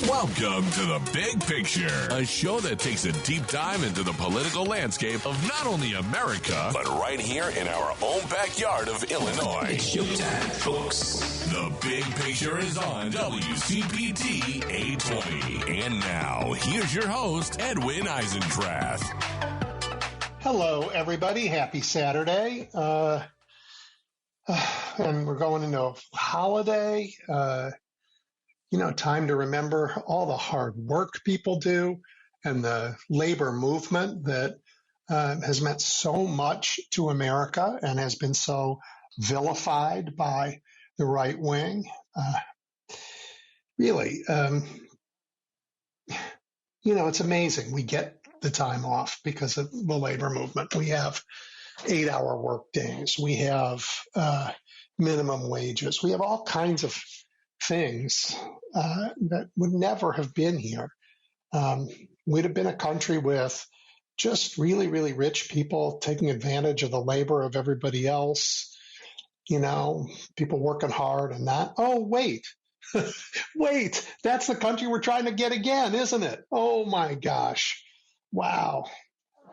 Welcome to The Big Picture, a show that takes a deep dive into the political landscape of not only America, but right here in our own backyard of Illinois. It's showtime, folks. The Big Picture is on WCPT 820. And now, here's your host, Edwin Eisendrath. Hello, everybody. Happy Saturday. And we're going into a holiday. Time to remember all the hard work people do and the labor movement that has meant so much to America and has been so vilified by the right wing. It's amazing. We get the time off because of the labor movement. We have 8-hour work days. We have minimum wages. We have all kinds of things that would never have been here. We'd have been a country with just really, really rich people taking advantage of the labor of everybody else. People working hard and not, wait, that's the country we're trying to get again, isn't it? Oh my gosh. Wow.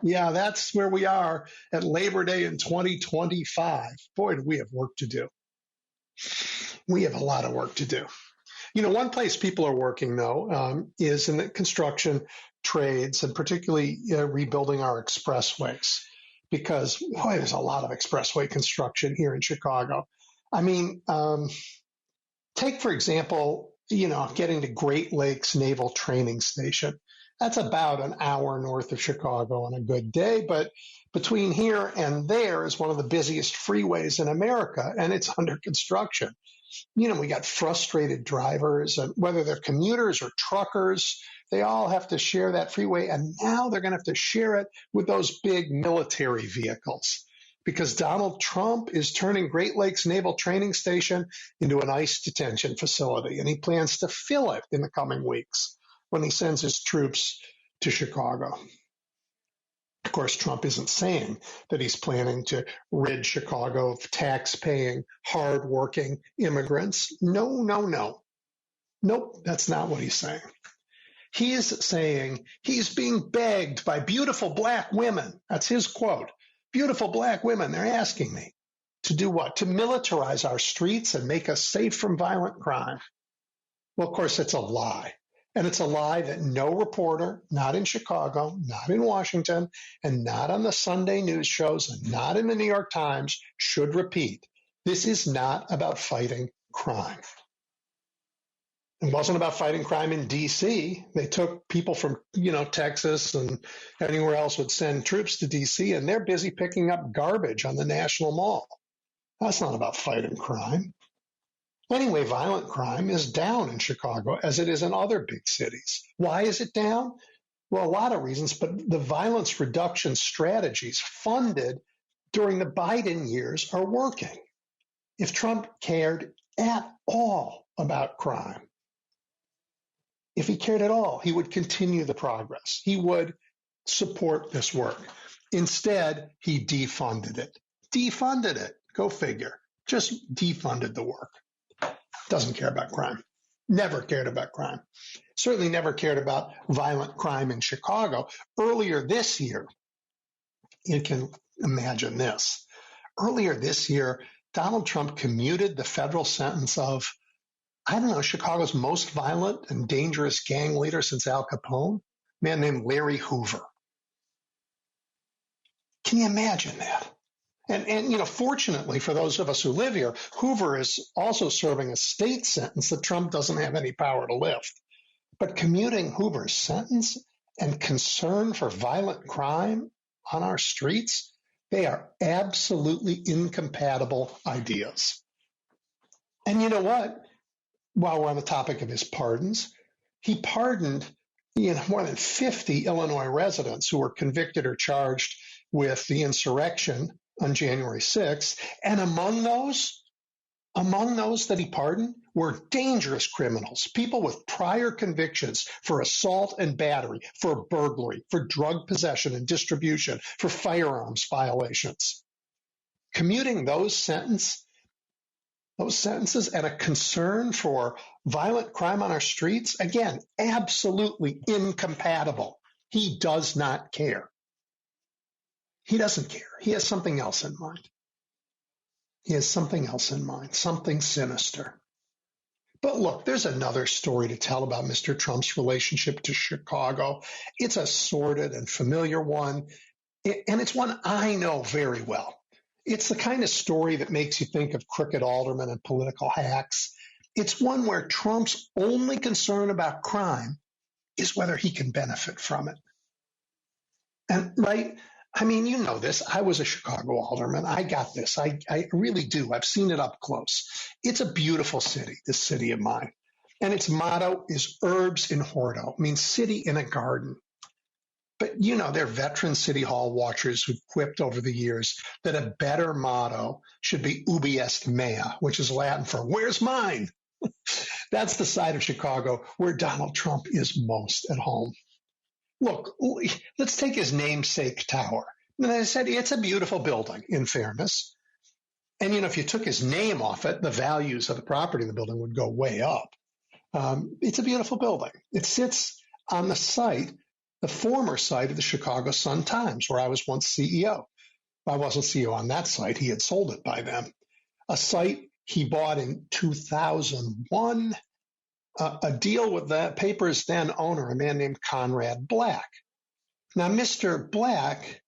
Yeah, that's where we are at Labor Day in 2025. Boy, do we have work to do. We have a lot of work to do. One place people are working, though, is in the construction trades and particularly rebuilding our expressways because, boy, there's a lot of expressway construction here in Chicago. I mean, take, for example, getting to Great Lakes Naval Training Station. That's about an hour north of Chicago on a good day, but between here and there is one of the busiest freeways in America, and it's under construction. We got frustrated drivers, and whether they're commuters or truckers, they all have to share that freeway, and now they're going to have to share it with those big military vehicles because Donald Trump is turning Great Lakes Naval Training Station into an ICE detention facility, and he plans to fill it in the coming weeks when he sends his troops to Chicago. Of course, Trump isn't saying that he's planning to rid Chicago of tax-paying, hard-working immigrants. No. Nope, that's not what he's saying. He's saying he's being begged by beautiful black women. That's his quote. Beautiful black women, they're asking me to do what? To militarize our streets and make us safe from violent crime. Well, of course, it's a lie. And it's a lie that no reporter, not in Chicago, not in Washington, and not on the Sunday news shows, and not in the New York Times should repeat. This is not about fighting crime. It wasn't about fighting crime in D.C. They took people from, Texas and anywhere else would send troops to D.C., and they're busy picking up garbage on the National Mall. That's not about fighting crime. Anyway, violent crime is down in Chicago as it is in other big cities. Why is it down? Well, a lot of reasons, but the violence reduction strategies funded during the Biden years are working. If Trump cared at all about crime, if he cared at all, he would continue the progress. He would support this work. Instead, he defunded it. Defunded it. Go figure. Just defunded the work. Doesn't care about crime. Never cared about crime. Certainly never cared about violent crime in Chicago. Earlier this year, you can imagine this. Earlier this year, Donald Trump commuted the federal sentence of, Chicago's most violent and dangerous gang leader since Al Capone, a man named Larry Hoover. Can you imagine that? And fortunately for those of us who live here, Hoover is also serving a state sentence that Trump doesn't have any power to lift. But commuting Hoover's sentence and concern for violent crime on our streets, they are absolutely incompatible ideas. And you know what? While we're on the topic of his pardons, he pardoned more than 50 Illinois residents who were convicted or charged with the insurrection on January 6th, and among those that he pardoned were dangerous criminals, people with prior convictions for assault and battery, for burglary, for drug possession and distribution, for firearms violations. Commuting those sentences those sentences, and a concern for violent crime on our streets, again, absolutely incompatible. He does not care. He doesn't care. He has something else in mind. He has something else in mind, something sinister. But look, there's another story to tell about Mr. Trump's relationship to Chicago. It's a sordid and familiar one, and it's one I know very well. It's the kind of story that makes you think of crooked aldermen and political hacks. It's one where Trump's only concern about crime is whether he can benefit from it. And right, I mean, you know this. I was a Chicago alderman. I got this. I really do. I've seen it up close. It's a beautiful city, this city of mine. And its motto is Urbs in Horto, means city in a garden. But, you know, they're veteran City Hall watchers who've quipped over the years that a better motto should be Ubi est mea, which is Latin for where's mine? That's the side of Chicago where Donald Trump is most at home. Look, let's take his namesake tower. And as I said, it's a beautiful building, in fairness. And, you know, if you took his name off it, the values of the property in the building would go way up. It's a beautiful building. It sits on the site, the former site of the Chicago Sun-Times, where I was once CEO. I wasn't CEO on that site. He had sold it by then. A site he bought in 2001, a deal with the paper's then owner, a man named Conrad Black. Now, Mr. Black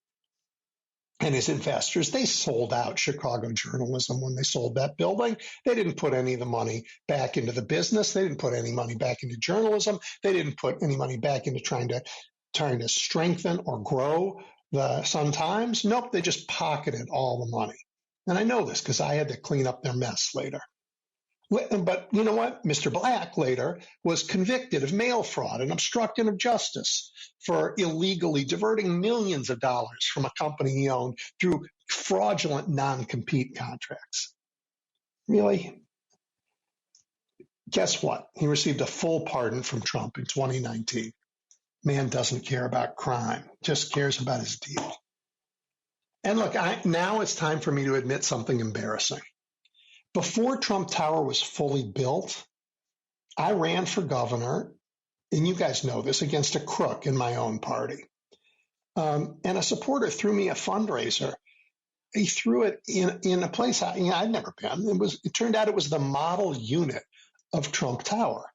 and his investors, they sold out Chicago journalism when they sold that building. They didn't put any of the money back into the business. They didn't put any money back into journalism. They didn't put any money back into trying to strengthen or grow the Sun-Times. Nope, they just pocketed all the money. And I know this because I had to clean up their mess later. But you know what? Mr. Black later was convicted of mail fraud and obstruction of justice for illegally diverting millions of dollars from a company he owned through fraudulent non-compete contracts. Really? Guess what? He received a full pardon from Trump in 2019. Man doesn't care about crime, just cares about his deal. And look, now it's time for me to admit something embarrassing. Before Trump Tower was fully built, I ran for governor, and you guys know this, against a crook in my own party. And a supporter threw me a fundraiser. He threw it in a place I'd never been. It turned out it was the model unit of Trump Tower.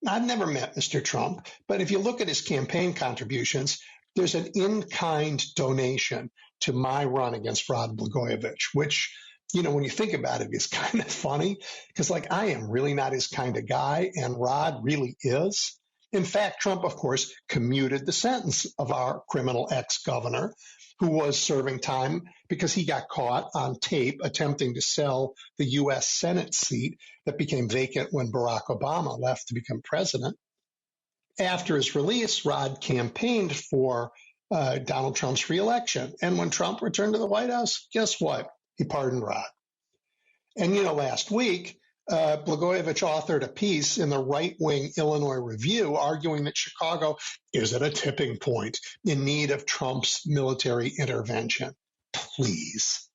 I've never met Mr. Trump, but if you look at his campaign contributions, there's an in-kind donation to my run against Rod Blagojevich, which, you know, when you think about it, is kind of funny because, like, I am really not his kind of guy, and Rod really is. In fact, Trump, of course, commuted the sentence of our criminal ex-governor who was serving time because he got caught on tape attempting to sell the U.S. Senate seat that became vacant when Barack Obama left to become president. After his release, Rod campaigned for Donald Trump's reelection. And when Trump returned to the White House, guess what? He pardoned Rod. And, you know, last week, Blagojevich authored a piece in the right-wing Illinois Review arguing that Chicago is at a tipping point in need of Trump's military intervention. Please.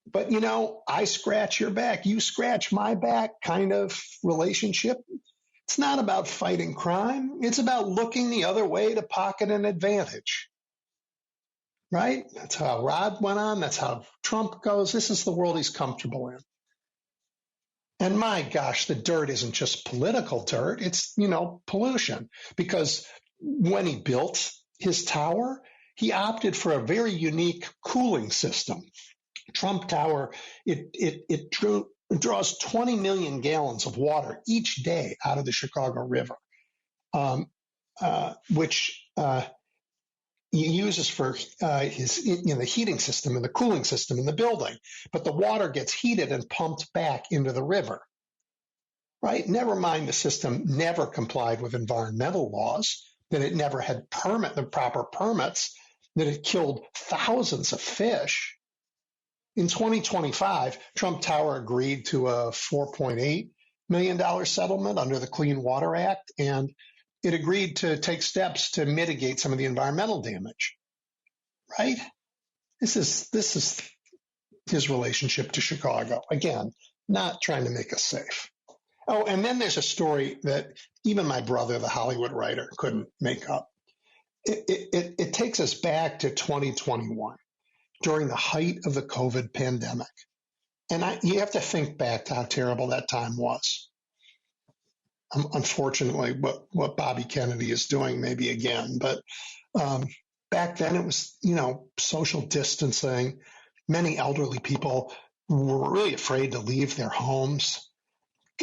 But, you know, I scratch your back, you scratch my back kind of relationship. It's not about fighting crime. It's about looking the other way to pocket an advantage. Right? That's how Rod went on. That's how Trump goes. This is the world he's comfortable in. And my gosh, the dirt isn't just political dirt. It's, you know, pollution. Because when he built his tower, he opted for a very unique cooling system. Trump Tower, it draws 20 million gallons of water each day out of the Chicago River, which he uses for his, you know, the heating system and the cooling system in the building. But the water gets heated and pumped back into the river, right? Never mind the system never complied with environmental laws, that it never had the proper permits, that it killed thousands of fish. In 2025, Trump Tower agreed to a $4.8 million settlement under the Clean Water Act, and it agreed to take steps to mitigate some of the environmental damage, right? This is his relationship to Chicago. Again, not trying to make us safe. Oh, and then there's a story that even my brother, the Hollywood writer, couldn't make up. It takes us back to 2021 during the height of the COVID pandemic. And you have to think back to how terrible that time was. Unfortunately, what Bobby Kennedy is doing maybe again. But back then it was, social distancing. Many elderly people were really afraid to leave their homes.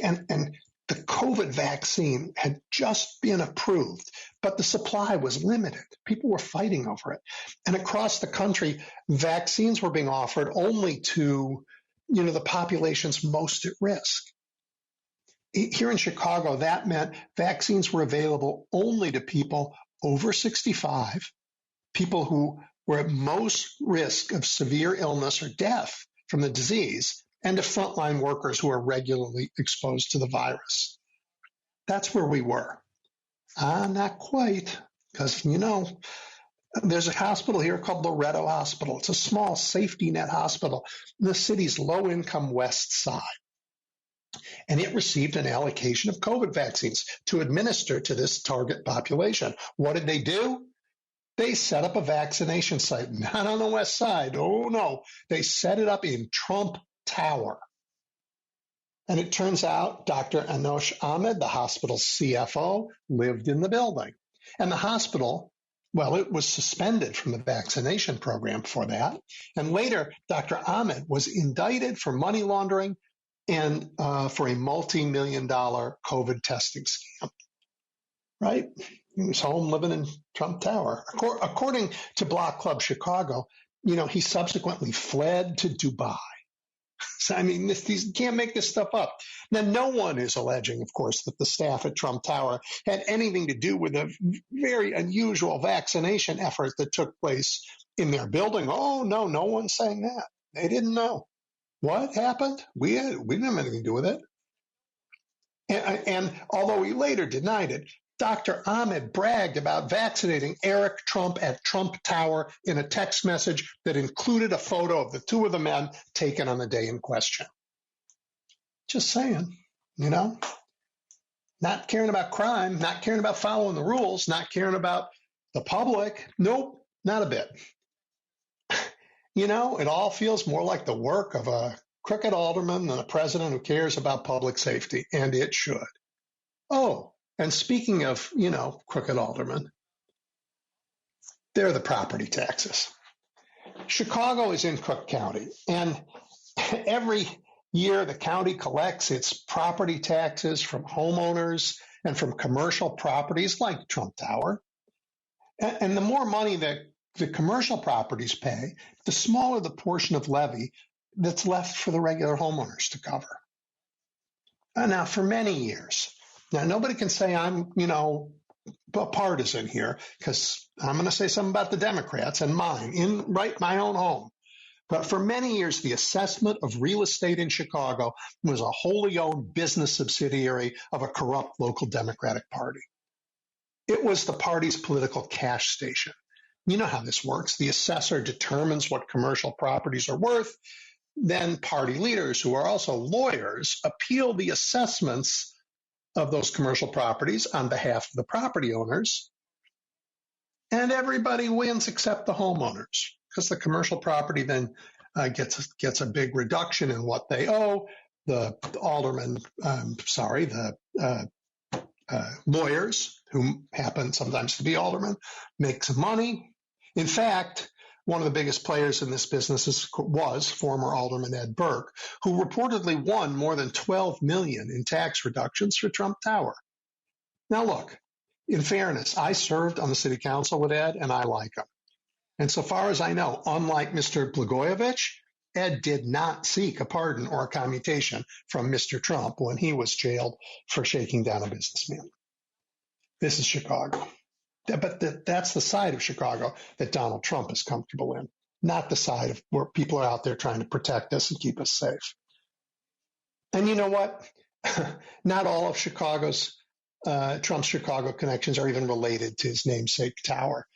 And the COVID vaccine had just been approved, but the supply was limited. People were fighting over it. And across the country, vaccines were being offered only to, the populations most at risk. Here in Chicago, that meant vaccines were available only to people over 65, people who were at most risk of severe illness or death from the disease, and to frontline workers who are regularly exposed to the virus. That's where we were. Not quite, because, there's a hospital here called Loretto Hospital. It's a small safety net hospital in the city's low-income west side. And it received an allocation of COVID vaccines to administer to this target population. What did they do? They set up a vaccination site, not on the west side. Oh, no. They set it up in Trump Tower. And it turns out Dr. Anosh Ahmed, the hospital's CFO, lived in the building. And the hospital, it was suspended from the vaccination program for that. And later, Dr. Ahmed was indicted for money laundering and for a multi-million-dollar COVID testing scam. Right? He was home living in Trump Tower. According to Block Club Chicago, he subsequently fled to Dubai. So, you can't make this stuff up. Now, no one is alleging, of course, that the staff at Trump Tower had anything to do with a very unusual vaccination effort that took place in their building. Oh, no one's saying that. They didn't know. What happened? We didn't have anything to do with it. And although he later denied it, Dr. Ahmed bragged about vaccinating Eric Trump at Trump Tower in a text message that included a photo of the two of the men taken on the day in question. Just saying, not caring about crime, not caring about following the rules, not caring about the public. Nope, not a bit. It all feels more like the work of a crooked alderman than a president who cares about public safety, and it should. Oh, and speaking of, crooked aldermen, they're the property taxes. Chicago is in Cook County, and every year the county collects its property taxes from homeowners and from commercial properties like Trump Tower. And the more money that the commercial properties pay, the smaller the portion of levy that's left for the regular homeowners to cover. Now, for many years, nobody can say I'm, partisan here, because I'm going to say something about the Democrats and mine in my own home. But for many years, the assessment of real estate in Chicago was a wholly owned business subsidiary of a corrupt local Democratic Party. It was the party's political cash station. You know how this works. The assessor determines what commercial properties are worth. Then party leaders, who are also lawyers, appeal the assessments of those commercial properties on behalf of the property owners. And everybody wins except the homeowners, because the commercial property then gets a big reduction in what they owe. The lawyers, who happen sometimes to be aldermen, make some money. In fact, one of the biggest players in this business was former Alderman Ed Burke, who reportedly won more than $12 million in tax reductions for Trump Tower. Now, look, in fairness, I served on the city council with Ed, and I like him. And so far as I know, unlike Mr. Blagojevich, Ed did not seek a pardon or a commutation from Mr. Trump when he was jailed for shaking down a businessman. This is Chicago. But that's the side of Chicago that Donald Trump is comfortable in, not the side of where people are out there trying to protect us and keep us safe. And you know what? Not all of Trump's Chicago connections are even related to his namesake tower.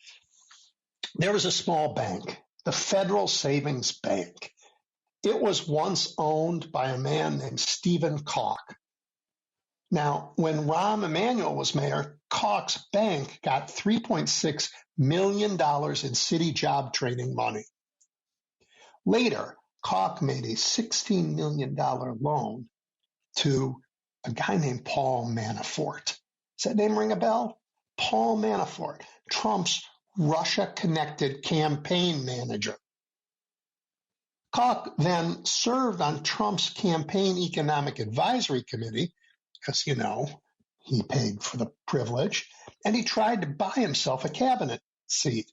There was a small bank, the Federal Savings Bank, It was once owned by a man named Stephen Koch. Now, when Rahm Emanuel was mayor, Koch's bank got $3.6 million in city job training money. Later, Koch made a $16 million loan to a guy named Paul Manafort. Does that name ring a bell? Paul Manafort, Trump's Russia-connected campaign manager. Koch then served on Trump's campaign economic advisory committee because, he paid for the privilege, and he tried to buy himself a cabinet seat.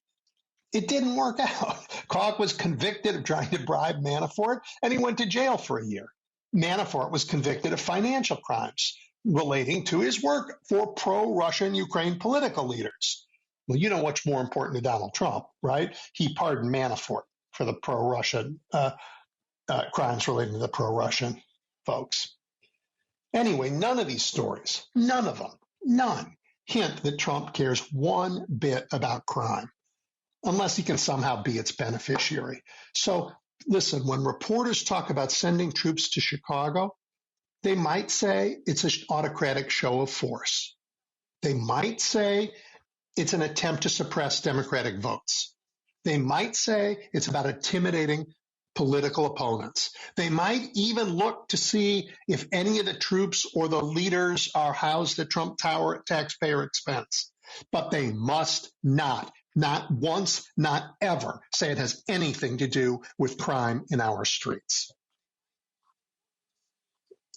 It didn't work out. Koch was convicted of trying to bribe Manafort, and he went to jail for a year. Manafort was convicted of financial crimes relating to his work for pro-Russian Ukraine political leaders. Well, you know what's more important to Donald Trump, right? He pardoned Manafort for the pro-Russian crimes relating to the pro-Russian folks. Anyway, none of these stories, none of them, none, hint that Trump cares one bit about crime, unless he can somehow be its beneficiary. So listen, when reporters talk about sending troops to Chicago, they might say it's an autocratic show of force. They might say it's an attempt to suppress Democratic votes. They might say it's about intimidating political opponents. They might even look to see if any of the troops or the leaders are housed at Trump Tower at taxpayer expense. But they must not once, not ever, say it has anything to do with crime in our streets.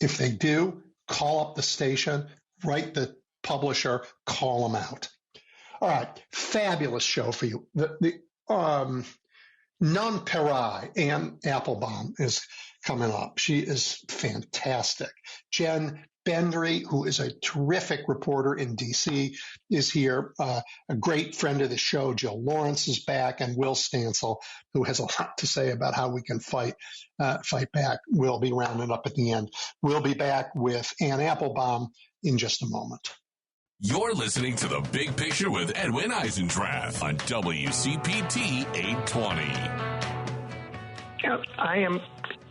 If they do, call up the station, write the publisher, call them out. All right, fabulous show for you. Non-Parai, Ann Applebaum, is coming up. She is fantastic. Jen Bendry, who is a terrific reporter in D.C., is here. A great friend of the show, Jill Lawrence, is back, and Will Stancil, who has a lot to say about how we can fight back, will be rounded up at the end. We'll be back with Ann Applebaum in just a moment. You're listening to The Big Picture with Edwin Eisendrath on WCPT 820. I am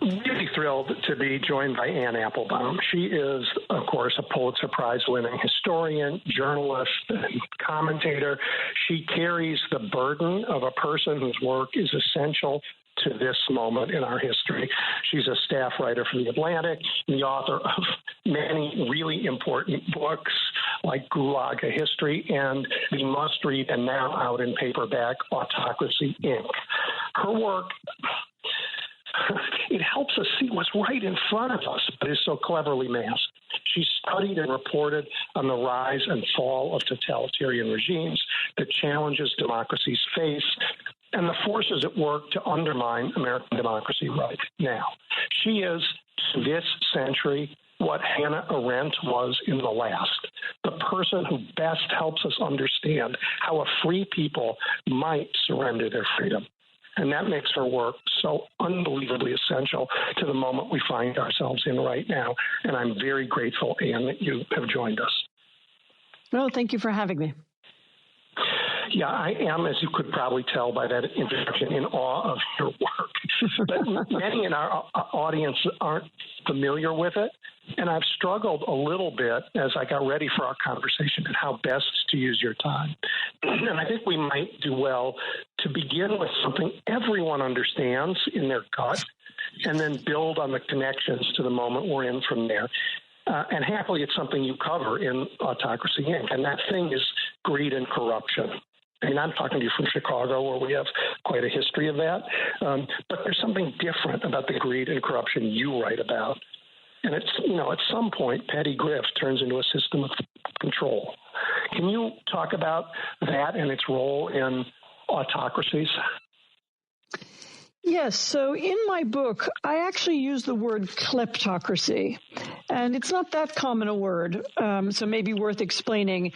really thrilled to be joined by Ann Applebaum. She is, of course, a Pulitzer Prize-winning historian, journalist, and commentator. She carries the burden of a person whose work is essential to this moment in our history. She's a staff writer for The Atlantic, the author of many really important books like Gulag, A History, and the must-read and now out in paperback Autocracy, Inc. Her work, it helps us see what's right in front of us, but is so cleverly masked. She studied and reported on the rise and fall of totalitarian regimes, the challenges democracies face, and the forces at work to undermine American democracy right now. She is, this century, what Hannah Arendt was in the last, the person who best helps us understand how a free people might surrender their freedom. And that makes her work so unbelievably essential to the moment we find ourselves in right now. And I'm very grateful, Ann, that you have joined us. Well, thank you for having me. Yeah, I am, as you could probably tell by that introduction, in awe of your work. But many in our audience aren't familiar with it, and I've struggled a little bit as I got ready for our conversation and how best to use your time. And I think we might do well to begin with something everyone understands in their gut and then build on the connections to the moment we're in from there. And happily, it's something you cover in Autocracy, Inc., and that thing is greed and corruption. I mean, I'm talking to you from Chicago, where we have quite a history of that. But there's something different about the greed and corruption you write about. And it's, at some point, petty grift turns into a system of control. Can you talk about that and its role in autocracies? Yes. So in my book, I actually use the word kleptocracy, and it's not that common a word, so maybe worth explaining.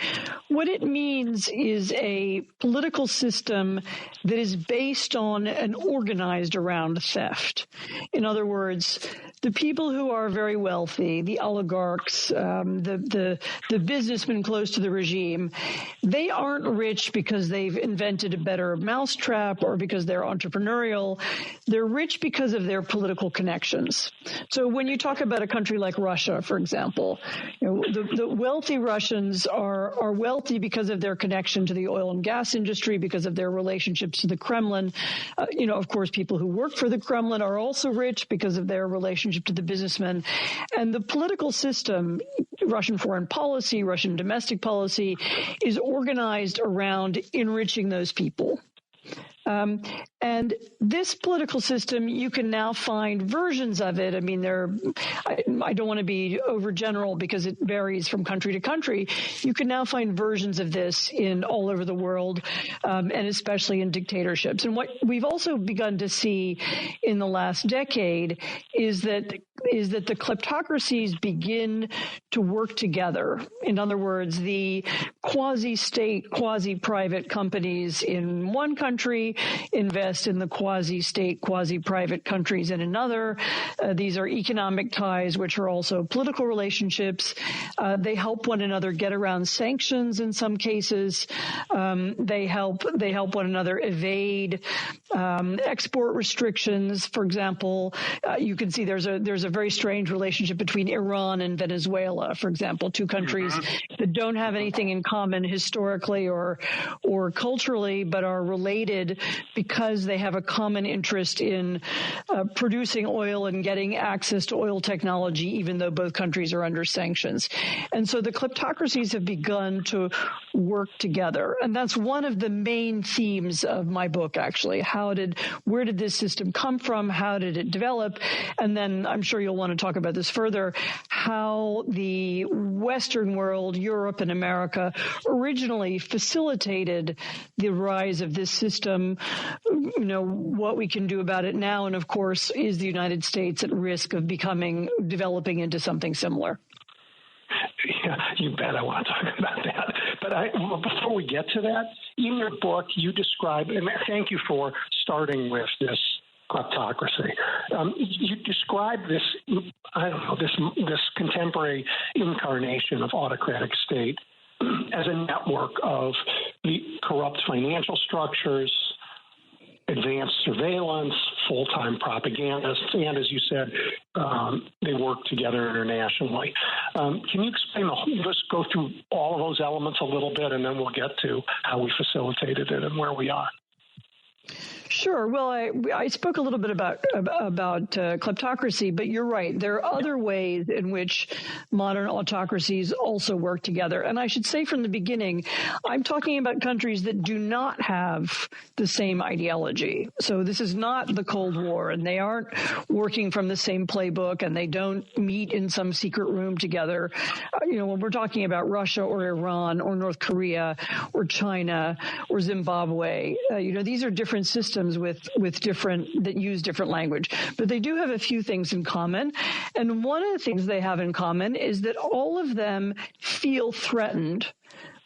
What it means is a political system that is based on and organized around theft. In other words, the people who are very wealthy, the oligarchs, the businessmen close to the regime, they aren't rich because they've invented a better mousetrap or because they're entrepreneurial. they're rich because of their political connections. So when you talk about a country like Russia, for example, the wealthy Russians are wealthy because of their connection to the oil and gas industry, because of their relationships to the Kremlin. Of course, people who work for the Kremlin are also rich because of their relationship to the businessmen. And the political system, Russian foreign policy, Russian domestic policy, is organized around enriching those people. And this political system, you can now find versions of it. I mean, I don't want to be overgeneral because it varies from country to country. You can now find versions of this in all over the world, and especially in dictatorships. And what we've also begun to see in the last decade is that the kleptocracies begin to work together. In other words, the quasi-state, quasi-private companies in one country invest in the quasi-state, quasi-private countries in another. These are economic ties, which are also political relationships. They help one another get around sanctions in some cases. They help one another evade export restrictions. For example, you can see there's a very strange relationship between Iran and Venezuela, for example, two countries that don't have anything in common historically or culturally, but are related because they have a common interest in producing oil and getting access to oil technology, even though both countries are under sanctions. And so the kleptocracies have begun to work together. And that's one of the main themes of my book, actually. Where did this system come from? How did it develop? And then I'm sure you'll want to talk about this further, how the Western world, Europe and America, originally facilitated the rise of this system, what we can do about it now, and of course, is the United States at risk of developing into something similar? Yeah, you bet I want to talk about that. But before we get to that, in your book, you describe, and thank you for starting with this kleptocracy. You describe this, this contemporary incarnation of autocratic state as a network of the corrupt financial structures, advanced surveillance, full-time propagandists, and as you said, they work together internationally. Can you explain, just go through all of those elements a little bit, and then we'll get to how we facilitated it and where we are? Sure. Well, I spoke a little bit about kleptocracy, but you're right. There are other ways in which modern autocracies also work together. And I should say from the beginning, I'm talking about countries that do not have the same ideology. So this is not the Cold War, and they aren't working from the same playbook, and they don't meet in some secret room together. When we're talking about Russia or Iran or North Korea or China or Zimbabwe, these are different systems that use different language, but they do have a few things in common. And one of the things they have in common is that all of them feel threatened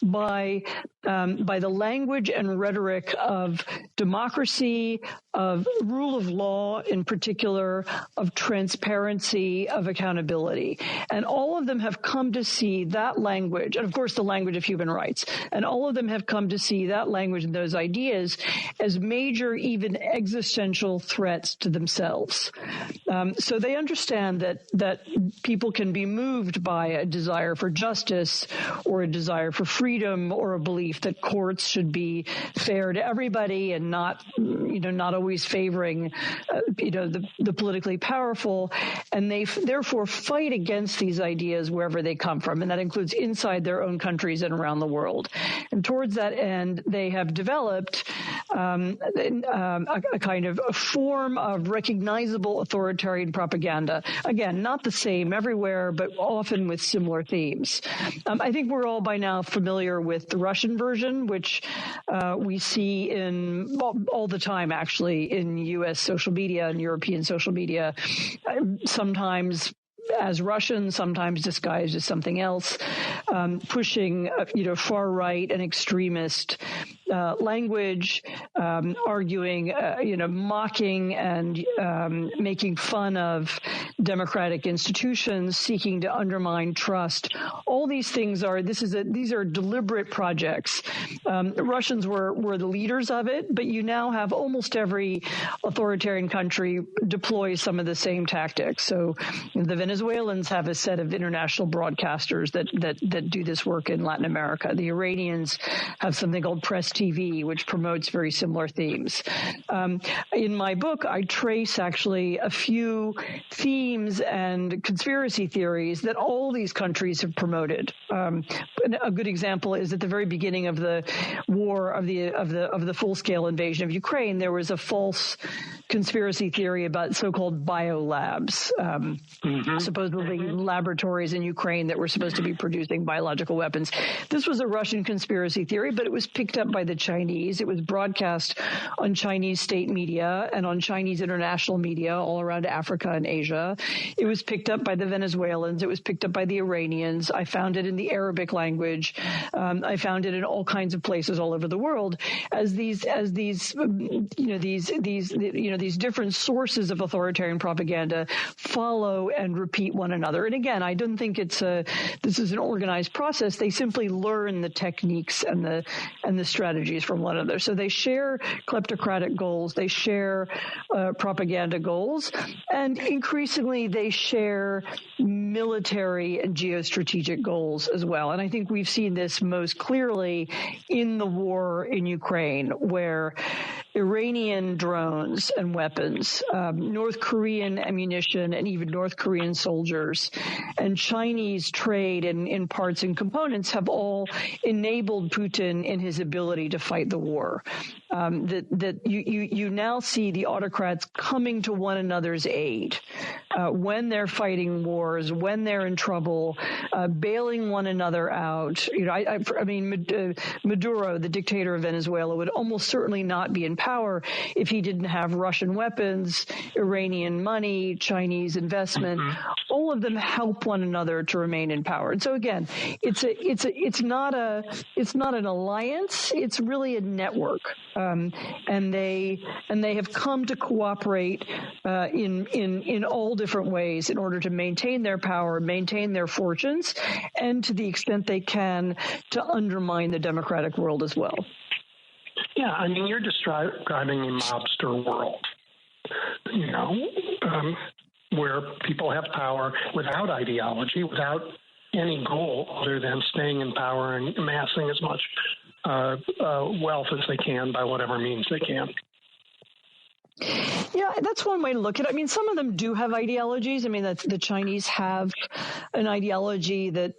by the language and rhetoric of democracy, of rule of law in particular, of transparency, of accountability. And all of them have come to see that language, and of course the language of human rights, and all of them have come to see that language and those ideas as major, even existential threats to themselves. So they understand that people can be moved by a desire for justice or a desire for freedom or a belief that courts should be fair to everybody and not always favoring, the politically powerful. And they therefore fight against these ideas wherever they come from. And that includes inside their own countries and around the world. And towards that end, they have developed a kind of a form of recognizable authoritarian propaganda. Again, not the same everywhere, but often with similar themes. I think we're all by now familiar with the Russian version, which we see in all the time, actually, in U.S. social media and European social media, sometimes as Russian, sometimes disguised as something else, pushing, far right and extremist language, arguing, mocking and making fun of democratic institutions, seeking to undermine trust. All these things these are deliberate projects. The Russians were the leaders of it, but you now have almost every authoritarian country deploy some of the same tactics. So the Venezuelans have a set of international broadcasters that do this work in Latin America. The Iranians have something called Press TV, which promotes very similar themes. In my book, I trace actually a few themes and conspiracy theories that all these countries have promoted. A good example is at the very beginning of the war of the full-scale invasion of Ukraine, there was a false conspiracy theory about so-called biolabs, supposedly laboratories in Ukraine that were supposed to be producing biological weapons. This was a Russian conspiracy theory, but it was picked up by the Chinese. It was broadcast on Chinese state media and on Chinese international media all around Africa and Asia. It was picked up by the Venezuelans. It was picked up by the Iranians. I found it in the Arabic language. I found it in all kinds of places all over the world as these different sources of authoritarian propaganda follow and repeat one another. And again, I don't think this is an organized process. They simply learn the techniques and the strategies from one another. So they share kleptocratic goals. They share propaganda goals. And increasingly, they share military and geostrategic goals as well. And I think we've seen this most clearly in the war in Ukraine, where Iranian drones and weapons, North Korean ammunition, and even North Korean soldiers, and Chinese trade in parts and components have all enabled Putin in his ability to fight the war. That you now see the autocrats coming to one another's aid when they're fighting wars, when they're in trouble, bailing one another out. Maduro, the dictator of Venezuela, would almost certainly not be in power if he didn't have Russian weapons, Iranian money, Chinese investment. All of them help one another to remain in power. And so again, it's not an alliance. It's really a network. And they have come to cooperate in all different ways in order to maintain their power, maintain their fortunes, and to the extent they can to undermine the democratic world as well. Yeah, I mean, you're describing a mobster world, where people have power without ideology, without any goal other than staying in power and amassing as much wealth as they can by whatever means they can. Yeah, that's one way to look at it. I mean, some of them do have ideologies. I mean, the Chinese have an ideology that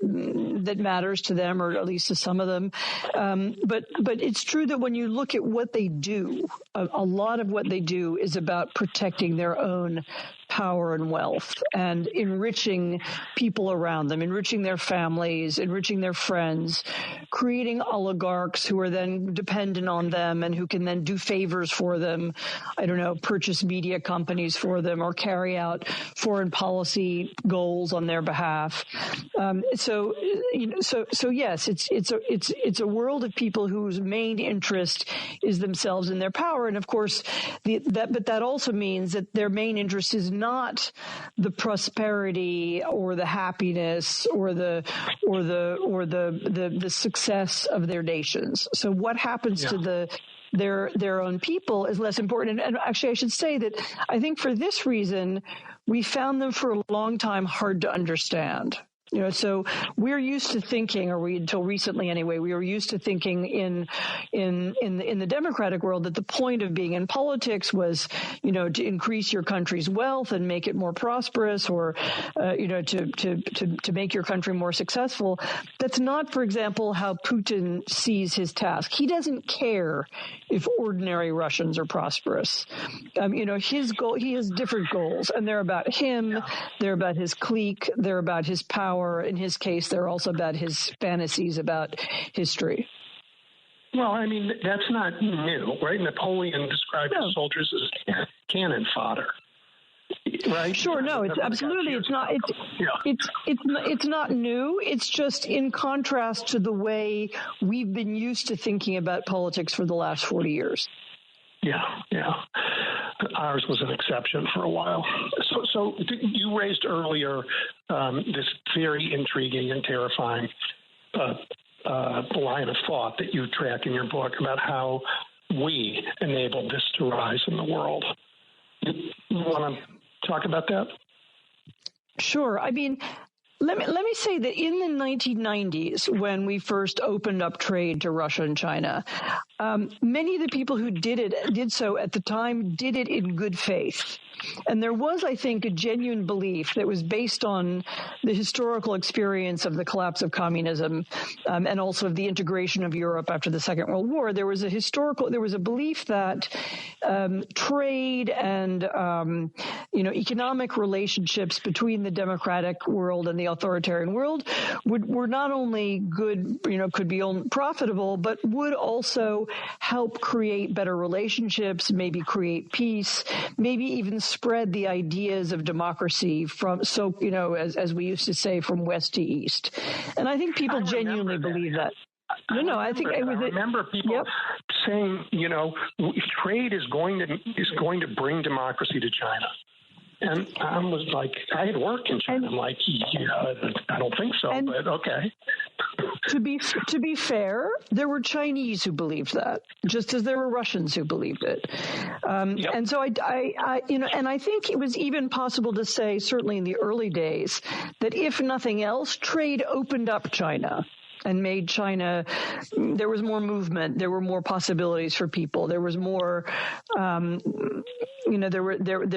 matters to them, or at least to some of them. But it's true that when you look at what they do, a lot of what they do is about protecting their own power and wealth and enriching people around them, enriching their families, enriching their friends, creating oligarchs who are then dependent on them and who can then do favors for them. I don't know, purchase media companies for them or carry out foreign policy goals on their behalf. So yes, it's a world of people whose main interest is themselves and their power. And of course, but that also means that their main interest is not the prosperity or the happiness or the success of their nations. So what happens to their own people is less important. And actually, I should say that I think for this reason, we found them for a long time hard to understand. So we're used to thinking, until recently anyway, we were used to thinking in the democratic world that the point of being in politics was, to increase your country's wealth and make it more prosperous, or, to make your country more successful. That's not, for example, how Putin sees his task. He doesn't care if ordinary Russians are prosperous. His goal, he has different goals, and they're about him. They're about his clique. They're about his power. In his case, they're also about his fantasies about history. Well, I mean, that's not new, right? Napoleon described his soldiers as cannon fodder. Right? Sure. No, it's absolutely. It's not. It's not new. It's just in contrast to the way we've been used to thinking about politics for the last 40 years. Yeah. Ours was an exception for a while. So you raised earlier this very intriguing and terrifying line of thought that you track in your book about how we enabled this to rise in the world. You want to talk about that? Sure. I mean, let me say that in the 1990s, when we first opened up trade to Russia and China, many of the people who did so at the time did it in good faith. And there was, I think, a genuine belief that was based on the historical experience of the collapse of communism and also of the integration of Europe after the Second World War. There was a belief that trade and economic relationships between the democratic world and the authoritarian world were not only good, could be profitable, but would also help create better relationships, maybe create peace, maybe even spread the ideas of democracy as we used to say, from west to east. And I think people genuinely believe that. I remember people saying, trade is going to bring democracy to China. And I was like, I had worked in China. I'm like, I don't think so, but okay. To be fair, there were Chinese who believed that, just as there were Russians who believed it. And so I think it was even possible to say, certainly in the early days, that if nothing else, trade opened up China and made China, there was more movement, there were more possibilities for people, there was more, there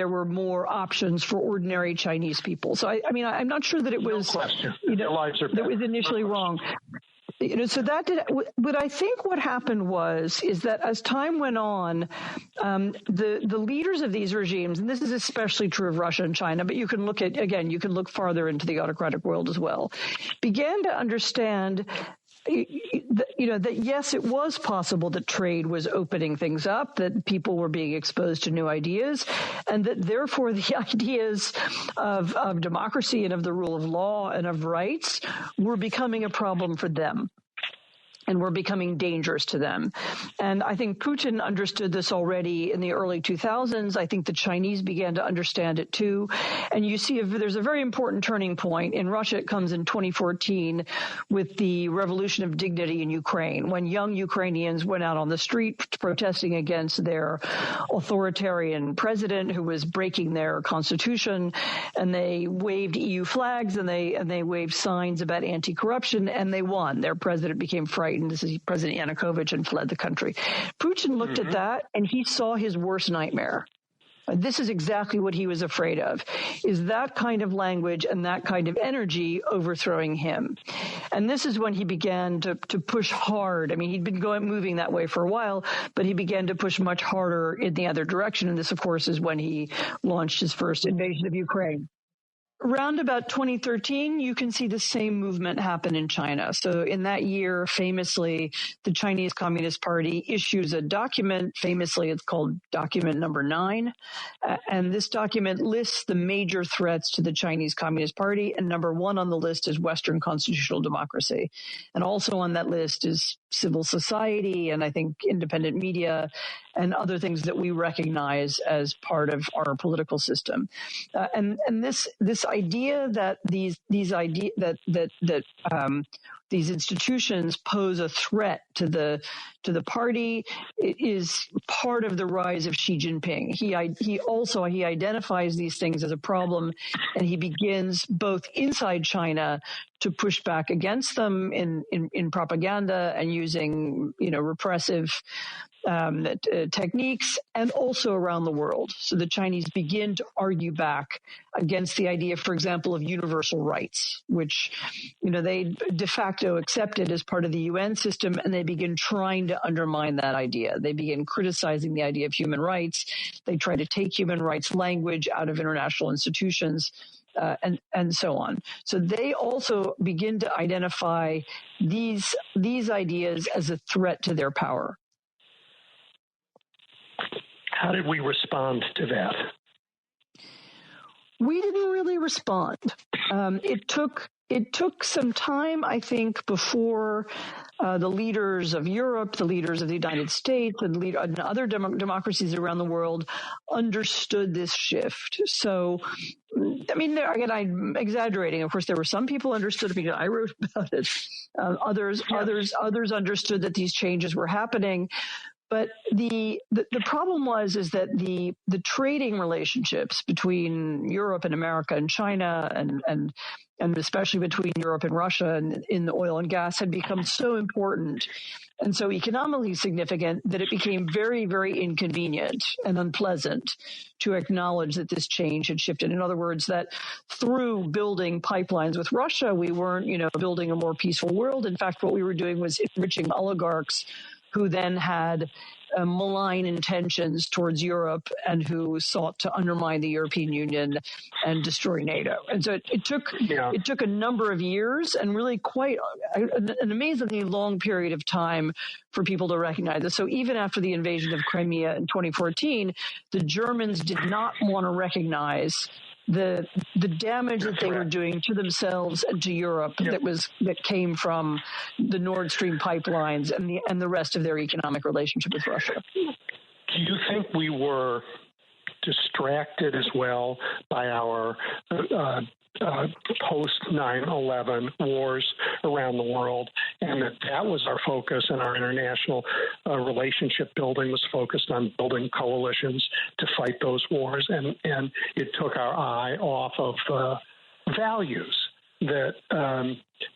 were more options for ordinary Chinese people. So I'm not sure that it was, that was initially wrong. So that did. But I think what happened is that as time went on, the leaders of these regimes, and this is especially true of Russia and China, but you can look farther into the autocratic world as well, began to understand that yes, it was possible that trade was opening things up, that people were being exposed to new ideas, and that therefore the ideas of democracy and of the rule of law and of rights were becoming a problem for them and were becoming dangerous to them. And I think Putin understood this already in the early 2000s. I think the Chinese began to understand it too. And you see there's a very important turning point. In Russia, it comes in 2014 with the Revolution of Dignity in Ukraine, when young Ukrainians went out on the street protesting against their authoritarian president who was breaking their constitution, and they waved EU flags and they waved signs about anti-corruption, and they won. Their president became frightened. This is President Yanukovych, and fled the country. Putin looked at that and he saw his worst nightmare. This is exactly what he was afraid of, is that kind of language and that kind of energy overthrowing him. And this is when he began to push hard. I mean, he'd been moving that way for a while, but he began to push much harder in the other direction. And this, of course, is when he launched his first invasion of Ukraine. Around about 2013, you can see the same movement happen in China. So in that year, famously, the Chinese Communist Party issues a document. Famously, it's called Document Number 9. And this document lists the major threats to the Chinese Communist Party. And number 1 on the list is Western constitutional democracy. And also on that list is civil society and I think independent media and other things that we recognize as part of our political system. And this idea that these institutions pose a threat to the party is part of the rise of Xi Jinping. He identifies these things as a problem, and he begins both inside China to push back against them in propaganda and using repressive techniques, and also around the world. So the Chinese begin to argue back against the idea, for example, of universal rights, which, they de facto accepted as part of the UN system, and they begin trying to undermine that idea. They begin criticizing the idea of human rights. They try to take human rights language out of international institutions. And so on. So they also begin to identify these ideas as a threat to their power. How did we respond to that? We didn't really respond. It took some time, I think, before the leaders of Europe, the leaders of the United States, and other democracies around the world understood this shift. So, I mean, again, I'm exaggerating. Of course, there were some people who understood it because I wrote about it. Others understood that these changes were happening. But the problem is that the trading relationships between Europe and America and China and especially between Europe and Russia and in the oil and gas had become so important and so economically significant that it became very, very inconvenient and unpleasant to acknowledge that this change had shifted. In other words, that through building pipelines with Russia, we weren't, building a more peaceful world. In fact, what we were doing was enriching oligarchs who then had malign intentions towards Europe and who sought to undermine the European Union and destroy NATO. And so it took a number of years and really quite an amazingly long period of time for people to recognize this. So even after the invasion of Crimea in 2014, the Germans did not want to recognize the damage that they were doing to themselves and to Europe that came from the Nord Stream pipelines and the rest of their economic relationship with Russia. Do you think we were distracted as well by our post 9/11 wars around the world, and that was our focus, and our international relationship building was focused on building coalitions to fight those wars, and it took our eye off of values that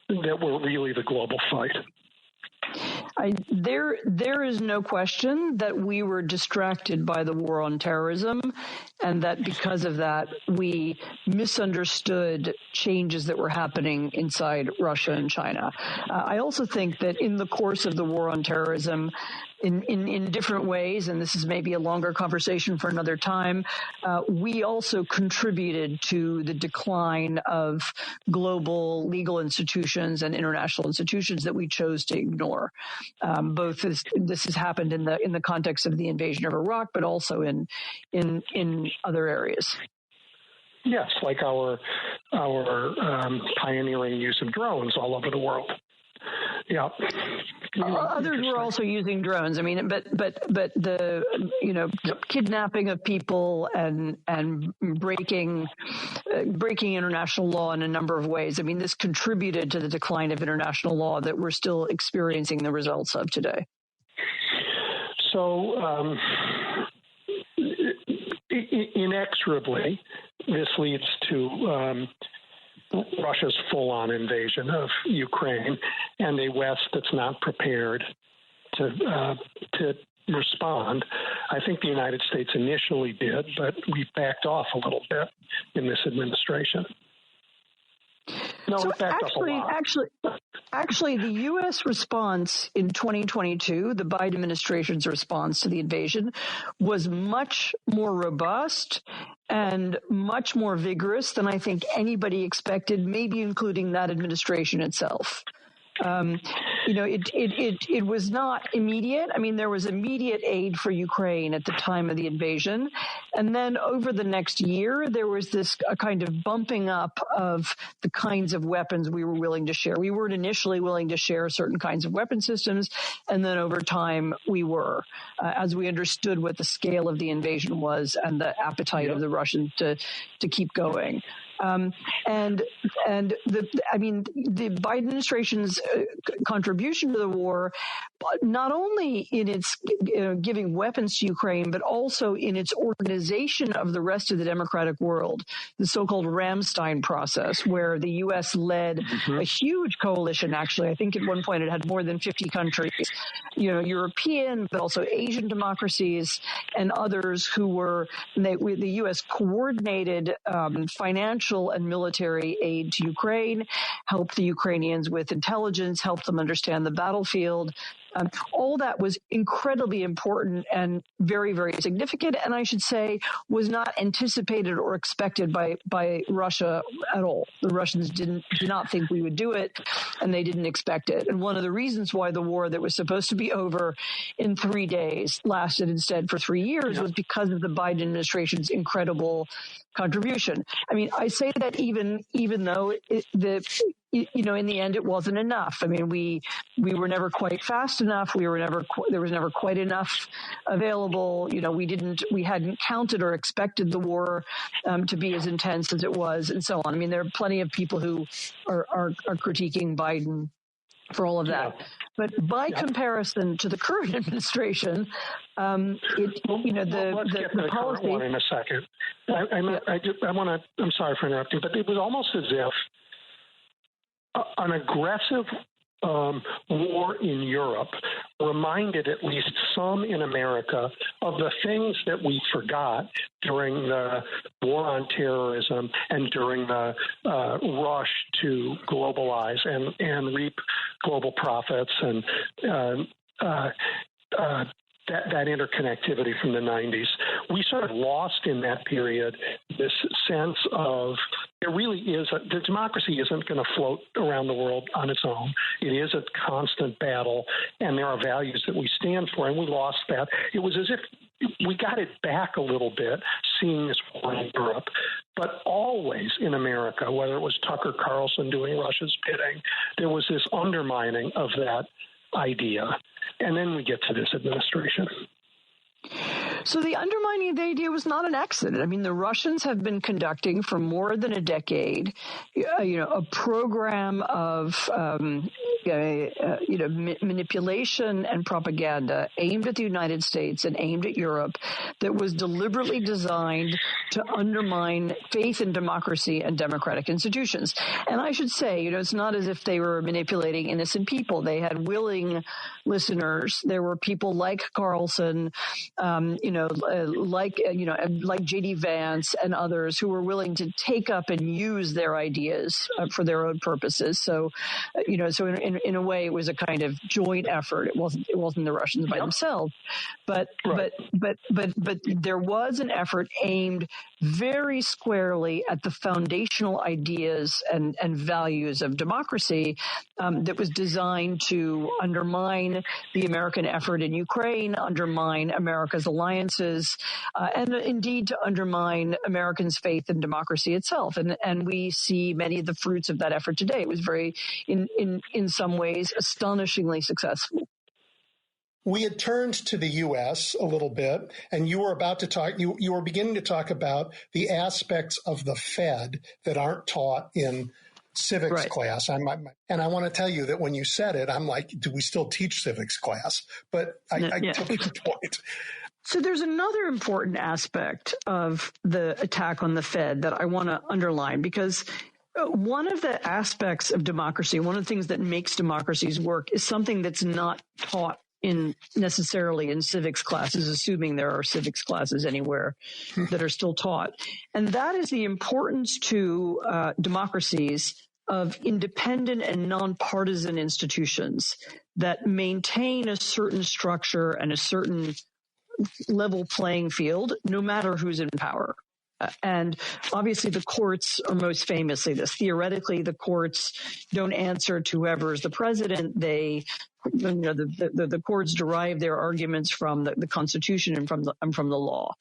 were really the global fight? There is no question that we were distracted by the war on terrorism, and that because of that, we misunderstood changes that were happening inside Russia and China. I also think that in the course of the war on terrorism, in different ways, and this is maybe a longer conversation for another time, we also contributed to the decline of global legal institutions and international institutions that we chose to ignore. Both this has happened in the context of the invasion of Iraq, but also in other areas. Yes, like our pioneering use of drones all over the world. Yeah. Others were also using drones. I mean, but the kidnapping of people and breaking international law in a number of ways. I mean, this contributed to the decline of international law that we're still experiencing the results of today. So inexorably, this leads to Russia's full-on invasion of Ukraine, and a West that's not prepared to respond. I think the United States initially did, but we backed off a little bit in this administration. No, so it backed up a lot. Actually, the U.S. response in 2022, the Biden administration's response to the invasion, was much more robust and much more vigorous than I think anybody expected, maybe including that administration itself. It was not immediate. I mean, there was immediate aid for Ukraine at the time of the invasion. And then over the next year, there was a kind of bumping up of the kinds of weapons we were willing to share. We weren't initially willing to share certain kinds of weapon systems. And then over time, we were, as we understood what the scale of the invasion was and the appetite of the Russians to keep going. The Biden administration's contribution to the war, not only in its giving weapons to Ukraine, but also in its organization of the rest of the democratic world, the so-called Ramstein process, where the U.S. led a huge coalition. Actually, I think at one point it had more than 50 countries, European, but also Asian democracies and others who were, the U.S. coordinated financial and military aid to Ukraine, helped the Ukrainians with intelligence, helped them understand the battlefield, All that was incredibly important and very, very significant, and I should say was not anticipated or expected by Russia at all. The Russians did not think we would do it, and they didn't expect it. And one of the reasons why the war that was supposed to be over in 3 days lasted instead for 3 years was because of the Biden administration's incredible contribution. I mean, I say that even though in the end, it wasn't enough. I mean, we were never quite fast enough. There was never quite enough available. We hadn't counted or expected the war to be as intense as it was, and so on. I mean, there are plenty of people who are critiquing Biden for all of that. Yeah. But by comparison to the current administration, let's get to the current one in a second. I'm sorry for interrupting, but it was almost as if an aggressive war in Europe reminded at least some in America of the things that we forgot during the war on terrorism and during the rush to globalize and reap global profits and that interconnectivity from the 90s. We sort of lost in that period this sense of there really is the democracy isn't going to float around the world on its own. It is a constant battle, and there are values that we stand for, and we lost that. It was as if we got it back a little bit, seeing this war in Europe, but always in America, whether it was Tucker Carlson doing Russia's bidding, there was this undermining of that idea. And then we get to this administration. So the undermining of the idea was not an accident. I mean, the Russians have been conducting for more than a decade, a program of, manipulation and propaganda aimed at the United States and aimed at Europe that was deliberately designed to undermine faith in democracy and democratic institutions. And I should say, it's not as if they were manipulating innocent people. They had willing listeners. There were people like Carlson, like J.D. Vance and others who were willing to take up and use their ideas for their own purposes. So, so in a way, it was a kind of joint effort. It wasn't the Russians by themselves, but there was an effort aimed very squarely at the foundational ideas and values of democracy that was designed to undermine the American effort in Ukraine, undermine America's alliances, and indeed to undermine Americans' faith in democracy itself. And we see many of the fruits of that effort today. It was very, in some ways, astonishingly successful. We had turned to the U.S. a little bit, and you were about to talk. You were beginning to talk about the aspects of the Fed that aren't taught in civics class. And I want to tell you that when you said it, I'm like, do we still teach civics class? But I took your point. So there's another important aspect of the attack on the Fed that I want to underline, because one of the aspects of democracy, one of the things that makes democracies work, is something that's not taught necessarily in civics classes, assuming there are civics classes anywhere that are still taught. And that is the importance to democracies of independent and nonpartisan institutions that maintain a certain structure and a certain level playing field, no matter who's in power. And obviously the courts are most famously this. Theoretically, the courts don't answer to whoever is the president. The courts derive their arguments from the Constitution and from the law.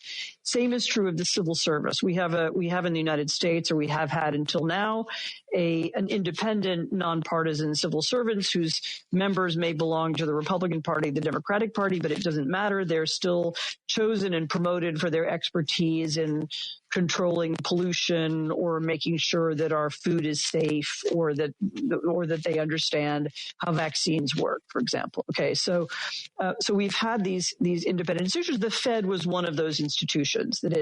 Same is true of the civil service. We have in the United States, or we have had until now, an independent, nonpartisan civil servants whose members may belong to the Republican Party, the Democratic Party, but it doesn't matter. They're still chosen and promoted for their expertise in controlling pollution or making sure that our food is safe, or that they understand how vaccines work, for example. Okay, so we've had these independent institutions. The Fed was one of those institutions that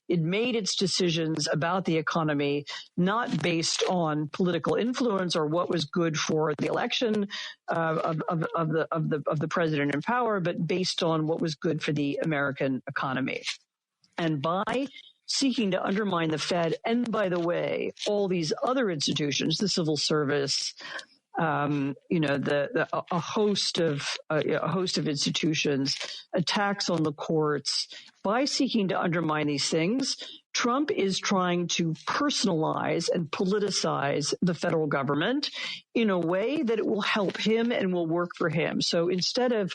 it made its decisions about the economy not based on political influence or what was good for the election of the president in power, but based on what was good for the American economy. And by seeking to undermine the Fed, and by the way, all these other institutions, the civil service, a host of institutions, attacks on the courts. By seeking to undermine these things, Trump is trying to personalize and politicize the federal government in a way that it will help him and will work for him. So instead of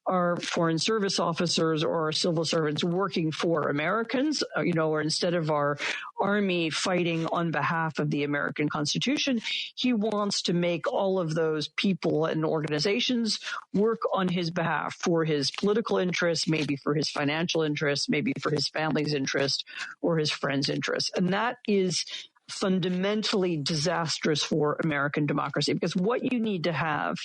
our foreign service officers or our civil servants working for Americans, or instead of our army fighting on behalf of the American Constitution, he wants to make all of those people and organizations work on his behalf for his political interests, maybe for his financial interests, maybe for his family's interest or his friends' interests. And that is fundamentally disastrous for American democracy, because what you need to have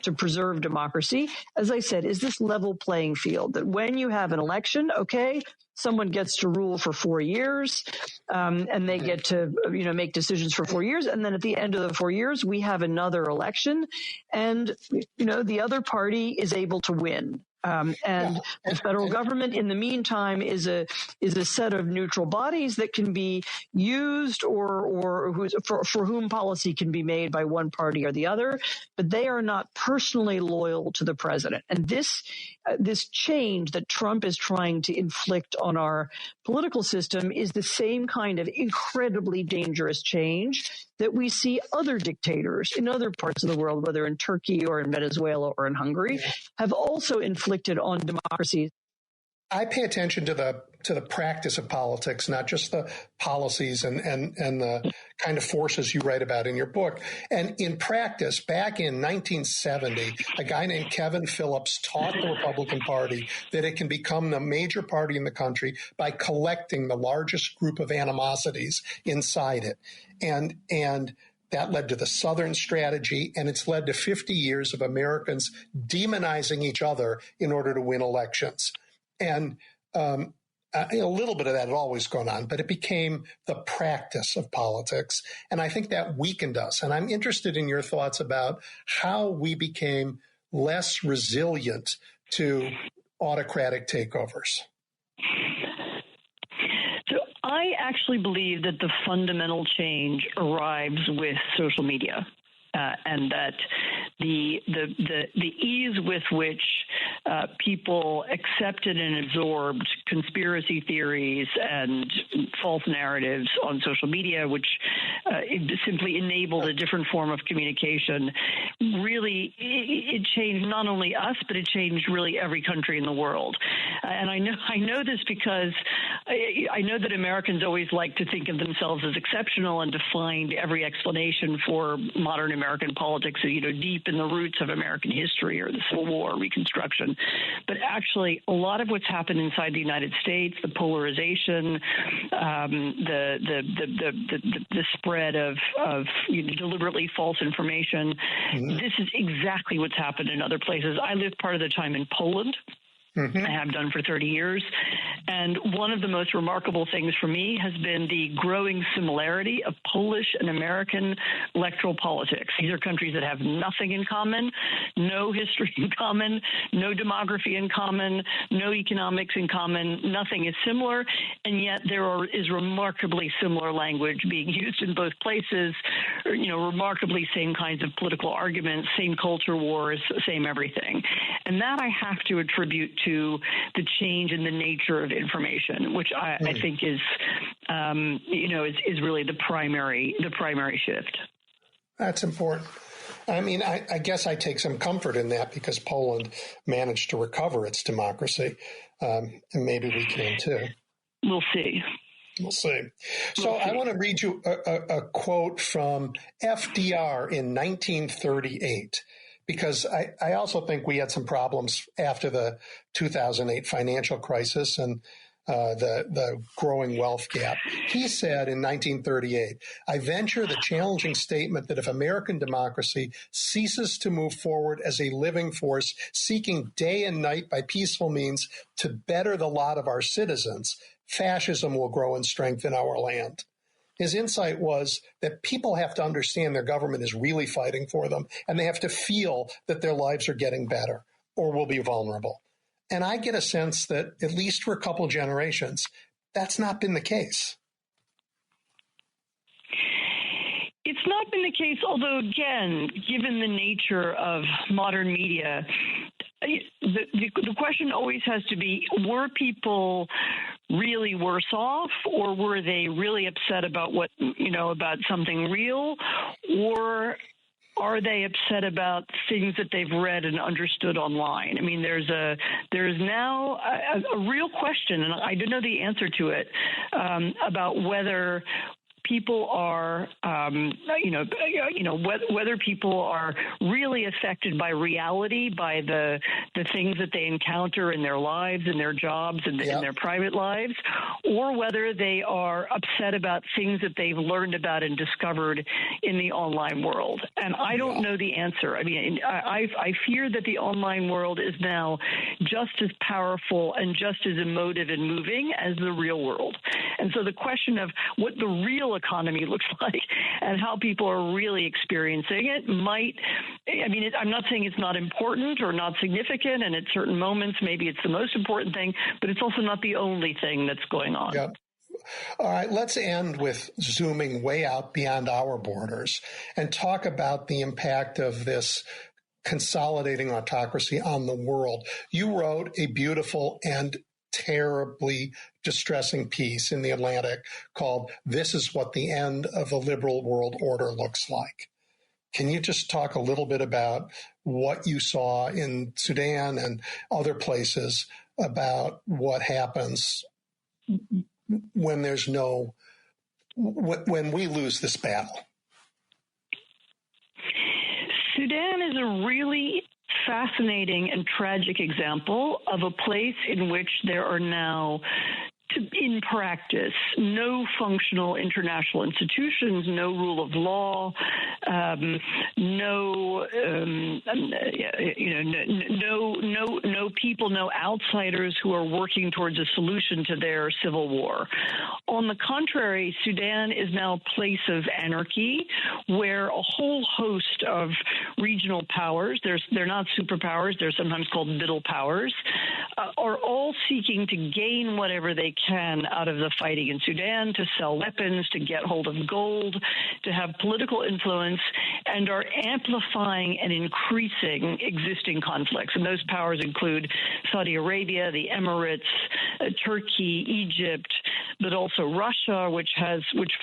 to preserve democracy, as I said, is this level playing field, that when you have an election, okay, someone gets to rule for 4 years, and they get to, make decisions for 4 years. And then at the end of the 4 years, we have another election, and, the other party is able to win. The federal government, in the meantime, is a set of neutral bodies that can be used or for whom policy can be made by one party or the other, but they are not personally loyal to the president. And this change that Trump is trying to inflict on our political system is the same kind of incredibly dangerous change that we see other dictators in other parts of the world, whether in Turkey or in Venezuela or in Hungary, have also inflicted on democracies. I pay attention to the practice of politics, not just the policies and the kind of forces you write about in your book. And in practice, back in 1970, a guy named Kevin Phillips taught the Republican Party that it can become the major party in the country by collecting the largest group of animosities inside it. And that led to the Southern strategy, and it's led to 50 years of Americans demonizing each other in order to win elections. And a little bit of that had always gone on, but it became the practice of politics. And I think that weakened us. And I'm interested in your thoughts about how we became less resilient to autocratic takeovers. So I actually believe that the fundamental change arrives with social media. And that the ease with which people accepted and absorbed conspiracy theories and false narratives on social media, which it simply enabled a different form of communication, really it changed not only us, but it changed really every country in the world. And I know this because I know that Americans always like to think of themselves as exceptional and to find every explanation for modern American politics, deep in the roots of American history or the Civil War, Reconstruction. But actually, a lot of what's happened inside the United States, the polarization, the spread of deliberately false information, this is exactly what's happened in other places. I lived part of the time in Poland. I have done for 30 years. And one of the most remarkable things for me has been the growing similarity of Polish and American electoral politics. These are countries that have nothing in common, no history in common, no demography in common, no economics in common. Nothing is similar. And yet there is remarkably similar language being used in both places, remarkably same kinds of political arguments, same culture wars, same everything. And that I have to attribute to the change in the nature of information, which I think is really the primary shift. That's important. I mean, I guess I take some comfort in that because Poland managed to recover its democracy, and maybe we can too. We'll see. We'll see. So I want to read you a quote from FDR in 1938. Because I also think we had some problems after the 2008 financial crisis and the growing wealth gap. He said in 1938, "I venture the challenging statement that if American democracy ceases to move forward as a living force, seeking day and night by peaceful means to better the lot of our citizens, fascism will grow in strength in our land." His insight was that people have to understand their government is really fighting for them, and they have to feel that their lives are getting better or will be vulnerable. And I get a sense that, at least for a couple generations, that's not been the case. It's not been the case, although, again, given the nature of modern media, the question always has to be, were people really worse off, or were they really upset about about something real, or are they upset about things that they've read and understood online? I mean, there's now a real question, and I don't know the answer to it, about whether people are, whether people are really affected by reality, by the things that they encounter in their lives, in their jobs, and in their private lives, or whether they are upset about things that they've learned about and discovered in the online world. And I don't know the answer. I mean, I fear that the online world is now just as powerful and just as emotive and moving as the real world. And so the question of what the real economy looks like and how people are really experiencing it I'm not saying it's not important or not significant, and at certain moments maybe it's the most important thing, but it's also not the only thing that's going on. Yep. All right, let's end with zooming way out beyond our borders and talk about the impact of this consolidating autocracy on the world. You wrote a beautiful and terribly distressing piece in The Atlantic called "This is What the End of the Liberal World Order Looks Like." Can you just talk a little bit about what you saw in Sudan and other places about what happens when when we lose this battle? Sudan is a really fascinating and tragic example of a place in which there are now, in practice, no functional international institutions, no rule of law, no people, no outsiders who are working towards a solution to their civil war. On the contrary, Sudan is now a place of anarchy where a whole host of regional powers, they're not superpowers, they're sometimes called middle powers, are all seeking to gain whatever they can out of the fighting in Sudan, to sell weapons, to get hold of gold, to have political influence, and are amplifying and increasing existing conflicts. And those powers include Saudi Arabia, the Emirates, Turkey, Egypt, but also Russia, which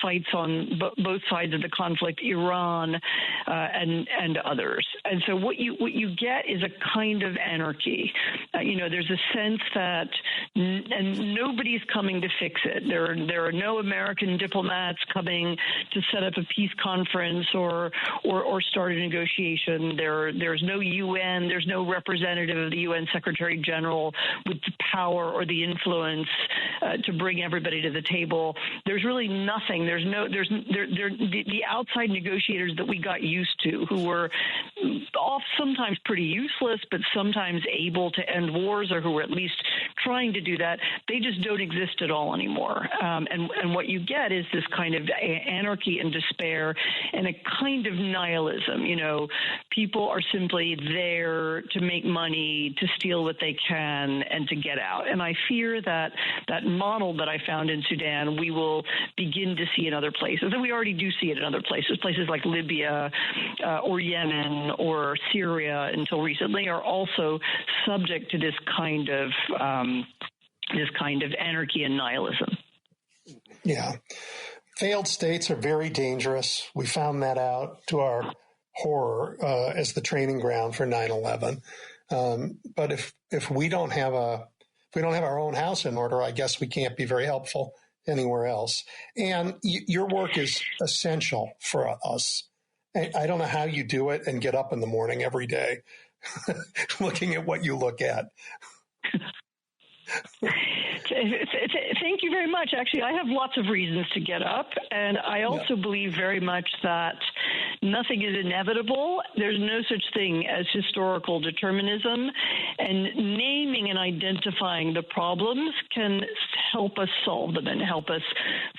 fights on both sides of the conflict, Iran, and others. And so what you get is a kind of anarchy. There's a sense that and nobody's coming to fix it. There are no American diplomats coming to set up a peace conference or start a negotiation. There's no UN. There's no representative of the UN Secretary General with the power or the influence to bring everybody to the table. There's really nothing. The outside negotiators that we got used to, who were sometimes pretty useless, but sometimes able to end wars, or who were at least trying to do that, they just don't exist at all anymore. And what you get is this kind of anarchy and despair and a kind of nihilism. People are simply there to make money, to steal what they can, and to get out. And I fear that model that I found in Sudan, we will begin to see in other places. And we already do see it in other places. Places like Libya or Yemen or Syria until recently are also subject to this kind of anarchy and nihilism. Yeah. Failed states are very dangerous. We found that out to our horror as the training ground for 9/11. But if we don't have our own house in order, I guess we can't be very helpful anywhere else. And your work is essential for us. I don't know how you do it and get up in the morning every day looking at what you look at. Thank you very much. Actually, I have lots of reasons to get up, and I also believe very much that nothing is inevitable. There's no such thing as historical determinism, and naming and identifying the problems can help us solve them and help us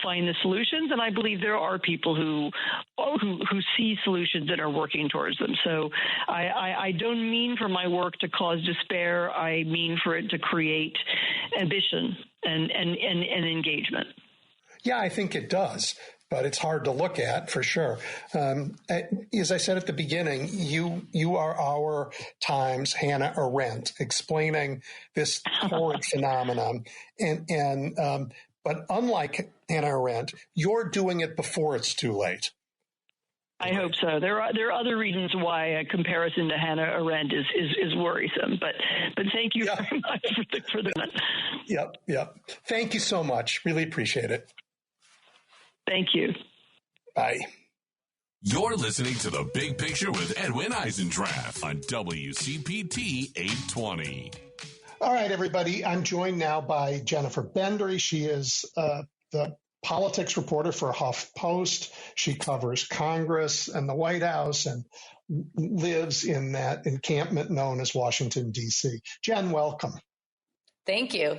find the solutions. And I believe there are people who see solutions and are working towards them. So I don't mean for my work to cause despair. I mean for it to create ambition and engagement. Yeah, I think it does. but it's hard to look at for sure. As I said at the beginning, you are our Times Hannah Arendt, explaining this horrid phenomenon. But unlike Hannah Arendt, you're doing it before it's too late. I hope so. There are other reasons why a comparison to Hannah Arendt is worrisome, but thank you very much for the. Yep. Thank you so much. Really appreciate it. Thank you. Bye. You're listening to The Big Picture with Edwin Eisendrath on WCPT 820. All right, everybody. I'm joined now by Jennifer Bendry. She is the politics reporter for HuffPost. She covers Congress and the White House and lives in that encampment known as Washington, D.C. Jen, welcome. Thank you.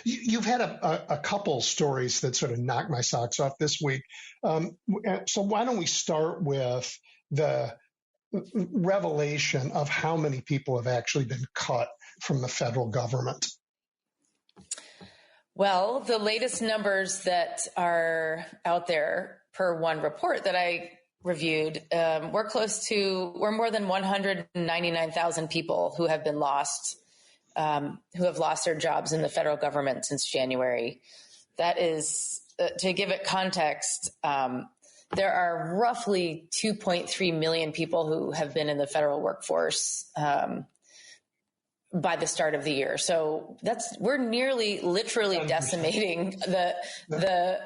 You've had a couple stories that sort of knocked my socks off this week. So why don't we start with the revelation of how many people have actually been cut from the federal government? Well, the latest numbers that are out there per one report that I reviewed, we're more than 199,000 people who have been lost, who have lost their jobs in the federal government since January. That is, to give it context, there are roughly 2.3 million people who have been in the federal workforce by the start of the year. So we're nearly literally decimating the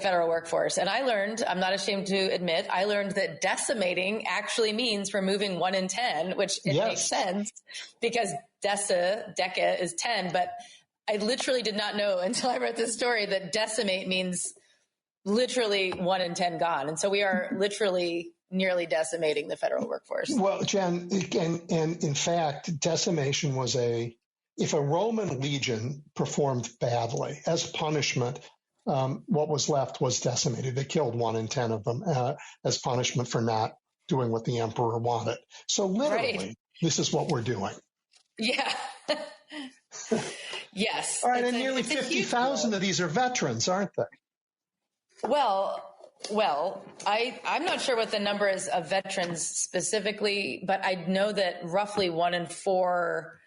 federal workforce. And I learned, I'm not ashamed to admit, I learned that decimating actually means removing 1 in 10, which makes sense because deca is 10. But I literally did not know until I wrote this story that decimate means literally 1 in 10 gone. And so we are literally nearly decimating the federal workforce. Well, Jen, and in fact, decimation was if a Roman legion performed badly as punishment, what was left was decimated. They killed 1 in 10 of them as punishment for not doing what the emperor wanted. So literally, This is what we're doing. Yeah. Yes. All right, and nearly 50,000 of these are veterans, aren't they? Well, I'm not sure what the number is of veterans specifically, but I know that roughly 1 in 4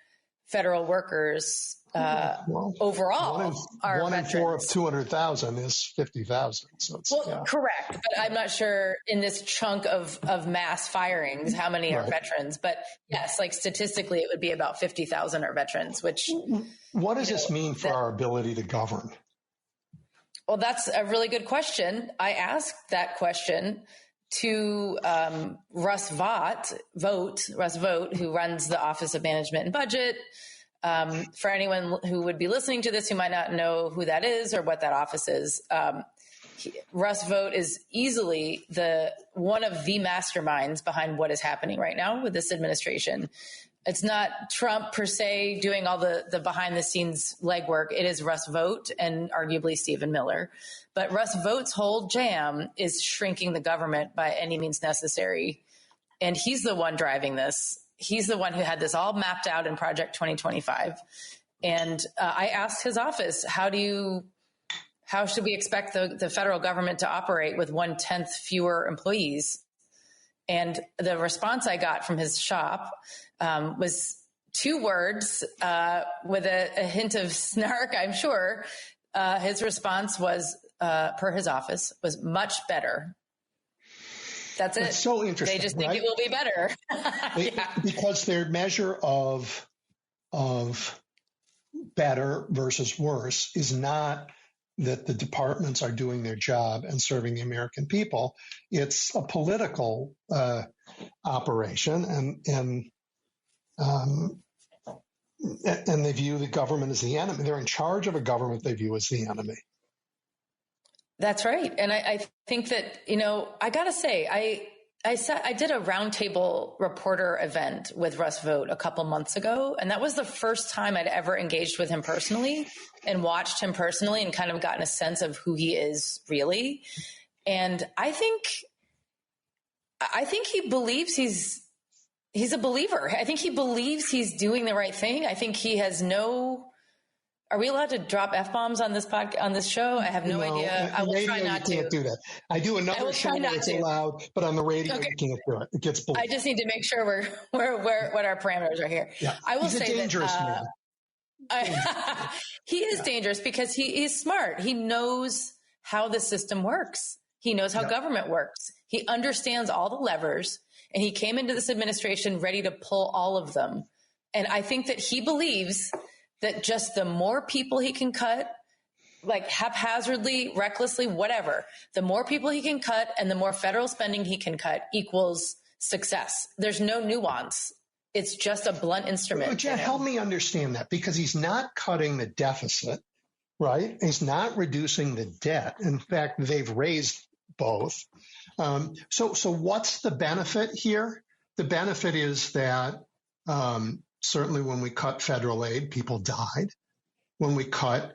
federal workers overall are one veterans. In 4 of 200,000 is 50,000. So correct, but I'm not sure in this chunk of mass firings how many are veterans. But yes, like statistically, it would be about 50,000 are veterans. Which what does this mean for our ability to govern? Well, that's a really good question. I asked that question to Russ Vought, who runs the Office of Management and Budget. For anyone who would be listening to this who might not know who that is or what that office is, Russ Vought is easily one of the masterminds behind what is happening right now with this administration. It's not Trump per se doing all the behind the scenes legwork. It is Russ Vought and arguably Stephen Miller. But Russ Vought's whole jam is shrinking the government by any means necessary. And he's the one driving this. He's the one who had this all mapped out in Project 2025. And I asked his office, how should we expect the federal government to operate with 1/10 fewer employees? And the response I got from his shop was 2 words with a hint of snark, I'm sure. His response was, per his office, was much better. That's it. It's so interesting. They just think it will be better. Because their measure of better versus worse is not that the departments are doing their job and serving the American people. It's a political operation, and they view the government as the enemy. They're in charge of a government they view as the enemy. That's right. And I think that, I got to say, I did a roundtable reporter event with Russ Vought a couple months ago, and that was the first time I'd ever engaged with him personally and watched him personally and kind of gotten a sense of who he is really. And I think he believes he's a believer. I think he believes he's doing the right thing. I think he has no Are we allowed to drop F-bombs on this show? I have no idea. I will try not to. You can't do that. I do another show where it's allowed, but on the radio you can't do it. It gets bleeped. I just need to make sure we're what our parameters are here. Yeah. I will He's say a dangerous man. He is dangerous because he is smart. He knows how the system works. He knows how government works. He understands all the levers, and he came into this administration ready to pull all of them. And I think that he believes that just the more people he can cut, like haphazardly, recklessly, whatever, the more people he can cut and the more federal spending he can cut equals success. There's no nuance. It's just a blunt instrument. But help me understand that, because he's not cutting the deficit, right? He's not reducing the debt. In fact, they've raised both. So what's the benefit here? The benefit is that certainly when we cut federal aid, people died. When we cut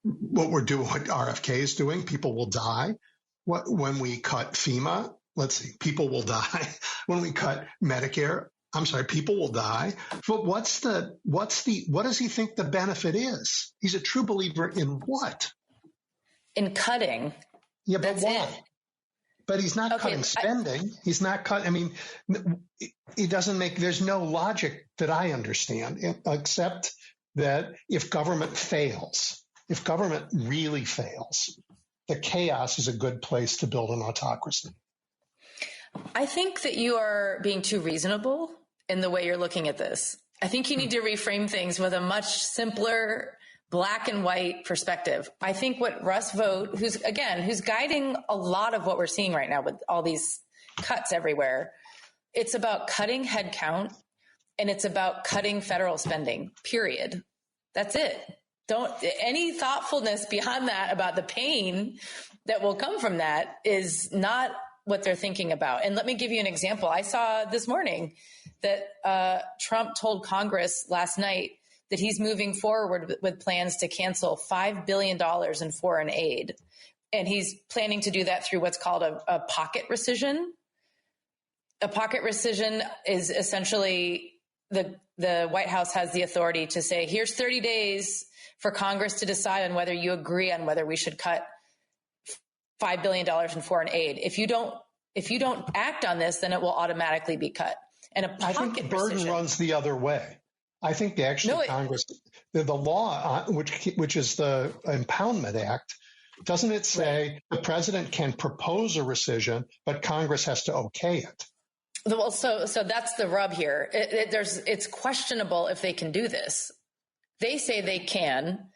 what we're doing, what RFK is doing, people will die. When we cut FEMA, let's see, people will die. When we cut Medicare, people will die. But what does he think the benefit is? He's a true believer in what? In cutting. Yeah, but That's why? it. But he's not cutting spending. He's not cutting. I mean, it doesn't make, there's no logic that I understand, except that if government fails, if government really fails, the chaos is a good place to build an autocracy. I think that you are being too reasonable in the way you're looking at this. I think you need to reframe things with a much simpler black and white perspective. I think what Russ Vought, who's guiding a lot of what we're seeing right now with all these cuts everywhere, it's about cutting headcount and it's about cutting federal spending, period. That's it. Don't any thoughtfulness beyond that about the pain that will come from that is not what they're thinking about. And let me give you an example. I saw this morning that Trump told Congress last night that he's moving forward with plans to cancel $5 billion in foreign aid. And he's planning to do that through what's called a pocket rescission. A pocket rescission is essentially the White House has the authority to say, here's 30 days for Congress to decide on whether you agree on whether we should cut $5 billion in foreign aid. If you don't act on this, then it will automatically be cut. And a pocket I think the burden runs the other way. I think Congress, the law, which is the Impoundment Act, doesn't it say the president can propose a rescission, but Congress has to okay it? Well, so that's the rub here. It's questionable if they can do this. They say they can.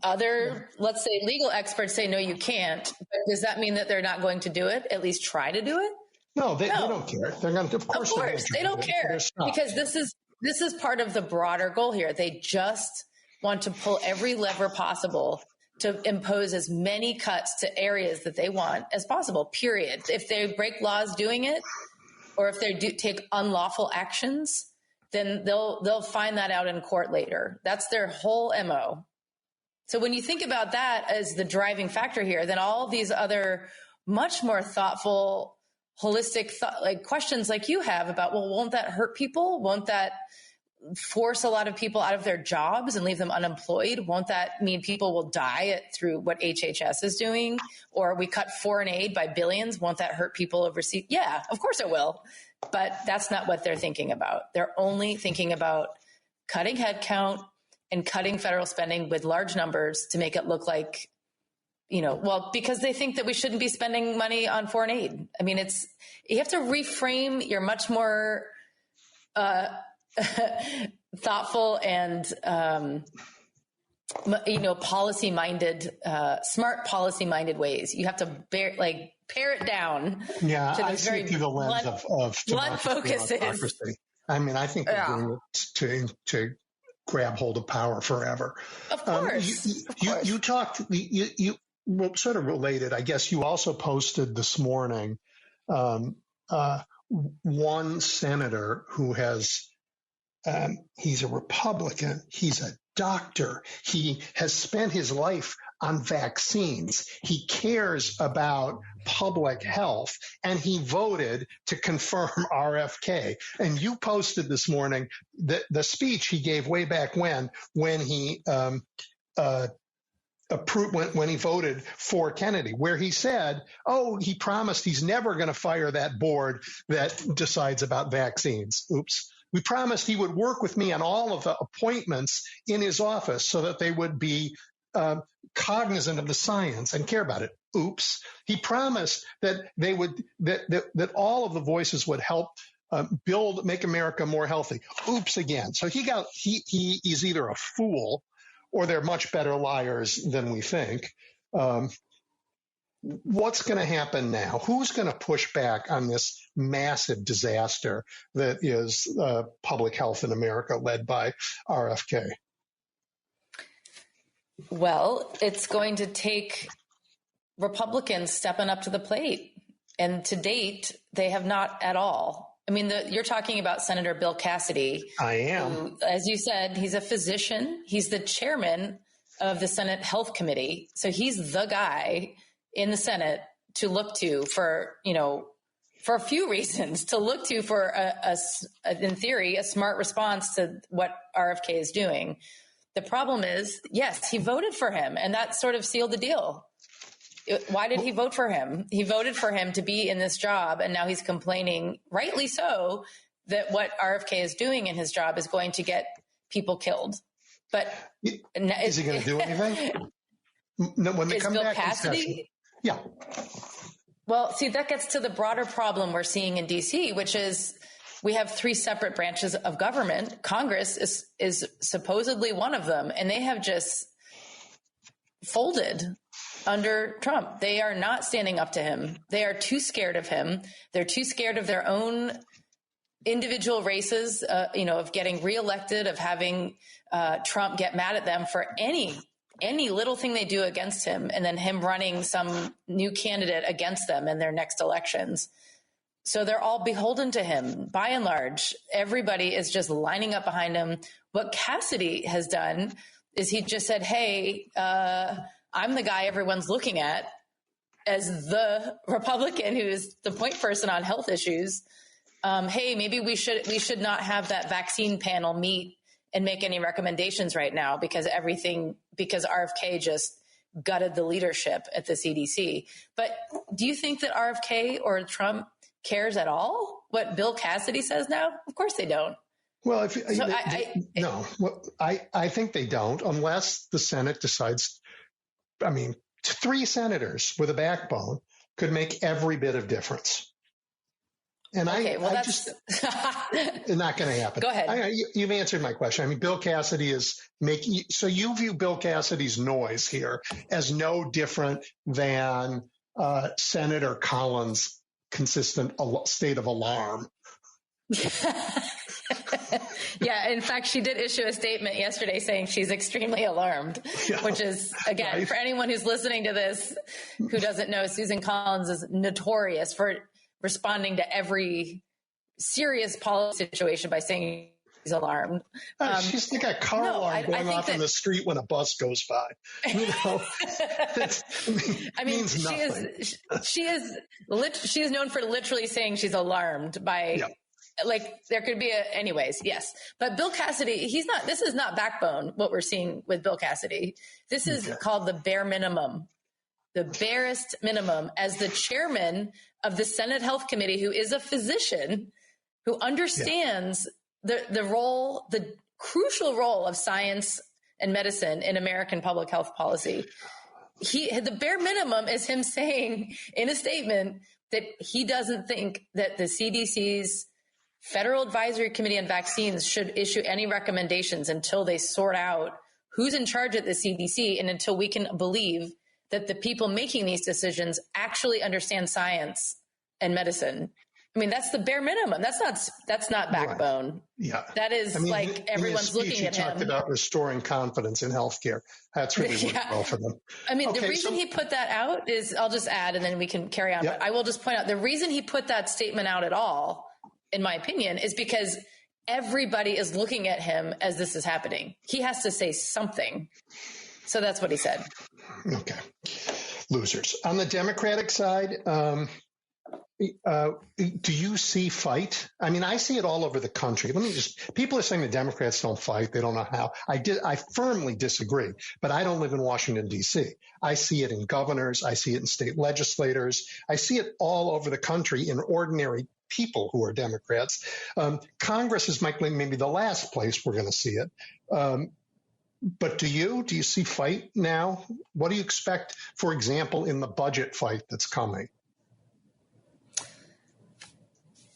Let's say legal experts say, no, you can't. But does that mean that they're not going to do it? At least try to do it? No, they don't care. They're going to, of course they don't care, because this is part of the broader goal here. They just want to pull every lever possible to impose as many cuts to areas that they want as possible, period. If they break laws doing it, or if they take unlawful actions, then they'll find that out in court later. That's their whole MO. So when you think about that as the driving factor here, then all these other much more thoughtful, holistic questions like you have about, well, won't that hurt people? Won't that force a lot of people out of their jobs and leave them unemployed? Won't that mean people will die through what HHS is doing? Or we cut foreign aid by billions. Won't that hurt people overseas? Yeah, of course it will. But that's not what they're thinking about. They're only thinking about cutting headcount and cutting federal spending with large numbers to make it look like, because they think that we shouldn't be spending money on foreign aid. I mean, you have to reframe your much more thoughtful and, policy-minded, smart policy-minded ways. You have to pare it down. Yeah, to I see it through the lens of blunt focuses. I mean, I think they're doing it to grab hold of power forever. Of course. You talked. You sort of related. I guess you also posted this morning one senator who has. He's a Republican. He's a doctor. He has spent his life on vaccines. He cares about public health, and he voted to confirm RFK. And you posted this morning the speech he gave way back when he approved, when he voted for Kennedy, where he said, he promised he's never going to fire that board that decides about vaccines. Oops. We promised he would work with me on all of the appointments in his office so that they would be cognizant of the science and care about it. Oops. He promised that they would, that all of the voices would help make America more healthy. Oops again. So he's either a fool or they're much better liars than we think. What's going to happen now? Who's going to push back on this massive disaster that is public health in America led by RFK? Well, it's going to take Republicans stepping up to the plate. And to date, they have not at all. I mean, you're talking about Senator Bill Cassidy. I am. Who, as you said, he's a physician. He's the chairman of the Senate Health Committee. So he's the guy in the Senate to look to for a few reasons, to look to for in theory, a smart response to what RFK is doing. The problem is, yes, he voted for him, and that sort of sealed the deal. Why did he vote for him? He voted for him to be in this job, and now he's complaining, rightly so, that what RFK is doing in his job is going to get people killed. But is he going to do anything? No, when they come Bill back Cassidy? Yeah. Well, see, that gets to the broader problem we're seeing in D.C., which is we have three separate branches of government. Congress is supposedly one of them, and they have just folded under Trump. They are not standing up to him. They are too scared of him. They're too scared of their own individual races, of getting reelected, of having Trump get mad at them for any little thing they do against him, and then him running some new candidate against them in their next elections. So they're all beholden to him. By and large, everybody is just lining up behind him. What Cassidy has done is he just said, hey, I'm the guy everyone's looking at as the Republican who is the point person on health issues. Hey, maybe we should not have that vaccine panel meet and make any recommendations right now because RFK just gutted the leadership at the CDC. But do you think that RFK or Trump cares at all what Bill Cassidy says now? Of course they don't. Well, I think they don't, unless the Senate decides. I mean, 3 senators with a backbone could make every bit of difference. And that's not going to happen. Go ahead. You've answered my question. I mean, Bill Cassidy is making, so you view Bill Cassidy's noise here as no different than Senator Collins' consistent state of alarm. Yeah, in fact, she did issue a statement yesterday saying she's extremely alarmed, which is, again, right. For anyone who's listening to this who doesn't know, Susan Collins is notorious for responding to every serious policy situation by saying she's alarmed. She's like a car alarm going off in the street when a bus goes by. Means nothing. She is known for literally saying she's alarmed by. Yeah. Like there could be anyways. Yes. But Bill Cassidy, this is not backbone. What we're seeing with Bill Cassidy, this is called the bare minimum, the barest minimum. As the chairman of the Senate Health Committee, who is a physician, who understands the crucial role of science and medicine in American public health policy. The bare minimum is him saying in a statement that he doesn't think that the CDC's Federal Advisory Committee on Vaccines should issue any recommendations until they sort out who's in charge at the CDC and until we can believe that the people making these decisions actually understand science and medicine. I mean, that's the bare minimum. That's not backbone. Right. Yeah. That is everyone's looking at him. He talked about restoring confidence in healthcare. That's really worked well for them. I mean, the reason he put that out is, I'll just add and then we can carry on. Yep. But I will just point out the reason he put that statement out at all, in my opinion, is because everybody is looking at him as this is happening. He has to say something. So that's what he said. Okay. Losers. On the Democratic side, do you see fight? I mean, I see it all over the country. People are saying the Democrats don't fight. They don't know how. I firmly disagree, but I don't live in Washington, D.C. I see it in governors. I see it in state legislators. I see it all over the country in ordinary people who are Democrats. Congress is maybe the last place we're going to see it. But do you see fight now? What do you expect, for example, in the budget fight that's coming?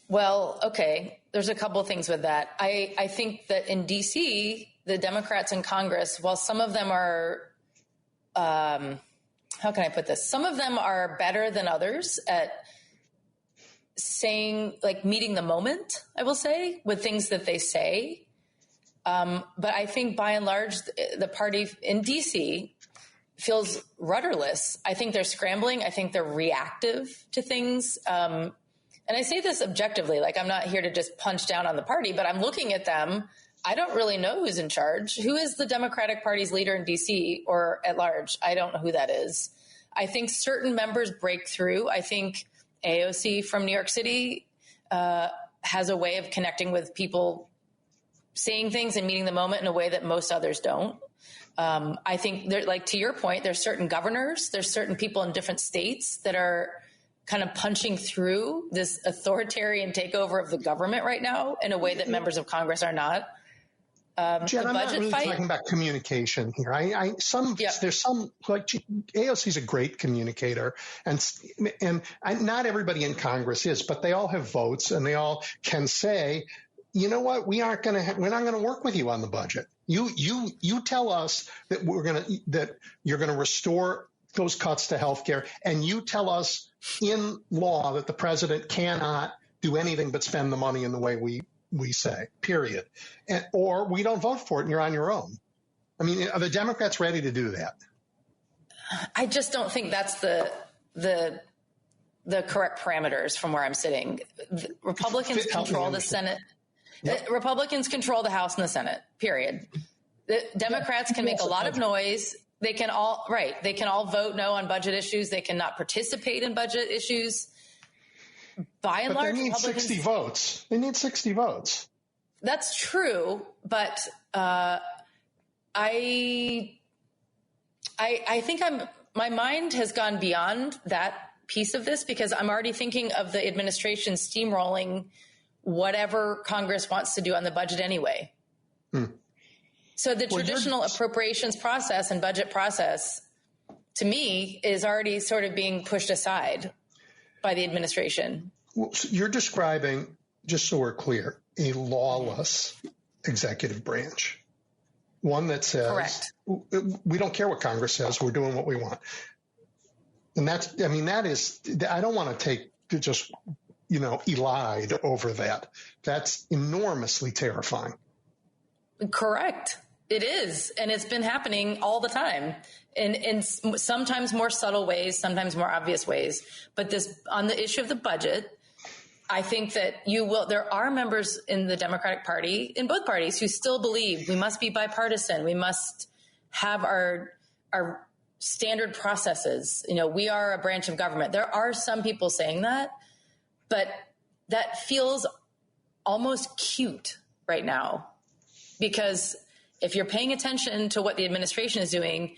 Well, okay, there's a couple of things with that. I think that in D.C., the Democrats in Congress, while some of them are, how can I put this? Some of them are better than others at saying, like, meeting the moment, I will say, with things that they say. But I think by and large, the party in D.C. feels rudderless. I think they're scrambling. I think they're reactive to things. And I say this objectively, like I'm not here to just punch down on the party, but I'm looking at them. I don't really know who's in charge. Who is the Democratic Party's leader in D.C. or at large? I don't know who that is. I think certain members break through. I think AOC from New York City has a way of connecting with people, saying things and meeting the moment in a way that most others don't. I think, like to your point, there's certain governors, there's certain people in different states that are kind of punching through this authoritarian takeover of the government right now in a way that members of Congress are not. Jen, I'm not really talking about communication here. There's some, like AOC's a great communicator, and not everybody in Congress is, but they all have votes and they all can say, you know what, we're not going to work with you on the budget. You tell us that that you're going to restore those cuts to healthcare, and you tell us in law that the president cannot do anything but spend the money in the way we say, period. Or we don't vote for it and you're on your own. I mean, are the Democrats ready to do that? I just don't think that's the correct parameters from where I'm sitting. Republicans control the Senate. Yep. Republicans control the House and the Senate, period. The Democrats can make a lot of noise. They can all vote no on budget issues. They cannot participate in budget issues. By and large, they need 60 votes. They need 60 votes. That's true, but I think my mind has gone beyond that piece of this because I'm already thinking of the administration steamrolling whatever Congress wants to do on the budget anyway. So the traditional appropriations process and budget process, to me, is already sort of being pushed aside by the administration. Well, so you're describing, just so we're clear, a lawless executive branch. One that says, correct, we don't care what Congress says, we're doing what we want. And I don't want to just elide over that. That's enormously terrifying. Correct. It is. And it's been happening all the time in sometimes more subtle ways, sometimes more obvious ways. But on the issue of the budget, I think that there are members in the Democratic Party, in both parties, who still believe we must be bipartisan. We must have our standard processes. We are a branch of government. There are some people saying that, but that feels almost cute right now. Because if you're paying attention to what the administration is doing,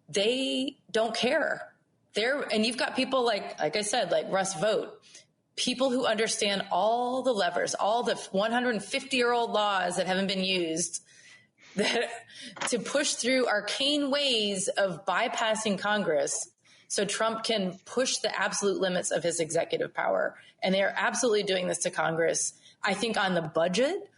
they don't care. And you've got people like I said, like Russ Vought, people who understand all the levers, all the 150-year-old laws that haven't been used to push through arcane ways of bypassing Congress so Trump can push the absolute limits of his executive power. And they are absolutely doing this to Congress. I think on the budget,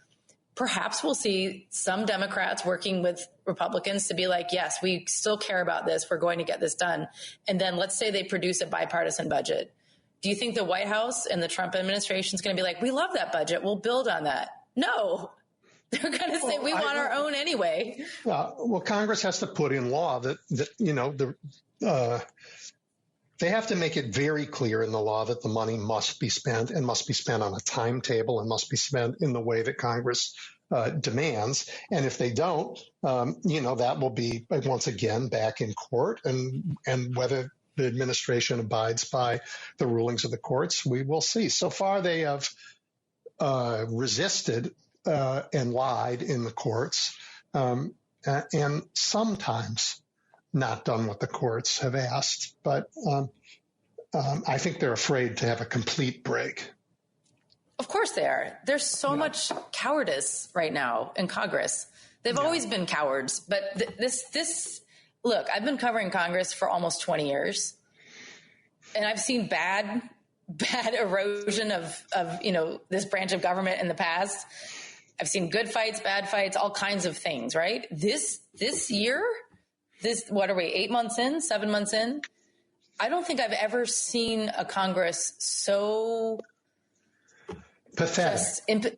perhaps we'll see some Democrats working with Republicans to be like, yes, we still care about this. We're going to get this done. And then let's say they produce a bipartisan budget. Do you think the White House and the Trump administration is going to be like, we love that budget, we'll build on that? No. They're going to say, we want our own anyway. Well, Congress has to put in law that they have to make it very clear in the law that the money must be spent and must be spent on a timetable and must be spent in the way that Congress demands. And if they don't, that will be once again back in court, and whether the administration abides by the rulings of the courts, we will see. So far, they have resisted and lied in the courts, and sometimes not done what the courts have asked. But I think they're afraid to have a complete break. Of course they are. There's so much cowardice right now in Congress. They've always been cowards, but look, I've been covering Congress for almost 20 years, and I've seen bad erosion of this branch of government in the past. I've seen good fights, bad fights, all kinds of things, right? This year, what are we, 8 months in, 7 months in? I don't think I've ever seen a Congress so pathetic.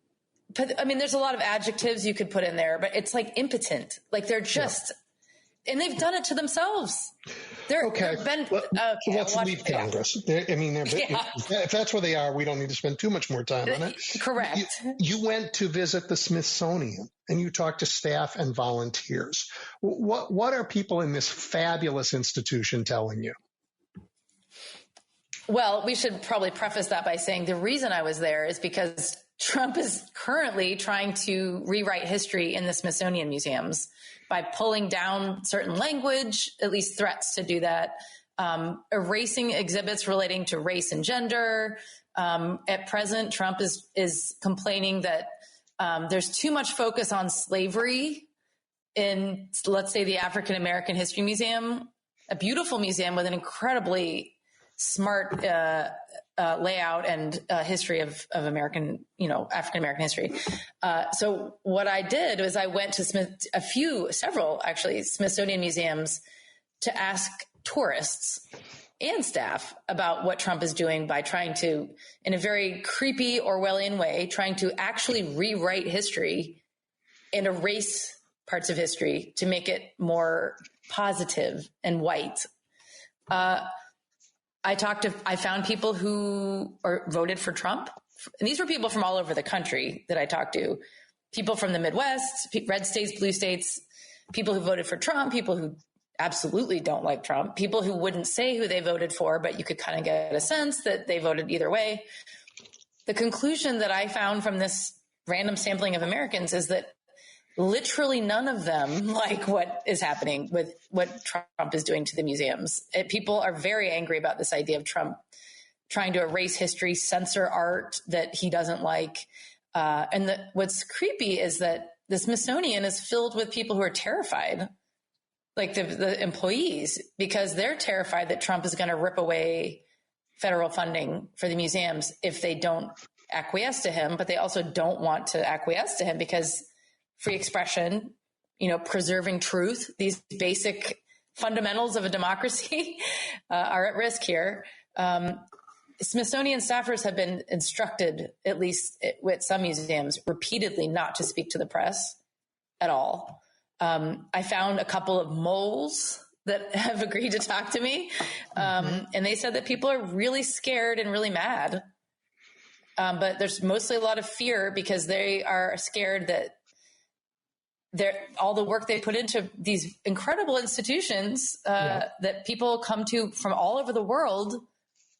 There's a lot of adjectives you could put in there, but it's like impotent. Like they're just, and they've done it to themselves. Let's leave Congress. If that's where they are, we don't need to spend too much more time on it. Correct. You went to visit the Smithsonian and you talked to staff and volunteers. What are people in this fabulous institution telling you? Well, we should probably preface that by saying the reason I was there is because Trump is currently trying to rewrite history in the Smithsonian museums by pulling down certain language, at least threats to do that, erasing exhibits relating to race and gender. At present, Trump is complaining that there's too much focus on slavery in, let's say, the African American History Museum, a beautiful museum with an incredibly smart layout and history of American, African American history. So what I did was I went to several Smithsonian museums to ask tourists and staff about what Trump is doing by trying to, in a very creepy Orwellian way, trying to actually rewrite history and erase parts of history to make it more positive and white. I found people who voted for Trump. And these were people from all over the country that I talked to. People from the Midwest, red states, blue states, people who voted for Trump, people who absolutely don't like Trump, people who wouldn't say who they voted for, but you could kind of get a sense that they voted either way. The conclusion that I found from this random sampling of Americans is that literally none of them like what is happening with what Trump is doing to the museums. People are very angry about this idea of Trump trying to erase history, censor art that he doesn't like. What's creepy is that the Smithsonian is filled with people who are terrified, like the employees, because they're terrified that Trump is going to rip away federal funding for the museums if they don't acquiesce to him. But they also don't want to acquiesce to him because free expression, preserving truth, these basic fundamentals of a democracy are at risk here. Smithsonian staffers have been instructed, at least with some museums, repeatedly not to speak to the press at all. I found a couple of moles that have agreed to talk to me, and they said that people are really scared and really mad. But there's mostly a lot of fear because they are scared that all the work they put into these incredible institutions that people come to from all over the world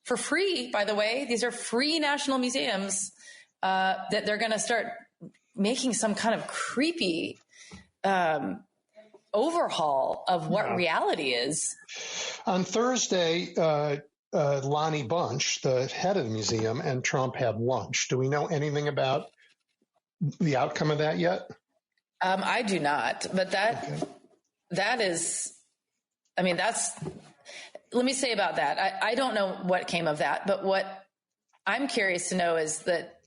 for free, by the way, these are free national museums, that they're going to start making some kind of creepy overhaul of what reality is. On Thursday, Lonnie Bunch, the head of the museum, and Trump had lunch. Do we know anything about the outcome of that yet? I do not, but that is, let me say about that. I don't know what came of that, but what I'm curious to know is that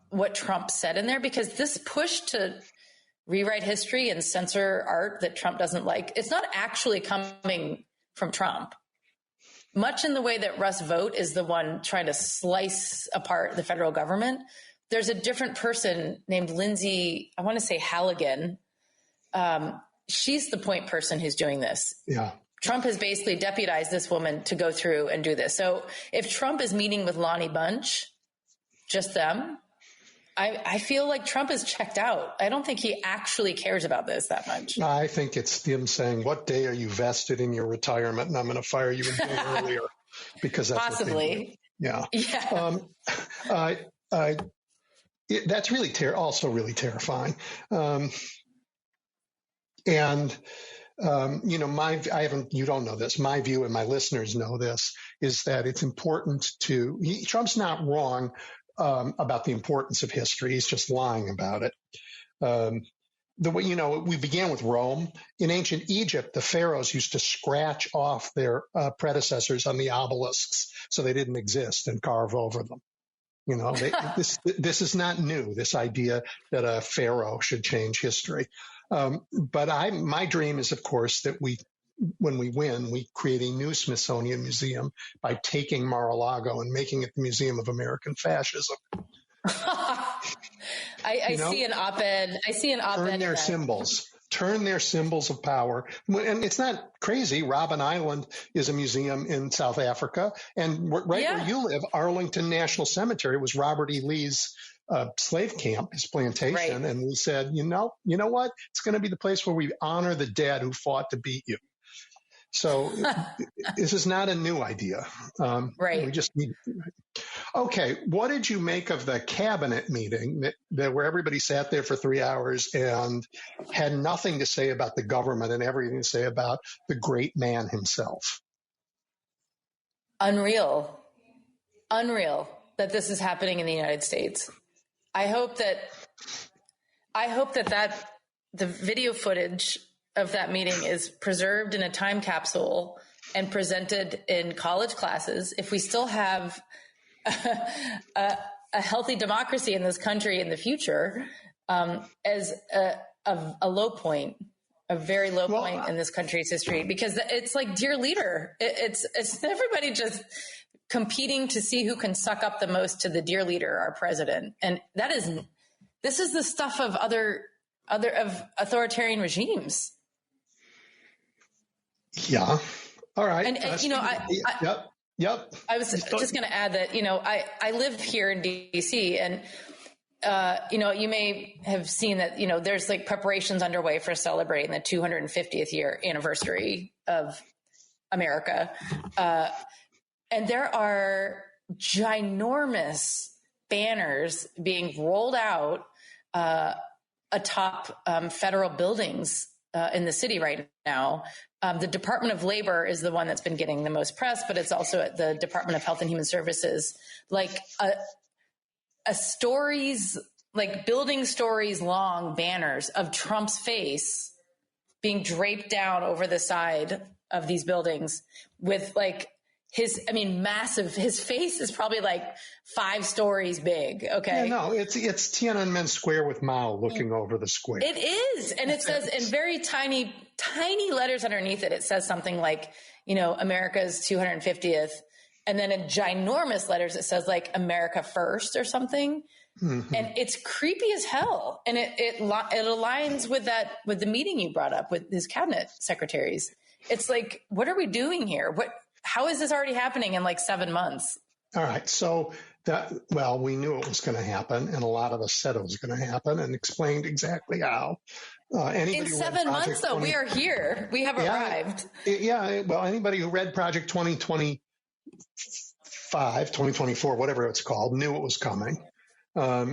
what Trump said in there, because this push to rewrite history and censor art that Trump doesn't like, it's not actually coming from Trump. Much in the way that Russ Vought is the one trying to slice apart the federal government, there's a different person named Lindsay, I want to say Halligan. She's the point person who's doing this. Yeah. Trump has basically deputized this woman to go through and do this. So if Trump is meeting with Lonnie Bunch, just them, I feel like Trump is checked out. I don't think he actually cares about this that much. I think it's him saying, "What day are you vested in your retirement? And I'm going to fire you a day earlier," because that's possibly. Yeah. That's really also really terrifying. You don't know this. My view, and my listeners know this, is that it's important Trump's not wrong about the importance of history. He's just lying about it. We began with Rome. In ancient Egypt, the pharaohs used to scratch off their predecessors on the obelisks so they didn't exist and carve over them. This is not new, this idea that a pharaoh should change history. But my dream is, of course, that when we win, we create a new Smithsonian Museum by taking Mar-a-Lago and making it the Museum of American Fascism. I see an op-ed. Turn their symbols of power. And it's not crazy. Robben Island is a museum in South Africa. And where you live, Arlington National Cemetery was Robert E. Lee's slave camp, his plantation. Right. And we said, you know what? It's going to be the place where we honor the dead who fought to beat you. So this is not a new idea. Right. We just need. Okay. What did you make of the cabinet meeting where everybody sat there for 3 hours and had nothing to say about the government and everything to say about the great man himself? Unreal that this is happening in the United States. I hope that the video footage of that meeting is preserved in a time capsule and presented in college classes. If we still have a healthy democracy in this country in the future, as a low point, a very low point in this country's history, because it's like, dear leader, it's everybody just competing to see who can suck up the most to the dear leader, our president. And this is the stuff of other authoritarian regimes. Yeah. All right. And Yep. I was just going to add that, I live here in DC, and, you may have seen that, there's like preparations underway for celebrating the 250th year anniversary of America. And there are ginormous banners being rolled out atop federal buildings in the city right now. The Department of Labor is the one that's been getting the most press, but it's also at the Department of Health and Human Services, like building stories long banners of Trump's face being draped down over the side of these buildings with massive. His face is probably like 5 stories big. Okay. Yeah, no, it's Tiananmen Square with Mao looking over the square. It is. And it says in very tiny letters underneath it, it says something like, America's 250th. And then in ginormous letters, it says like America first or something. Mm-hmm. And it's creepy as hell. And it aligns with the meeting you brought up with his cabinet secretaries. It's like, what are we doing here? How is this already happening in like 7 months? All right. So we knew it was going to happen, and a lot of us said it was going to happen and explained exactly how. In 7 months, though, we are here. We have arrived. Yeah. Well, anybody who read Project 2025, 2024, whatever it's called, knew it was coming. All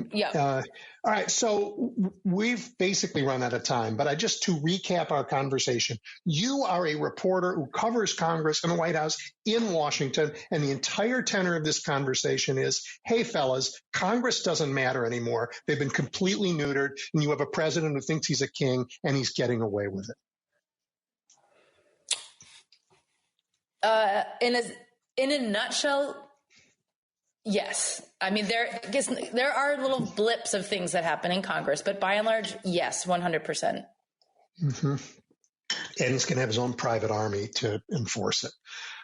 right. So we've basically run out of time, but just to recap our conversation, you are a reporter who covers Congress and the White House in Washington. And the entire tenor of this conversation is, hey, fellas, Congress doesn't matter anymore. They've been completely neutered. And you have a president who thinks he's a king and he's getting away with it. In a nutshell, yes. I mean, there are little blips of things that happen in Congress, but by and large, yes, 100%. Mm-hmm. And he's going to have his own private army to enforce it.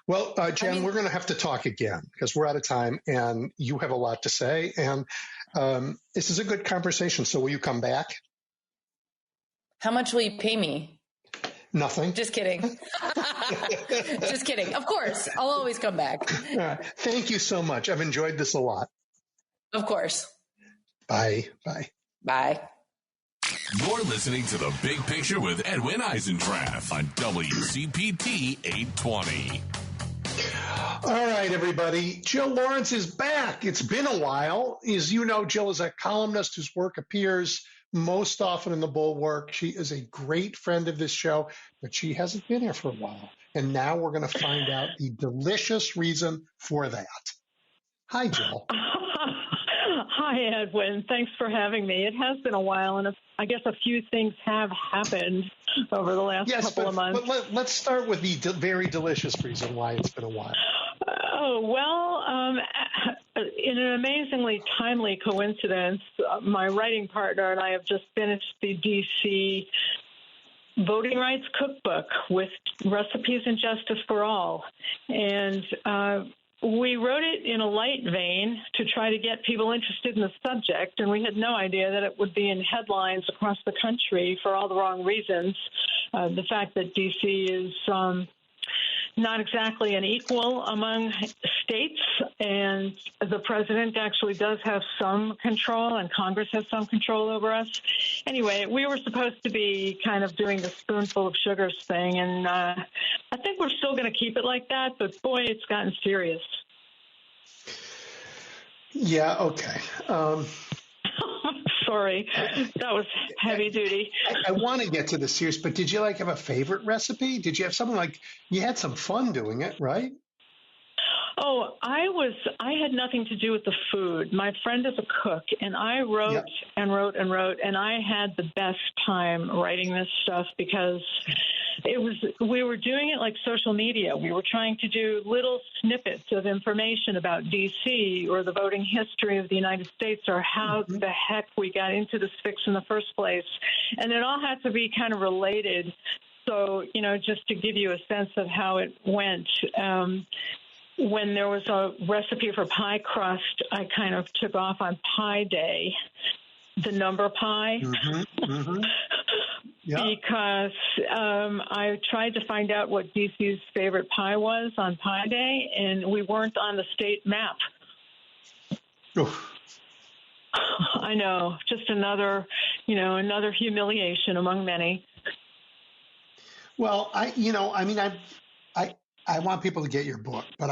Well, Jen, we're going to have to talk again because we're out of time and you have a lot to say. And this is a good conversation. So will you come back? How much will you pay me? Nothing. Just kidding. Just kidding. Of course. I'll always come back. All right. Thank you so much. I've enjoyed this a lot. Of course. Bye. Bye. Bye. You're listening to The Big Picture with Edwin Eisendrath on WCPT 820. All right, everybody. Jill Lawrence is back. It's been a while. As you know, Jill is a columnist whose work appears most often in the Bulwark. She is a great friend of this show, but she hasn't been here for a while. And now we're going to find out the delicious reason for that. Hi, Jill. Hi, Edwin. Thanks for having me. It has been a while, and I guess a few things have happened over the last couple of months. But let's start with the very delicious reason why it's been a while. In an amazingly timely coincidence, my writing partner and I have just finished the D.C. Voting Rights Cookbook with Recipes and Justice for All. And we wrote it in a light vein to try to get people interested in the subject, and we had no idea that it would be in headlines across the country for all the wrong reasons. The fact that D.C. is not exactly an equal among states, and the president actually does have some control, and Congress has some control over us. Anyway, we were supposed to be kind of doing the spoonful of sugars thing, and I think we're still going to keep it like that, but boy, it's gotten serious. Yeah, okay. Sorry, that was heavy duty. I want to get to the serious, but did you have a favorite recipe? Did you have something you had some fun doing it, right? Oh, I had nothing to do with the food. My friend is a cook, and I wrote and wrote and wrote, and I had the best time writing this stuff because we were doing it like social media. We were trying to do little snippets of information about D.C. or the voting history of the United States or how the heck we got into this fix in the first place. And it all had to be kind of related. So, just to give you a sense of how it went, when there was a recipe for pie crust, I kind of took off on Pi Day, the number pi. Because I tried to find out what D.C.'s favorite pie was on Pi Day, and we weren't on the state map. I know, just another humiliation among many. Well, I want people to get your book, but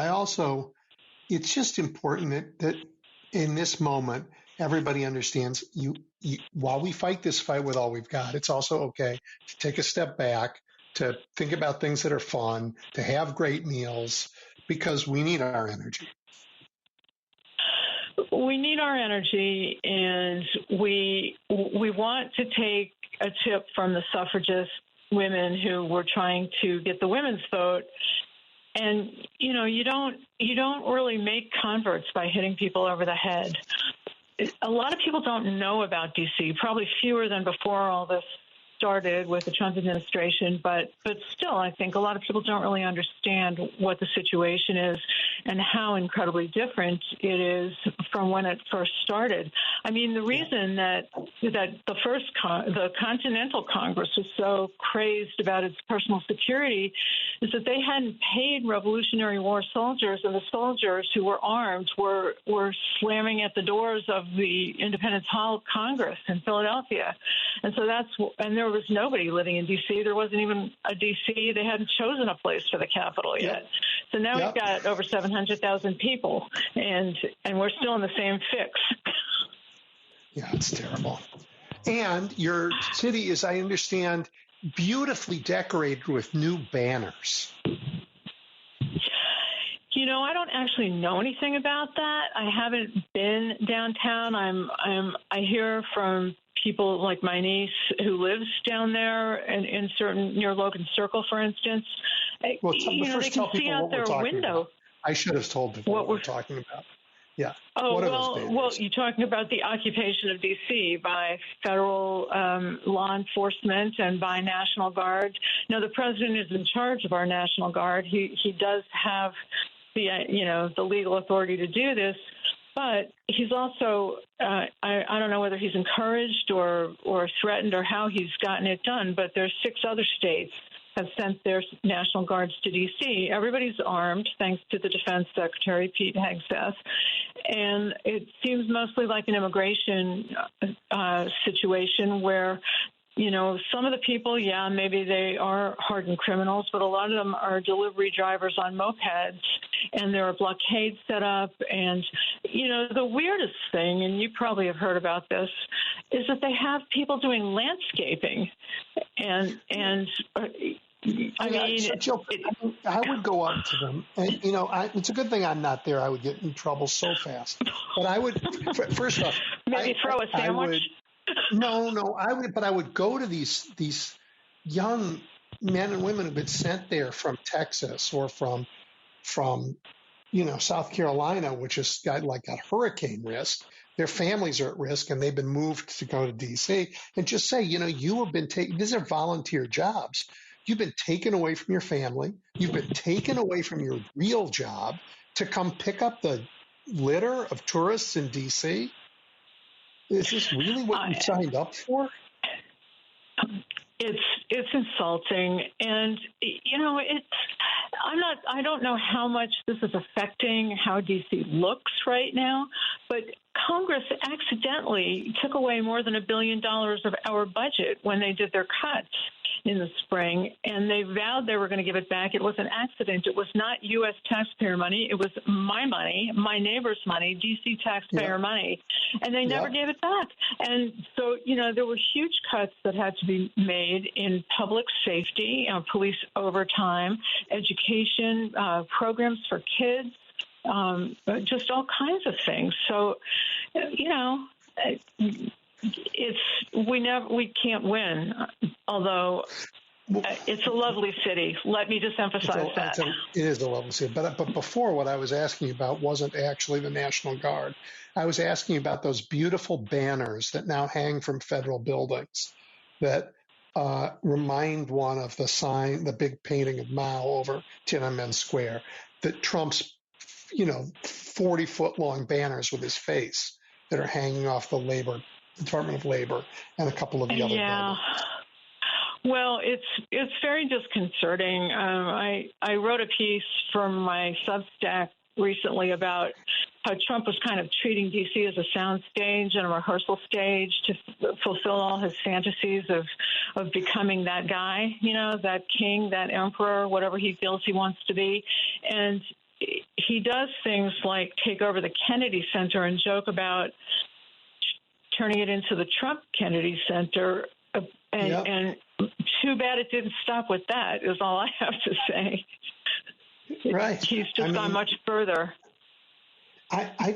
it's just important that in this moment, everybody understands while we fight this fight with all we've got, it's also okay to take a step back, to think about things that are fun, to have great meals, because we need our energy. We need our energy, and we want to take a tip from the suffragist women who were trying to get the women's vote. And, you don't really make converts by hitting people over the head. A lot of people don't know about D.C., probably fewer than before all this started with the Trump administration, but still, I think a lot of people don't really understand what the situation is and how incredibly different it is from when it first started. I mean, the reason that the Continental Congress was so crazed about its personal security is that they hadn't paid Revolutionary War soldiers, and the soldiers who were armed were slamming at the doors of the Independence Hall Congress in Philadelphia. And so there was nobody living in D.C. There wasn't even a D.C. They hadn't chosen a place for the Capitol yet. So now we've got over 700,000 people, and we're still in the same fix. Yeah, it's terrible. And your city is, I understand, beautifully decorated with new banners. I don't actually know anything about that. I haven't been downtown. I hear from people like my niece who lives down there and near Logan Circle, for instance. Well, they can see out their window. About. I should have told people what we're talking about. Yeah. Well, you're talking about the occupation of D.C. by federal law enforcement and by National Guard. Now, the president is in charge of our National Guard. He does have the legal authority to do this, but he's also I don't know whether he's encouraged or threatened or how he's gotten it done, but there's 6 other states have sent their National Guards to D.C. Everybody's armed, thanks to the Defense Secretary, Pete Hegseth. And it seems mostly like an immigration situation where, you know, some of the people, yeah, maybe they are hardened criminals, but a lot of them are delivery drivers on mopeds, and there are blockades set up. And, you know, the weirdest thing, and you probably have heard about this, is that they have people doing landscaping. And I mean, so Jill, I would go up to them, and you know, it's a good thing I'm not there. I would get in trouble so fast. But I would, first off, maybe throw a sandwich. I would go to these young men and women who've been sent there from Texas or from you know, South Carolina, which has got hurricane risk. Their families are at risk, and they've been moved to go to D.C. and just say, you know, you have been taken. These are volunteer jobs. You've been taken away from your family. You've been taken away from your real job to come pick up the litter of tourists in D.C. Is this really what you signed up for? It's insulting, and you know, I don't know how much this is affecting how D.C. looks right now, but Congress accidentally took away more than $1 billion of our budget when they did their cuts in the spring, and they vowed they were going to give it back. It was an accident. It was not U.S. taxpayer money. It was my money, my neighbor's money, D.C. taxpayer money, and they never gave it back. And so, you know, there were huge cuts that had to be made in public safety, police overtime, education, programs for kids, just all kinds of things. So, you know, we can't win, although it's a lovely city. Let me just emphasize that. It is a lovely city. But before, what I was asking about wasn't actually the National Guard. I was asking about those beautiful banners that now hang from federal buildings that remind one of the big painting of Mao over Tiananmen Square, that Trump's, you know, 40-foot long banners with his face that are hanging off the Department of Labor and a couple of the other buildings. Well, it's very disconcerting. I wrote a piece from my Substack recently about how Trump was kind of treating D.C. as a sound stage and a rehearsal stage to fulfill all his fantasies of becoming that guy, you know, that king, that emperor, whatever he feels he wants to be. And he does things like take over the Kennedy Center and joke about turning it into the Trump Kennedy Center. And too bad it didn't stop with that, is all I have to say. Right. He's just gone much further. I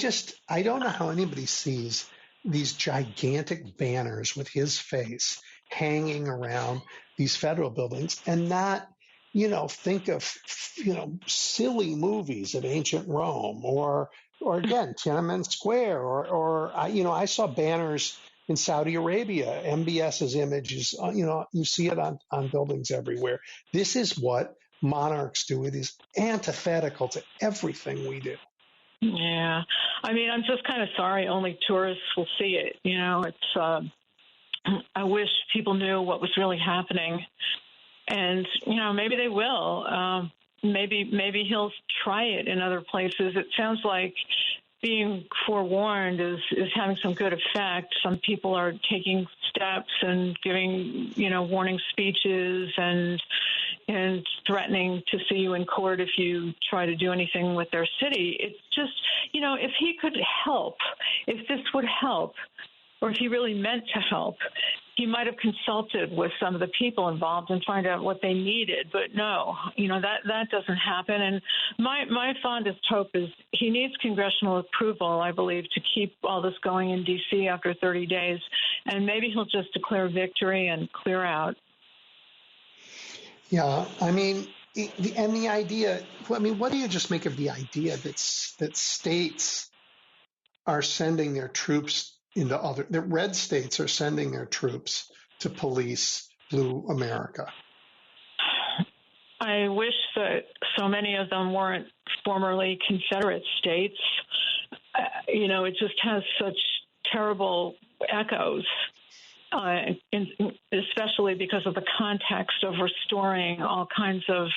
don't know how anybody sees these gigantic banners with his face hanging around these federal buildings and not, you know, think of, you know, silly movies of ancient Rome or again, Tiananmen Square or I saw banners in Saudi Arabia, MBS's images, you know, you see it on buildings everywhere. This is what monarchs do. It is antithetical to everything we do. Yeah. I mean, I'm just kind of sorry only tourists will see it. You know, it's, I wish people knew what was really happening. And, you know, maybe they will. Maybe he'll try it in other places. It sounds like being forewarned is having some good effect. Some people are taking steps and giving, you know, warning speeches and threatening to see you in court if you try to do anything with their city. It's just, you know, if he could help, if this would help, or if he really meant to help, he might have consulted with some of the people involved and find out what they needed. But no, you know, that doesn't happen. And my fondest hope is he needs congressional approval, I believe, to keep all this going in D.C. after 30 days. And maybe he'll just declare victory and clear out. Yeah, I mean, and the idea, I mean, what do you just make of the idea that states are sending their troops the red states are sending their troops to police blue America? I wish that so many of them weren't formerly Confederate states. You know, it just has such terrible echoes. especially because of the context of restoring all kinds of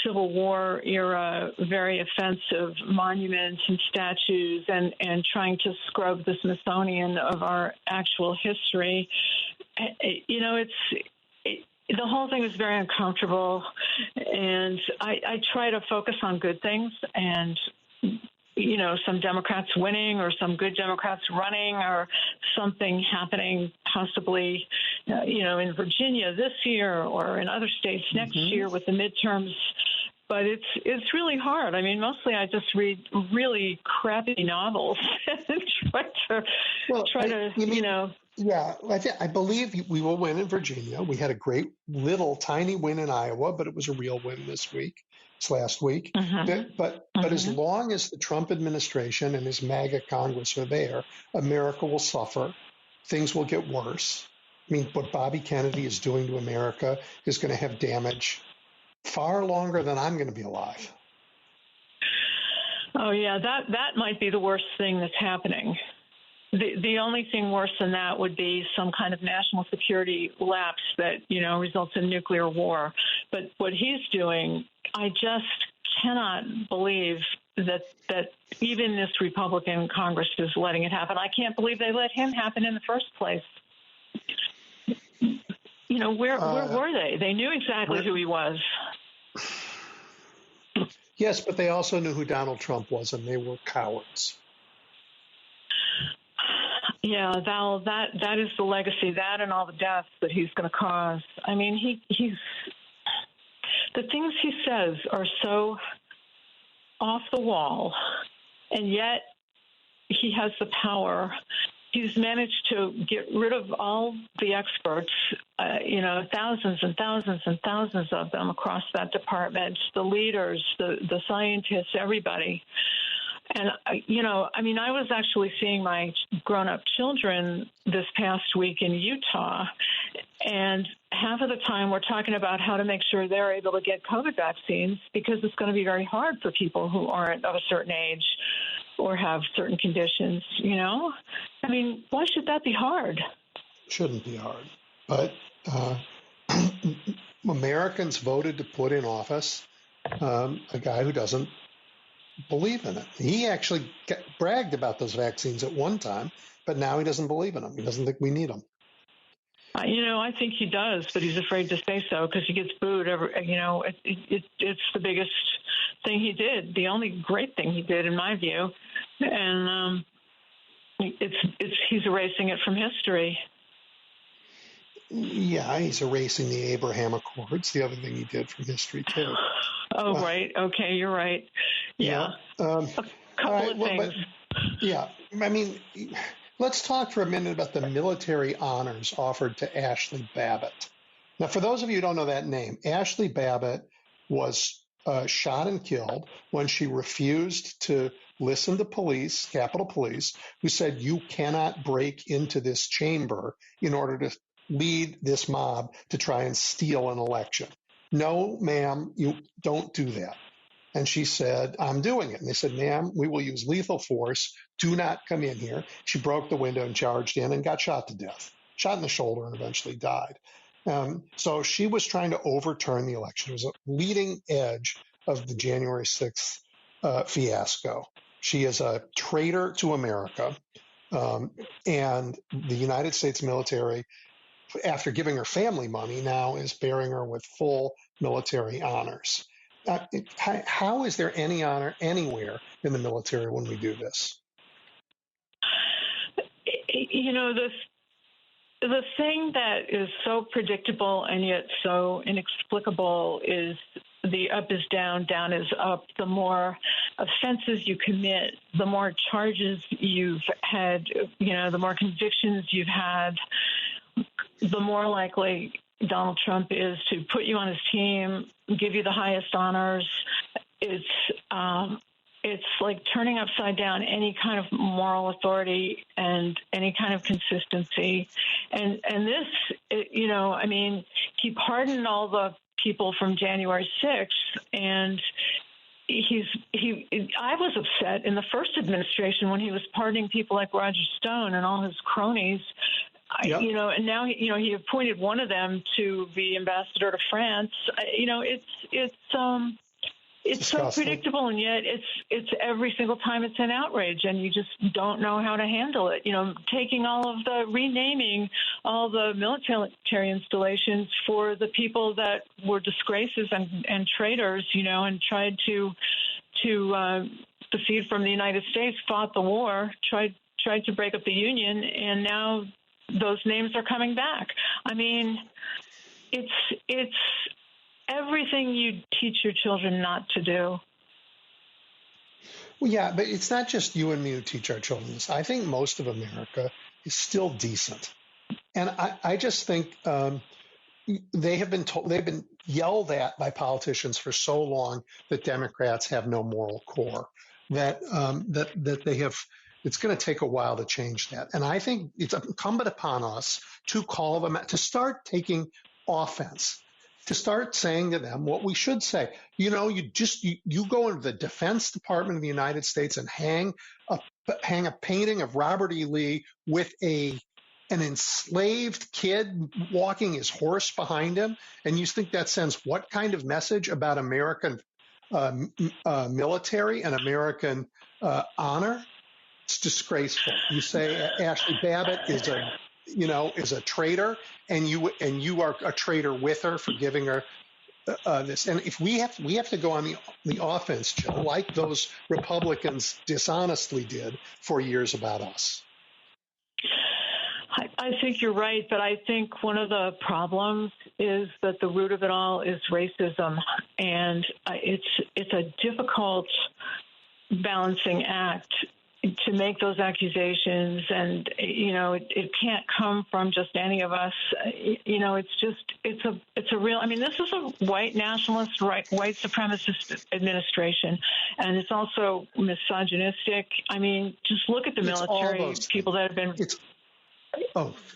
Civil War era, very offensive monuments and statues and trying to scrub the Smithsonian of our actual history. The whole thing is very uncomfortable, and I try to focus on good things and, some Democrats winning or some good Democrats running or something happening possibly, in Virginia this year or in other states next year with the midterms. But it's really hard. I mean, mostly I just read really crappy novels and Yeah, I believe we will win in Virginia. We had a great little tiny win in Iowa, but it was a real win this last week. But as long as the Trump administration and his MAGA Congress are there, America will suffer. Things will get worse. I mean, what Bobby Kennedy is doing to America is going to have damage far longer than I'm going to be alive. Oh, yeah, that might be the worst thing that's happening. The only thing worse than that would be some kind of national security lapse that, results in nuclear war. But what he's doing, I just cannot believe that even this Republican Congress is letting it happen. I can't believe they let him happen in the first place. Where were they? They knew exactly who he was. Yes, but they also knew who Donald Trump was, and they were cowards. Yeah, Val, that is the legacy, that and all the deaths that he's going to cause. I mean, he's the things he says are so off the wall, and yet he has the power. He's managed to get rid of all the experts, thousands and thousands and thousands of them across that department, the leaders, the scientists, everybody. And, I was actually seeing my grown-up children this past week in Utah, and half of the time we're talking about how to make sure they're able to get COVID vaccines because it's going to be very hard for people who aren't of a certain age or have certain conditions, I mean, why should that be hard? Shouldn't be hard. But Americans voted to put in office a guy who doesn't believe in it. He actually bragged about those vaccines at one time, but now he doesn't believe in them. He doesn't think we need them. I think he does, but he's afraid to say so because he gets booed. It's the biggest thing he did, the only great thing he did, in my view, and he's erasing it from history. Yeah, he's erasing the Abraham Accords, the other thing he did from history too. Oh, right. Okay, you're right. Yeah. A couple of things. I mean, let's talk for a minute about the military honors offered to Ashley Babbitt. Now, for those of you who don't know that name, Ashley Babbitt was shot and killed when she refused to listen to police, Capitol Police, who said you cannot break into this chamber in order to lead this mob to try and steal an election. No, ma'am, you don't do that. And she said, I'm doing it. And they said, ma'am, we will use lethal force. Do not come in here. She broke the window and charged in and got shot to death, shot in the shoulder and eventually died. So she was trying to overturn the election. It was a leading edge of the January 6th fiasco. She is a traitor to America. And the United States military, after giving her family money, now is bearing her with full military honors. How is there any honor anywhere in the military when we do this? The thing that is so predictable and yet so inexplicable is the up is down, down is up. The more offenses you commit, the more charges you've had, the more convictions you've had, the more likely Donald Trump is to put you on his team, give you the highest honors. It's like turning upside down any kind of moral authority and any kind of consistency. And this, he pardoned all the people from January 6th, and I was upset in the first administration when he was pardoning people like Roger Stone and all his cronies. And now, he appointed one of them to be ambassador to France. It's so predictable, and yet it's every single time it's an outrage, and you just don't know how to handle it. Renaming all the military installations for the people that were disgraces and traitors, and tried to secede from the United States, fought the war, tried to break up the Union, and now those names are coming back. I mean, it's everything you teach your children not to do. Well, yeah, but it's not just you and me who teach our children this. I think most of America is still decent. And I just think they've been yelled at by politicians for so long that Democrats have no moral core, that they have. It's going to take a while to change that. And I think it's incumbent upon us to call them, to start taking offense, to start saying to them what we should say. You go into the Defense Department of the United States and hang a painting of Robert E. Lee with an enslaved kid walking his horse behind him, and you think that sends what kind of message about American military and American honor? It's disgraceful. You say Ashley Babbitt is a traitor, and you are a traitor with her for giving her this. And if we have to go on the offense, Jill, like those Republicans dishonestly did for years about us. I think you're right, but I think one of the problems is that the root of it all is racism, and it's a difficult balancing act to make those accusations, and it can't come from just any of us. It's a real. I mean, this is a white nationalist, white supremacist administration, and it's also misogynistic. I mean, just look at the military people that have been.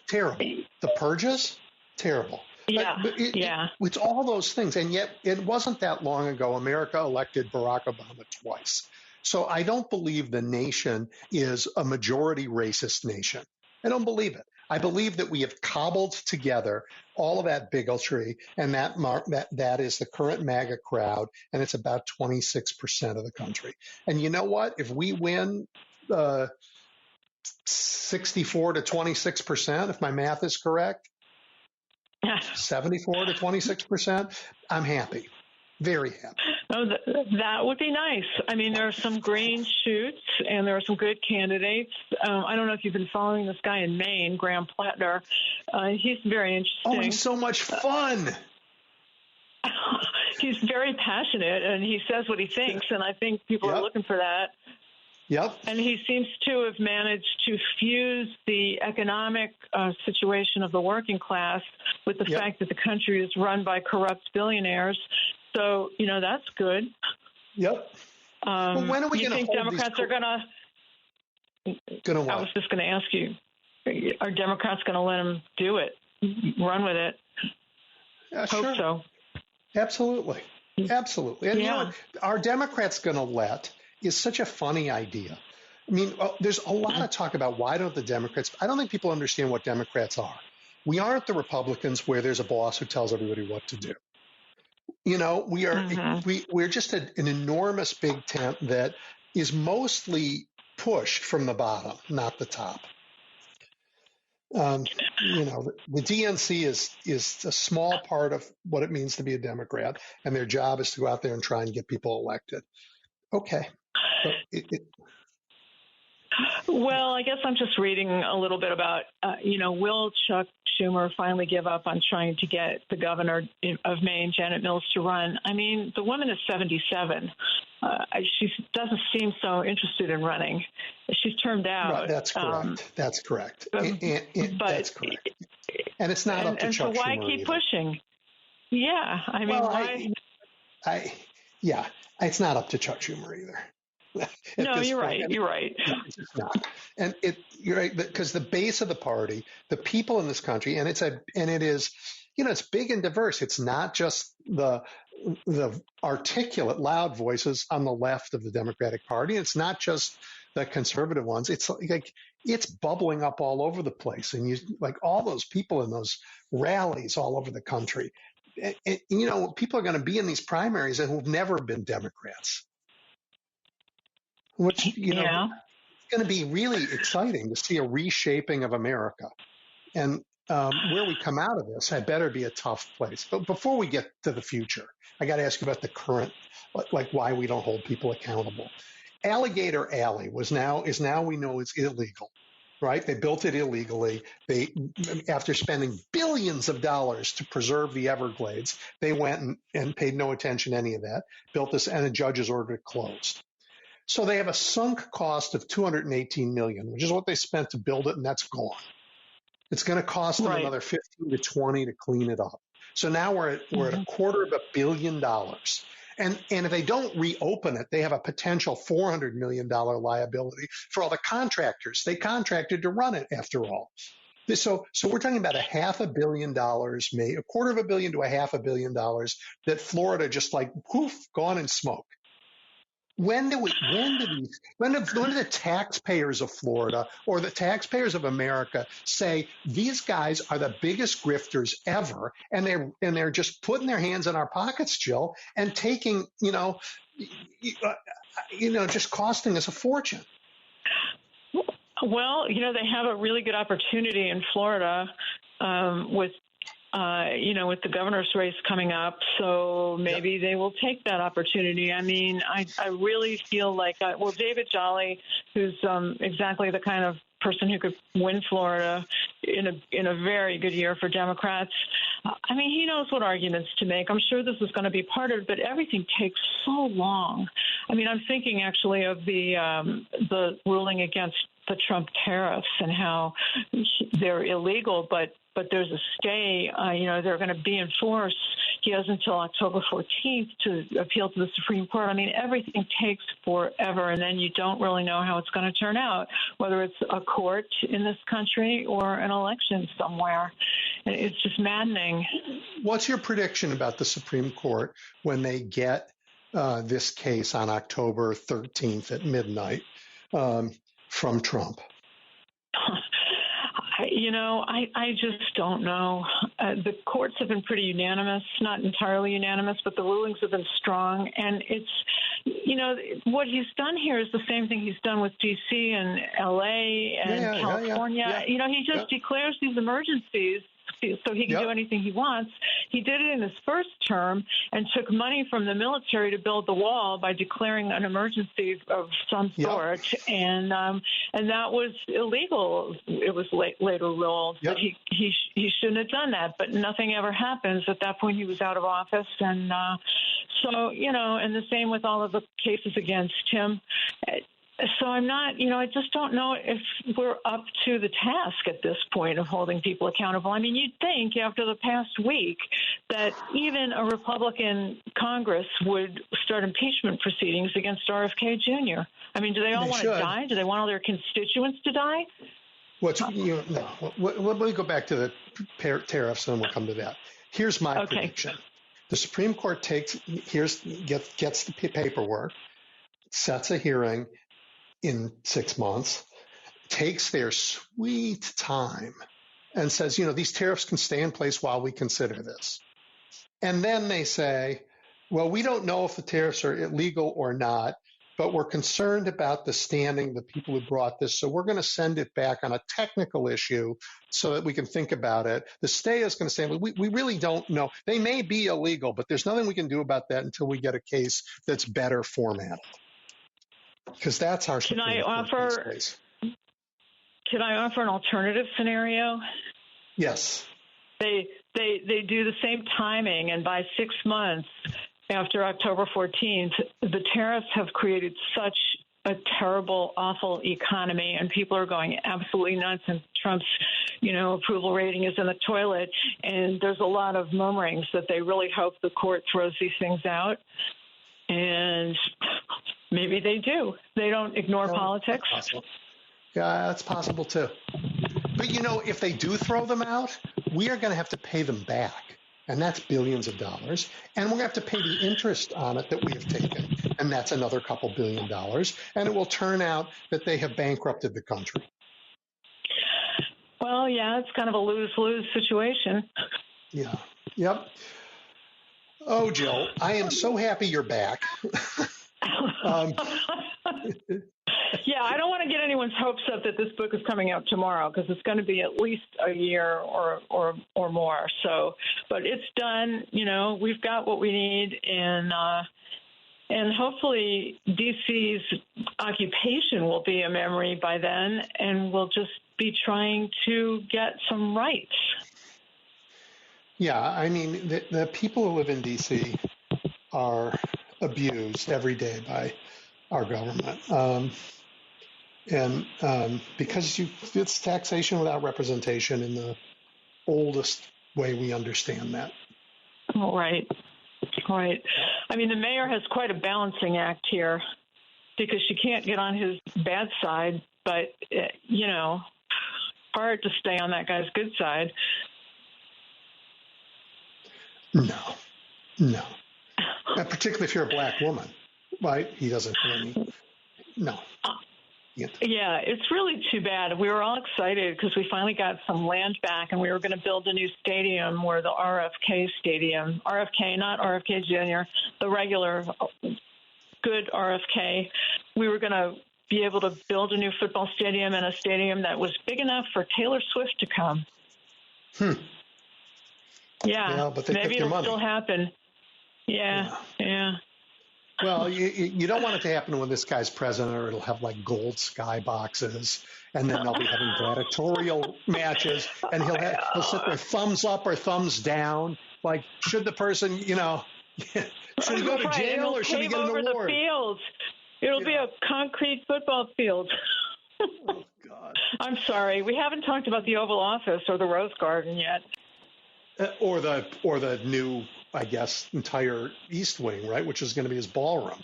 Terrible. The purges, terrible. Yeah, It's all those things, and yet it wasn't that long ago America elected Barack Obama twice. So I don't believe the nation is a majority racist nation. I don't believe it. I believe that we have cobbled together all of that bigotry, and that is the current MAGA crowd, and it's about 26% of the country. And you know what? If we win 64 to 26%, if my math is correct, 74 to 26%, I'm happy. Very happy. Oh, that would be nice. I mean, there are some green shoots, and there are some good candidates. I don't know if you've been following this guy in Maine, Graham Plattner. He's very interesting. Oh, he's so much fun. He's very passionate, and he says what he thinks, and I think people are looking for that. Yep. And he seems to have managed to fuse the economic situation of the working class with the fact that the country is run by corrupt billionaires. So, that's good. Yep. Well, when are we going to think Democrats are going to? I was just going to ask you, are Democrats going to let them do it, run with it? Yeah, Hope sure. so. Absolutely. And are Democrats going to let is such a funny idea. I mean, there's a lot of talk about why don't the Democrats. I don't think people understand what Democrats are. We aren't the Republicans where there's a boss who tells everybody what to do. We are we're just an enormous big tent that is mostly pushed from the bottom, not the top. The DNC is a small part of what it means to be a Democrat, and their job is to go out there and try and get people elected. Okay. Well, I guess I'm just reading a little bit about, will Chuck Schumer finally give up on trying to get the governor of Maine, Janet Mills, to run? I mean, the woman is 77. She doesn't seem so interested in running. She's termed out. Right, that's correct. That's correct. That's correct. And it's not up to Chuck Schumer. And so why keep pushing? Yeah, I mean, why? It's not up to Chuck Schumer either. No, you're right. You're right. It's not. And you're right, because the base of the party, the people in this country, and it is, it's big and diverse. It's not just the articulate, loud voices on the left of the Democratic Party. It's not just the conservative ones, it's like it's bubbling up all over the place, and you like all those people in those rallies all over the country. And, people are going to be in these primaries and who've never been Democrats, which it's going to be really exciting to see a reshaping of America. And where we come out of this, had better be a tough place. But before we get to the future, I got to ask you about the current, like why we don't hold people accountable. Alligator Alley is now we know it's illegal, right? They built it illegally. After spending billions of dollars to preserve the Everglades, they went and paid no attention to any of that, built this, and a judge's ordered it closed. So they have a sunk cost of $218 million, which is what they spent to build it, and that's gone. It's going to cost them another 15 to 20 to clean it up. So now we're at $250 million. And if they don't reopen it, they have a potential $400 million liability for all the contractors. They contracted to run it after all. So we're talking about $500 million, $250 million to $500 million that Florida just like poof, gone in smoke. When do the taxpayers of Florida or the taxpayers of America say these guys are the biggest grifters ever, and they're just putting their hands in our pockets, Jill, and taking just costing us a fortune? Well, they have a really good opportunity in Florida with the governor's race coming up, so maybe they will take that opportunity. I mean, I really feel like, David Jolly, who's exactly the kind of person who could win Florida in a very good year for Democrats. I mean, he knows what arguments to make. I'm sure this is going to be part of it, but everything takes so long. I mean, I'm thinking actually of the ruling against the Trump tariffs and how they're illegal, but there's a stay. They're going to be enforced. He has until October 14th to appeal to the Supreme Court. I mean, everything takes forever, and then you don't really know how it's going to turn out, whether it's a court in this country or an election somewhere. It's just maddening. What's your prediction about the Supreme Court when they get this case on October 13th at midnight from Trump? I just don't know. The courts have been pretty unanimous, not entirely unanimous, but the rulings have been strong. And it's, what he's done here is the same thing he's done with D.C. and L.A. and California. Yeah. He just declares these emergencies so he can do anything he wants. He did it in his first term and took money from the military to build the wall by declaring an emergency of some sort, and that was illegal. It was later ruled that he shouldn't have done that, but nothing ever happens. At that point, he was out of office, and and the same with all of the cases against him. So I'm not, I just don't know if we're up to the task at this point of holding people accountable. I mean, you'd think after the past week that even a Republican Congress would start impeachment proceedings against RFK Jr. I mean, do they all want to die? Do they want all their constituents to die? Let me go back to the tariffs, and then we'll come to that. Here's my prediction. The Supreme Court gets the paperwork, sets a hearing in 6 months, takes their sweet time and says, these tariffs can stay in place while we consider this. And then they say, well, we don't know if the tariffs are illegal or not, but we're concerned about the standing of the people who brought this, so we're going to send it back on a technical issue so that we can think about it. The stay is going to say, we really don't know. They may be illegal, but there's nothing we can do about that until we get a case that's better formatted. Because that's our. Can I offer an alternative scenario? Yes. They do the same timing, and by 6 months after October 14th, the tariffs have created such a terrible, awful economy, and people are going absolutely nuts, and Trump's, approval rating is in the toilet, and there's a lot of murmurings that they really hope the court throws these things out. And maybe they do. They don't ignore politics. Yeah, that's possible too. But, if they do throw them out, we are going to have to pay them back. And that's billions of dollars. And we're going to have to pay the interest on it that we have taken. and that's another couple $2 billion. And it will turn out that they have bankrupted the country. Well, yeah, it's kind of a lose-lose situation. Yeah. Yep. Oh, Jill, I am so happy you're back. Yeah, I don't want to get anyone's hopes up that this book is coming out tomorrow, because it's going to be at least a year or more. So, but it's done. You know, we've got what we need, and hopefully DC's occupation will be a memory by then, and we'll just be trying to get some rights. Yeah, I mean, the people who live in D.C. are abused every day by our government. Because it's taxation without representation in the oldest way we understand that. Right. I mean, the mayor has quite a balancing act here, because she can't get on his bad side, but, hard to stay on that guy's good side. No. Particularly if you're a black woman, right? He doesn't have any. No. Yeah, it's really too bad. We were all excited because we finally got some land back, and we were going to build a new stadium where the RFK stadium, RFK, not RFK Jr., the regular good RFK, we were going to be able to build a new football stadium, and a stadium that was big enough for Taylor Swift to come. Yeah, but they maybe took your it'll money. still happen. Yeah. Well, you don't want it to happen when this guy's president, or it'll have like gold skyboxes, and then they'll be having gladiatorial matches, and he'll sit there thumbs up or thumbs down. Like, should the person, should he go to jail, or should he get an award? The field. It'll be a concrete football field. Oh, God. I'm sorry, we haven't talked about the Oval Office or the Rose Garden yet. Or the new, I guess, entire East Wing, right, which is going to be his ballroom.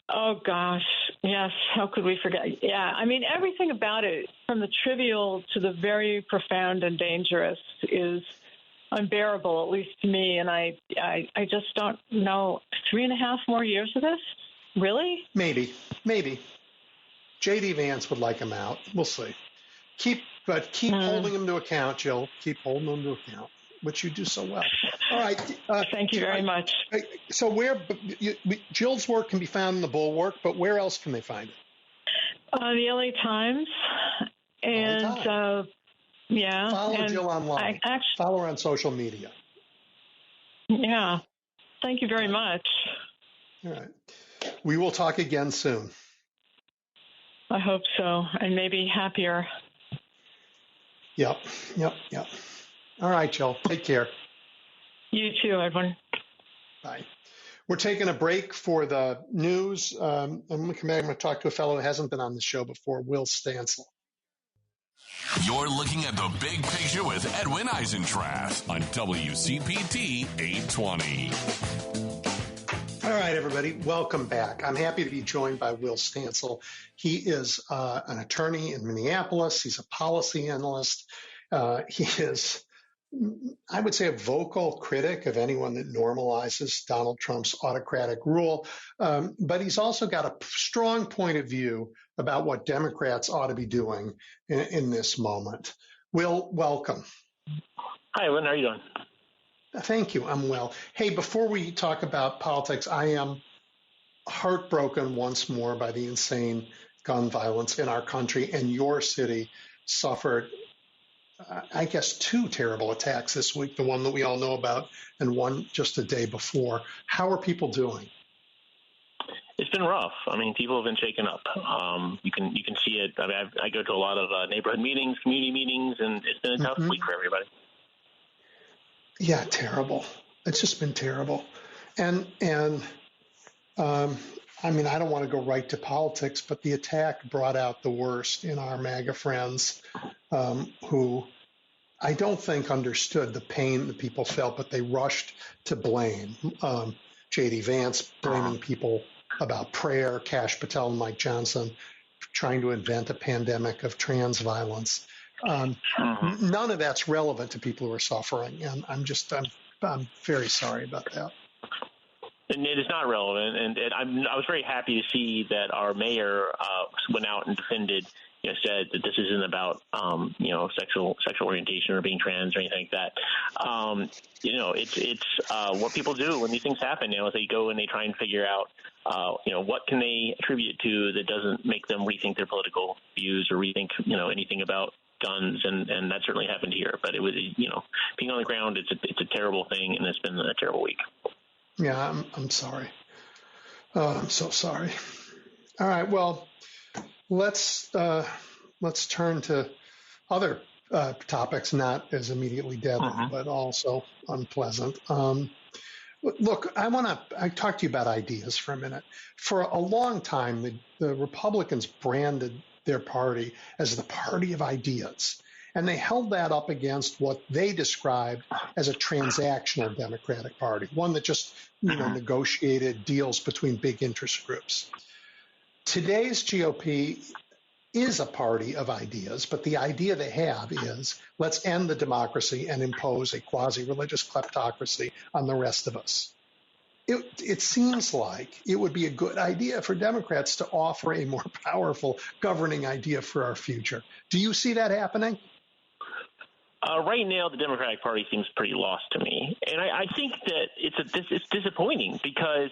Oh, gosh. Yes. How could we forget? Yeah. I mean, everything about it, from the trivial to the very profound and dangerous, is unbearable, at least to me. And I just don't know. 3.5 more years of this? Really? Maybe. J.D. Vance would like him out. We'll see. Keep holding him to account, Jill. Keep holding him to account, which you do so well. All right. Thank you very much. So Jill's work can be found in the Bulwark, but where else can they find it? The LA Times. And, yeah. Follow Jill online. Follow her on social media. Yeah. Thank you very much. All right. We will talk again soon. I hope so, and maybe happier. Yep. All right, Jill. Take care. You too, Edwin. Bye. We're taking a break for the news. I'm going to come back. I'm going to talk to a fellow who hasn't been on the show before, Will Stancil. You're looking at the big picture with Edwin Eisendrath on WCPT 820. All right, everybody. Welcome back. I'm happy to be joined by Will Stancil. He is an attorney in Minneapolis. He's a policy analyst. He is, I would say, a vocal critic of anyone that normalizes Donald Trump's autocratic rule. But he's also got a strong point of view about what Democrats ought to be doing in this moment. Will, welcome. Hi, Edwin. How are you doing? Thank you. I'm well. Hey, before we talk about politics, I am heartbroken once more by the insane gun violence in our country. And your city suffered, I guess, 2 terrible attacks this week, the one that we all know about and one just a day before. How are people doing? It's been rough. I mean, people have been shaken up. You can see it. I mean, I go to a lot of neighborhood meetings, community meetings, and it's been a tough week for everybody. Yeah, terrible. It's just been terrible. And I mean, I don't want to go right to politics, but the attack brought out the worst in our MAGA friends who I don't think understood the pain that people felt, but they rushed to blame. J.D. Vance blaming people about prayer, Kash Patel and Mike Johnson trying to invent a pandemic of trans violence. None of that's relevant to people who are suffering, and I'm very sorry about that. And it is not relevant. And I was very happy to see that our mayor went out and defended, said that this isn't about, sexual orientation or being trans or anything like that. It's what people do when these things happen now is they go and they try and figure out, what can they attribute to that doesn't make them rethink their political views or rethink, anything about guns. And that certainly happened here. But it was, being on the ground, it's a terrible thing, and it's been a terrible week. Yeah, I'm sorry. I'm so sorry. All right. Well, let's turn to other topics, not as immediately deadly, but also unpleasant. Look, I talk to you about ideas for a minute. For a long time, the Republicans branded their party as the party of ideas. And they held that up against what they described as a transactional Democratic Party, one that just, negotiated deals between big interest groups. Today's GOP is a party of ideas, but the idea they have is let's end the democracy and impose a quasi-religious kleptocracy on the rest of us. It seems like it would be a good idea for Democrats to offer a more powerful governing idea for our future. Do you see that happening? Right now, the Democratic Party seems pretty lost to me. And I think that it's disappointing because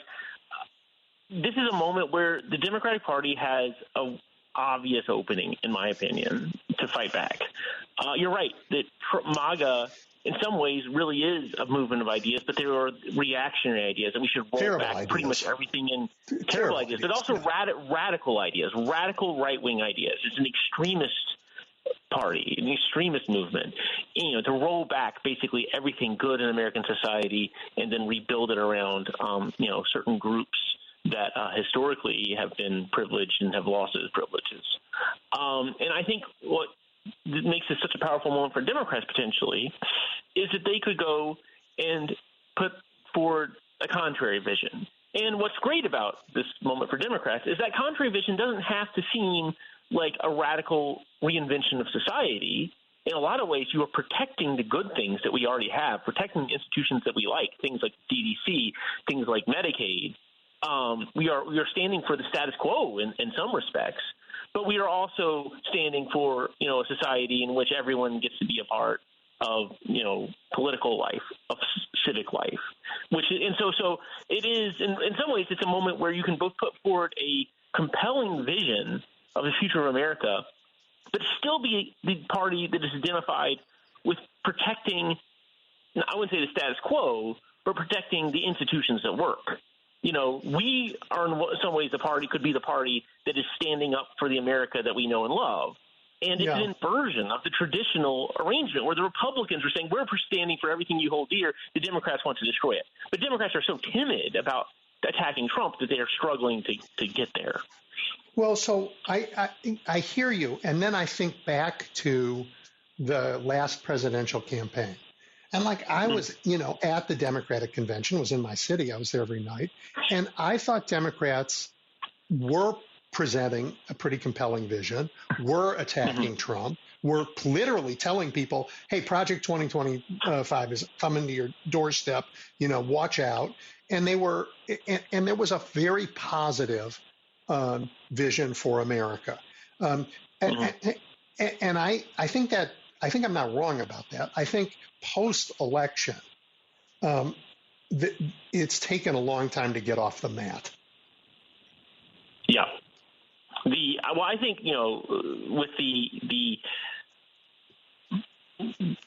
this is a moment where the Democratic Party has an obvious opening, in my opinion, to fight back. You're right that MAGA, in some ways, really is a movement of ideas, but there are reactionary ideas, and we should roll back pretty much everything in terrible ideas, but also radical ideas, radical right-wing ideas. It's an extremist party, an extremist movement, to roll back basically everything good in American society and then rebuild it around, certain groups that historically have been privileged and have lost those privileges. And I think what makes this such a powerful moment for Democrats potentially is that they could go and put forward a contrary vision. And what's great about this moment for Democrats is that contrary vision doesn't have to seem like a radical reinvention of society. In a lot of ways, you are protecting the good things that we already have, protecting the institutions that we like, things like DDC, things like Medicaid. We are standing for the status quo in some respects, but we are also standing for, a society in which everyone gets to be a part of, political life, of civic life, so it is, in some ways, it's a moment where you can both put forward a compelling vision of the future of America, but still be the party that is identified with protecting, I wouldn't say the status quo, but protecting the institutions that work. We are in some ways could be the party that is standing up for the America that we know and love. And it's an inversion of the traditional arrangement where the Republicans are saying, we're standing for everything you hold dear. The Democrats want to destroy it. But Democrats are so timid about attacking Trump that they are struggling to get there. Well, so I hear you. And then I think back to the last presidential campaign. And I was, at the Democratic convention, was in my city. I was there every night. And I thought Democrats were presenting a pretty compelling vision, were attacking Trump, were literally telling people, hey, Project 2025 is coming to your doorstep, watch out. And they were, and there was a very positive vision for America. And I think I'm not wrong about that. I think post-election, it's taken a long time to get off the mat. Yeah. I think, with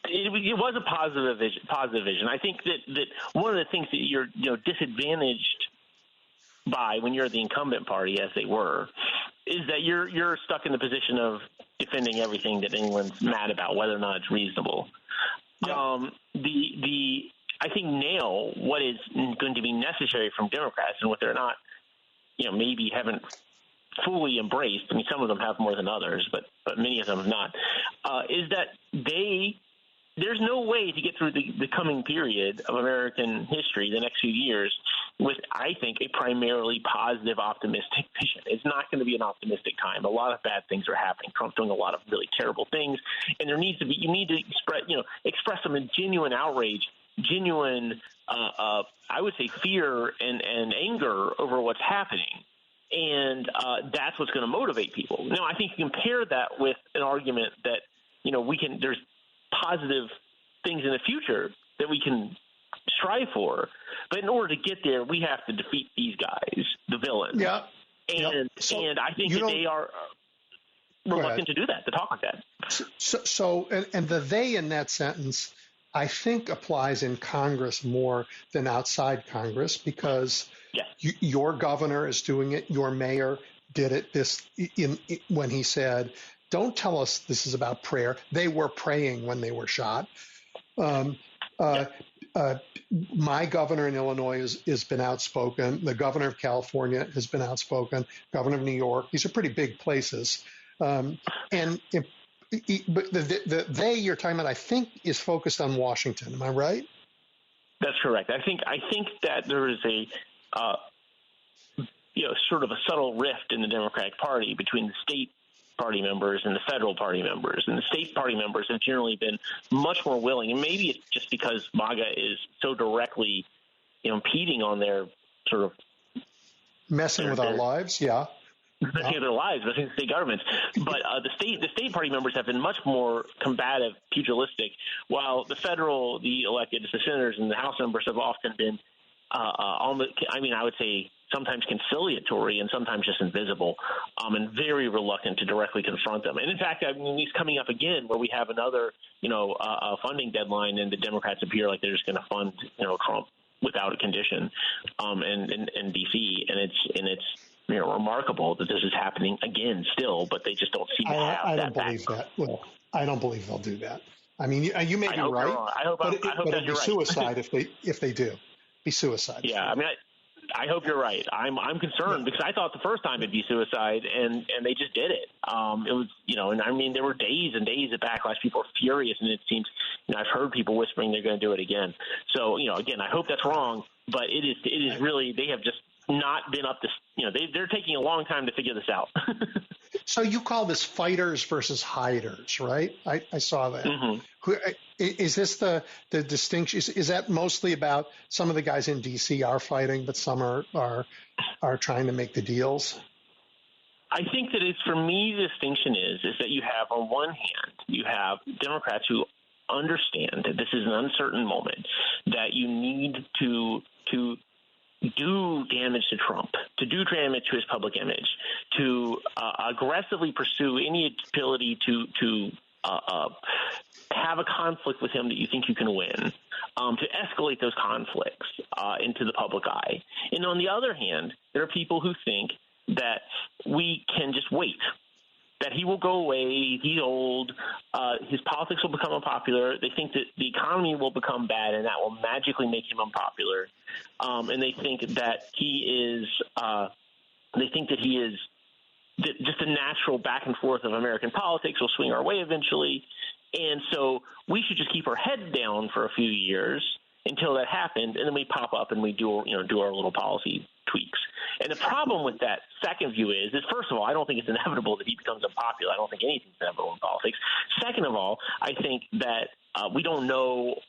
it was a positive vision. I think that one of the things that you're, disadvantaged by when you're the incumbent party, as they were, is that you're stuck in the position of defending everything that anyone's mad about, whether or not it's reasonable. Yeah. I think now what is going to be necessary from Democrats and what they're not, maybe haven't fully embraced. I mean, some of them have more than others, but many of them have not. Is that there's no way to get through the coming period of American history, the next few years, with, I think, a primarily positive, optimistic vision. It's not going to be an optimistic time. A lot of bad things are happening. Trump's doing a lot of really terrible things, and you need to express some genuine outrage genuine, I would say, fear and anger over what's happening. And that's what's going to motivate people. Now, I think you can pair that with an argument that, there's positive things in the future that we can strive for. But in order to get there, we have to defeat these guys, the villains. Yeah. And I think that they are reluctant to do that, to talk like that. So the they in that sentence, I think, applies in Congress more than outside Congress, because your governor is doing it. Your mayor did it when he said, "Don't tell us this is about prayer." They were praying when they were shot. My governor in Illinois has been outspoken. The governor of California has been outspoken. Governor of New York. These are pretty big places. But the they you're talking about, I think, is focused on Washington. Am I right? That's correct. I think that there is a sort of a subtle rift in the Democratic Party between the state party members and the federal party members. And the state party members have generally been much more willing, and maybe it's just because MAGA is so directly impeding on their sort of messing with our lives. Yeah. Messing with their lives, messing with state governments. But the state party members have been much more combative, pugilistic, while the elected, the senators and the House members have often been I would say sometimes conciliatory and sometimes just invisible, and very reluctant to directly confront them. And in fact, it's coming up again where we have another, funding deadline, and the Democrats appear like they're just going to fund, Trump without a condition, in D.C. And it's remarkable that this is happening again still, but they just don't seem to have I don't believe that. Well, I don't believe they'll do that. I mean, you may be right, but it'd be suicide if they do. Be suicide. Yeah, I mean, I hope you're right. I'm concerned because I thought the first time it'd be suicide, and they just did it. It was, and I mean, there were days and days of backlash. People were furious, and it seems, I've heard people whispering they're going to do it again. So, again, I hope that's wrong, but it is really, they have just not been up to, they're taking a long time to figure this out. So you call this fighters versus hiders, right? I saw that. Mm-hmm. Is this the distinction? Is that mostly about some of the guys in D.C. are fighting, but some are trying to make the deals? I think that for me, the distinction is that you have, on one hand, you have Democrats who understand that this is an uncertain moment, that you need to do damage to Trump, to do damage to his public image, to aggressively pursue any ability to have a conflict with him that you think you can win, to escalate those conflicts into the public eye. And on the other hand, there are people who think that we can just wait, that he will go away, he's old, his politics will become unpopular. They think that the economy will become bad, and that will magically make him unpopular. And they think that he is just a natural back and forth of American politics will swing our way eventually. And so we should just keep our head down for a few years until that happens, and then we pop up and we do our little policy tweaks. And the problem with that second view is first of all, I don't think it's inevitable that he becomes unpopular. I don't think anything's inevitable in politics. Second of all, I think that we don't know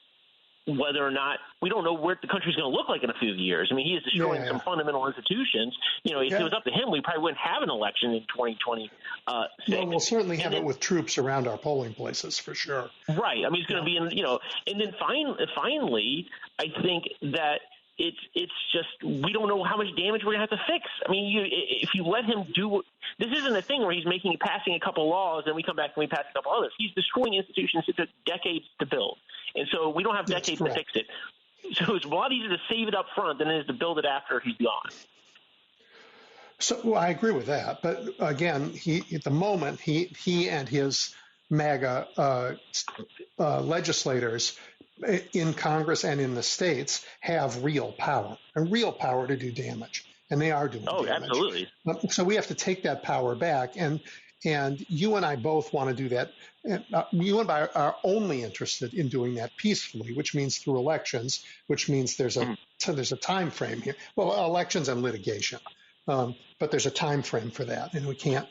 what the country's going to look like in a few years. I mean, he is destroying some fundamental institutions. If it was up to him, we probably wouldn't have an election in 2020. Well, we'll certainly have it with troops around our polling places for sure. Right. I mean, it's going to be and then finally, I think that it's just we don't know how much damage we're going to have to fix. I mean, if you let him do – this isn't a thing where he's passing a couple laws and we come back and we pass a couple others. He's destroying institutions that took decades to build. And so we don't have decades to fix it. So it's a lot easier to save it up front than it is to build it after he's gone. So I agree with that. But again, at the moment, he and his MAGA legislators in Congress and in the states have real power to do damage. And they are doing damage. Oh, absolutely. So we have to take that power back. And you and I both want to do that. You and I are only interested in doing that peacefully, which means through elections, which means there's a time frame here. Well, elections and litigation, but there's a time frame for that, and we can't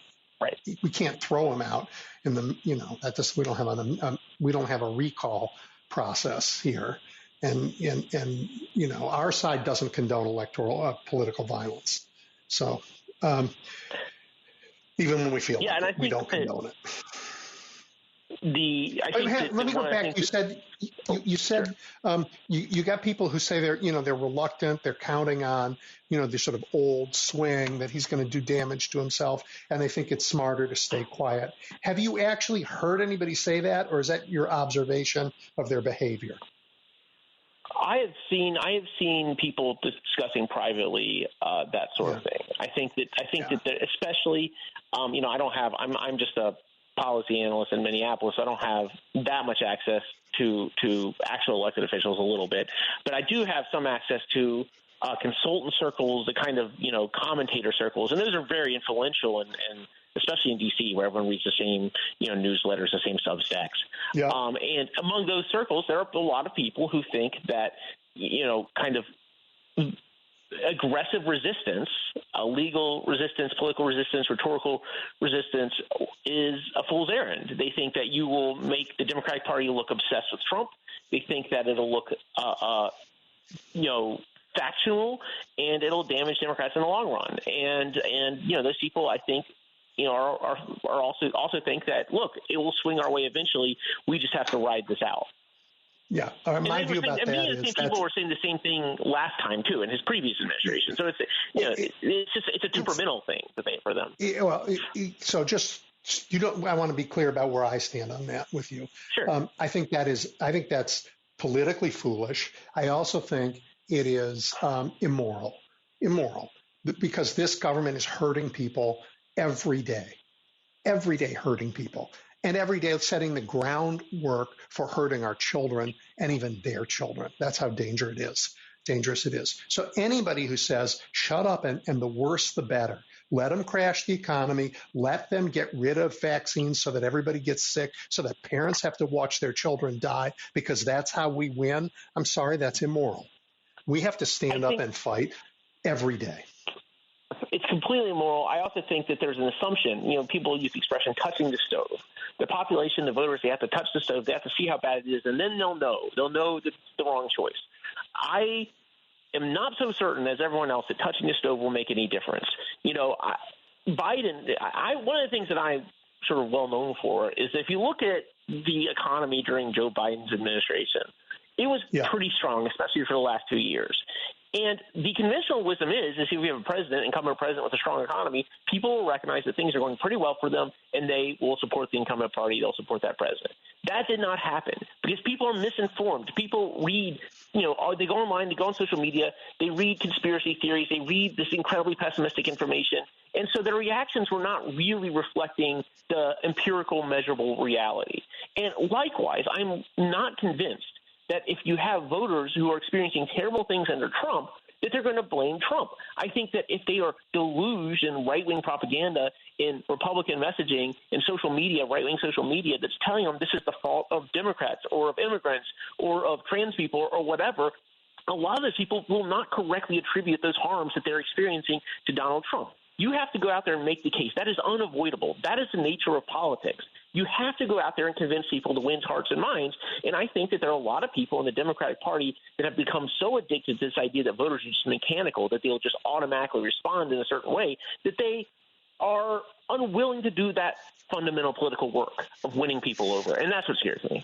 throw them out in the we don't have a recall process here, And our side doesn't condone political violence. So even when we feel like it, we don't condone it. Let me go back. You said you got people who say they're reluctant. They're counting on the sort of old swing that he's going to do damage to himself, and they think it's smarter to stay quiet. Have you actually heard anybody say that, or is that your observation of their behavior? I have seen people discussing privately that sort of thing. I think that especially I'm just a policy analyst in Minneapolis. So I don't have that much access to actual elected officials a little bit, but I do have some access to consultant circles, the kind of commentator circles, and those are very influential and especially in D.C. where everyone reads the same newsletters, the same Substacks. Yeah. And among those circles, there are a lot of people who think that kind of aggressive resistance, legal resistance, political resistance, rhetorical resistance is a fool's errand. They think that you will make the Democratic Party look obsessed with Trump. They think that it'll look, factional, and it'll damage Democrats in the long run. And those people, I think, are also think that, look, it will swing our way eventually. We just have to ride this out. Yeah, my view about that is people were saying the same thing last time too in his previous administration. So it's a temperamental thing for them. Well, so I want to be clear about where I stand on that with you. Sure. I think that's politically foolish. I also think it is immoral, because this government is hurting people every day hurting people. And every day it's setting the groundwork for hurting our children and even their children. That's how dangerous it is. So anybody who says, shut up and the worse the better, let them crash the economy, let them get rid of vaccines so that everybody gets sick, so that parents have to watch their children die because that's how we win. I'm sorry, that's immoral. We have to stand up and fight every day. It's completely immoral. I also think that there's an assumption, people use the expression touching the stove. The population, the voters, they have to touch the stove. They have to see how bad it is, and then they'll know. They'll know that it's the wrong choice. I am not so certain as everyone else that touching the stove will make any difference. Biden, one of the things that I'm sort of well known for is if you look at the economy during Joe Biden's administration, it was pretty strong, especially for the last 2 years. And the conventional wisdom is if we have an incumbent president with a strong economy, people will recognize that things are going pretty well for them, and they will support the incumbent party. They'll support that president. That did not happen because people are misinformed. People read, they go online, they go on social media, they read conspiracy theories, they read this incredibly pessimistic information. And so their reactions were not really reflecting the empirical, measurable reality. And likewise, I'm not convinced that if you have voters who are experiencing terrible things under Trump, that they're going to blame Trump. I think that if they are deluged in right-wing propaganda, in Republican messaging, in social media, right-wing social media, that's telling them this is the fault of Democrats or of immigrants or of trans people or whatever, a lot of those people will not correctly attribute those harms that they're experiencing to Donald Trump. You have to go out there and make the case. That is unavoidable. That is the nature of politics. You have to go out there and convince people to win hearts and minds. And I think that there are a lot of people in the Democratic Party that have become so addicted to this idea that voters are just mechanical, that they'll just automatically respond in a certain way, that they are unwilling to do that fundamental political work of winning people over. And that's what scares me.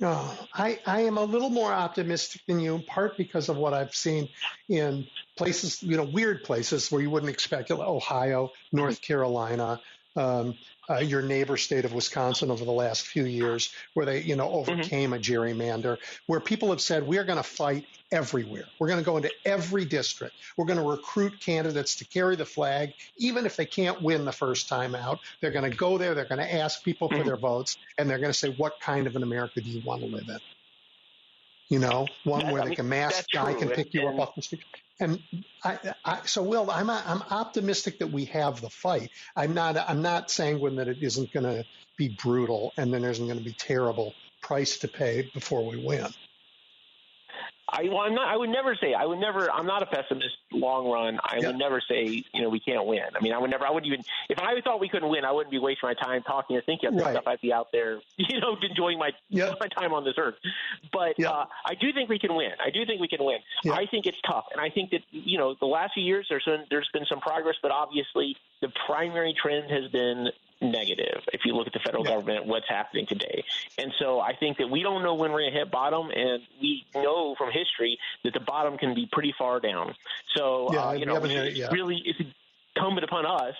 I am a little more optimistic than you, in part because of what I've seen in places, weird places where you wouldn't expect it, Ohio, North Carolina, your neighbor state of Wisconsin over the last few years, where they, overcame a gerrymander, where people have said, we are going to fight everywhere. We're going to go into every district. We're going to recruit candidates to carry the flag, even if they can't win the first time out. They're going to go there. They're going to ask people for their votes, and they're going to say, what kind of an America do you want to live in? One where the masked guy can pick you up off the street. And so, Will, I'm optimistic that we have the fight. I'm not sanguine that it isn't going to be brutal and then there's going to be terrible price to pay before we win. I'm not a pessimist long run. I would never say, we can't win. I mean, if I thought we couldn't win, I wouldn't be wasting my time talking or thinking of this stuff. I'd be out there, enjoying my time on this earth. But I do think we can win. I think it's tough. And I think that, the last few years there's been some progress, but obviously the primary trend has been negative if you look at the federal government, what's happening today. And so I think that we don't know when we're going to hit bottom, and we know from history that the bottom can be pretty far down. So, really it's incumbent upon us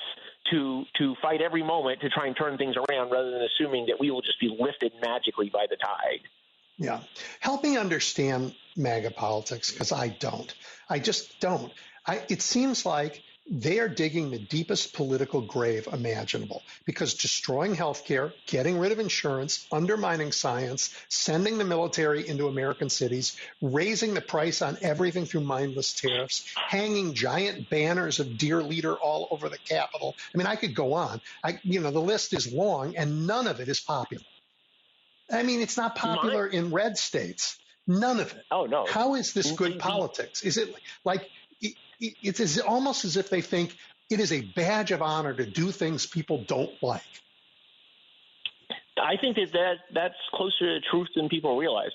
to fight every moment to try and turn things around rather than assuming that we will just be lifted magically by the tide. Yeah. Help me understand MAGA politics, because I don't. I just don't. It seems like they are digging the deepest political grave imaginable, because destroying healthcare, getting rid of insurance, undermining science, sending the military into American cities, raising the price on everything through mindless tariffs, hanging giant banners of Dear Leader all over the Capitol. I mean, I could go on. The list is long, and none of it is popular. I mean, it's not popular in red states. None of it. Oh, no. How is this good politics? Is it like it's almost as if they think it is a badge of honor to do things people don't like? I think that's closer to the truth than people realize.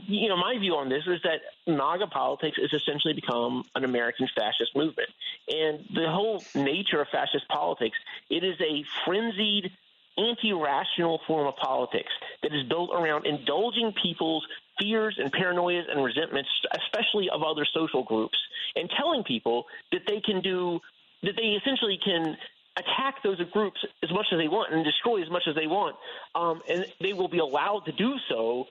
My view on this is that MAGA politics has essentially become an American fascist movement. And the whole nature of fascist politics, it is a frenzied, anti-rational form of politics that is built around indulging people's fears and paranoias and resentments, especially of other social groups, and telling people that they essentially can attack those groups as much as they want and destroy as much as they want, and they will be allowed to do so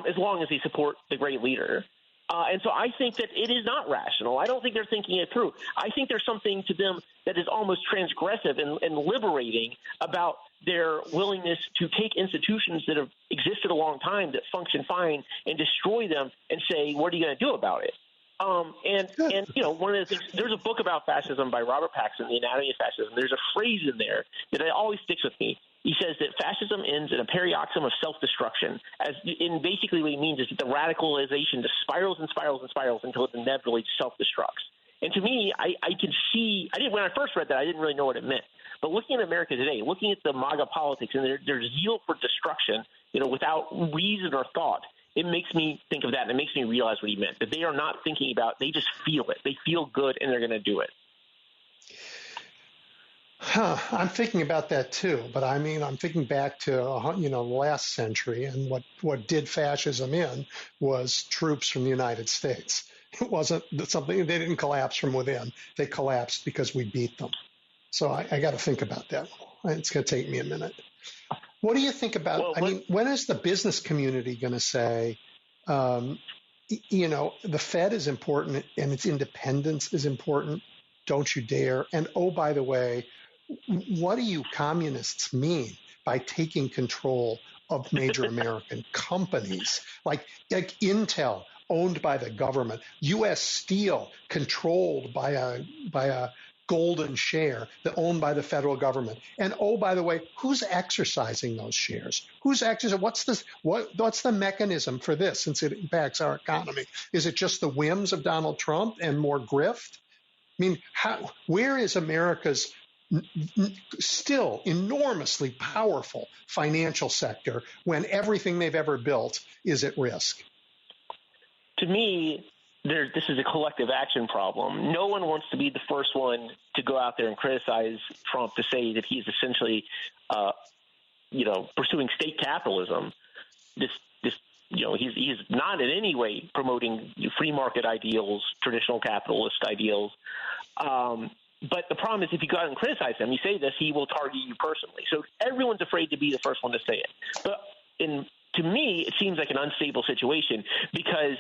as long as they support the great leader. And so I think that it is not rational. I don't think they're thinking it through. I think there's something to them that is almost transgressive and liberating about their willingness to take institutions that have existed a long time, that function fine, and destroy them and say, what are you going to do about it? One of the things, there's a book about fascism by Robert Paxson, The Anatomy of Fascism. There's a phrase in there that always sticks with me. He says that fascism ends in a paroxysm of self-destruction. Basically what he means is that the radicalization just spirals and spirals and spirals until it inevitably self-destructs. And to me, I can see – when I first read that, I didn't really know what it meant. But looking at America today, looking at the MAGA politics and their zeal for destruction, without reason or thought, it makes me think of that, and it makes me realize what he meant, that they are not thinking about – they just feel it. They feel good, and they're going to do it. I'm thinking about that too, but I mean, I'm thinking back to the last century, and what did fascism in was troops from the United States. It wasn't something, they didn't collapse from within. They collapsed because we beat them. So I got to think about that. It's going to take me a minute. What do you think about? When is the business community going to say, the Fed is important and its independence is important? Don't you dare. And oh, by the way, what do you communists mean by taking control of major American companies like Intel, owned by the government, U.S. Steel, controlled by a golden share that owned by the federal government? And oh, by the way, who's exercising those shares? Who's exercising? What's the mechanism for this, since it impacts our economy? Is it just the whims of Donald Trump and more grift? I mean, where is America's still enormously powerful financial sector when everything they've ever built is at risk? To me, this is a collective action problem. No one wants to be the first one to go out there and criticize Trump, to say that he's essentially, pursuing state capitalism. He's not in any way promoting free market ideals, traditional capitalist ideals. But the problem is, if you go out and criticize him, you say this, he will target you personally. So everyone's afraid to be the first one to say it. But to me, it seems like an unstable situation, because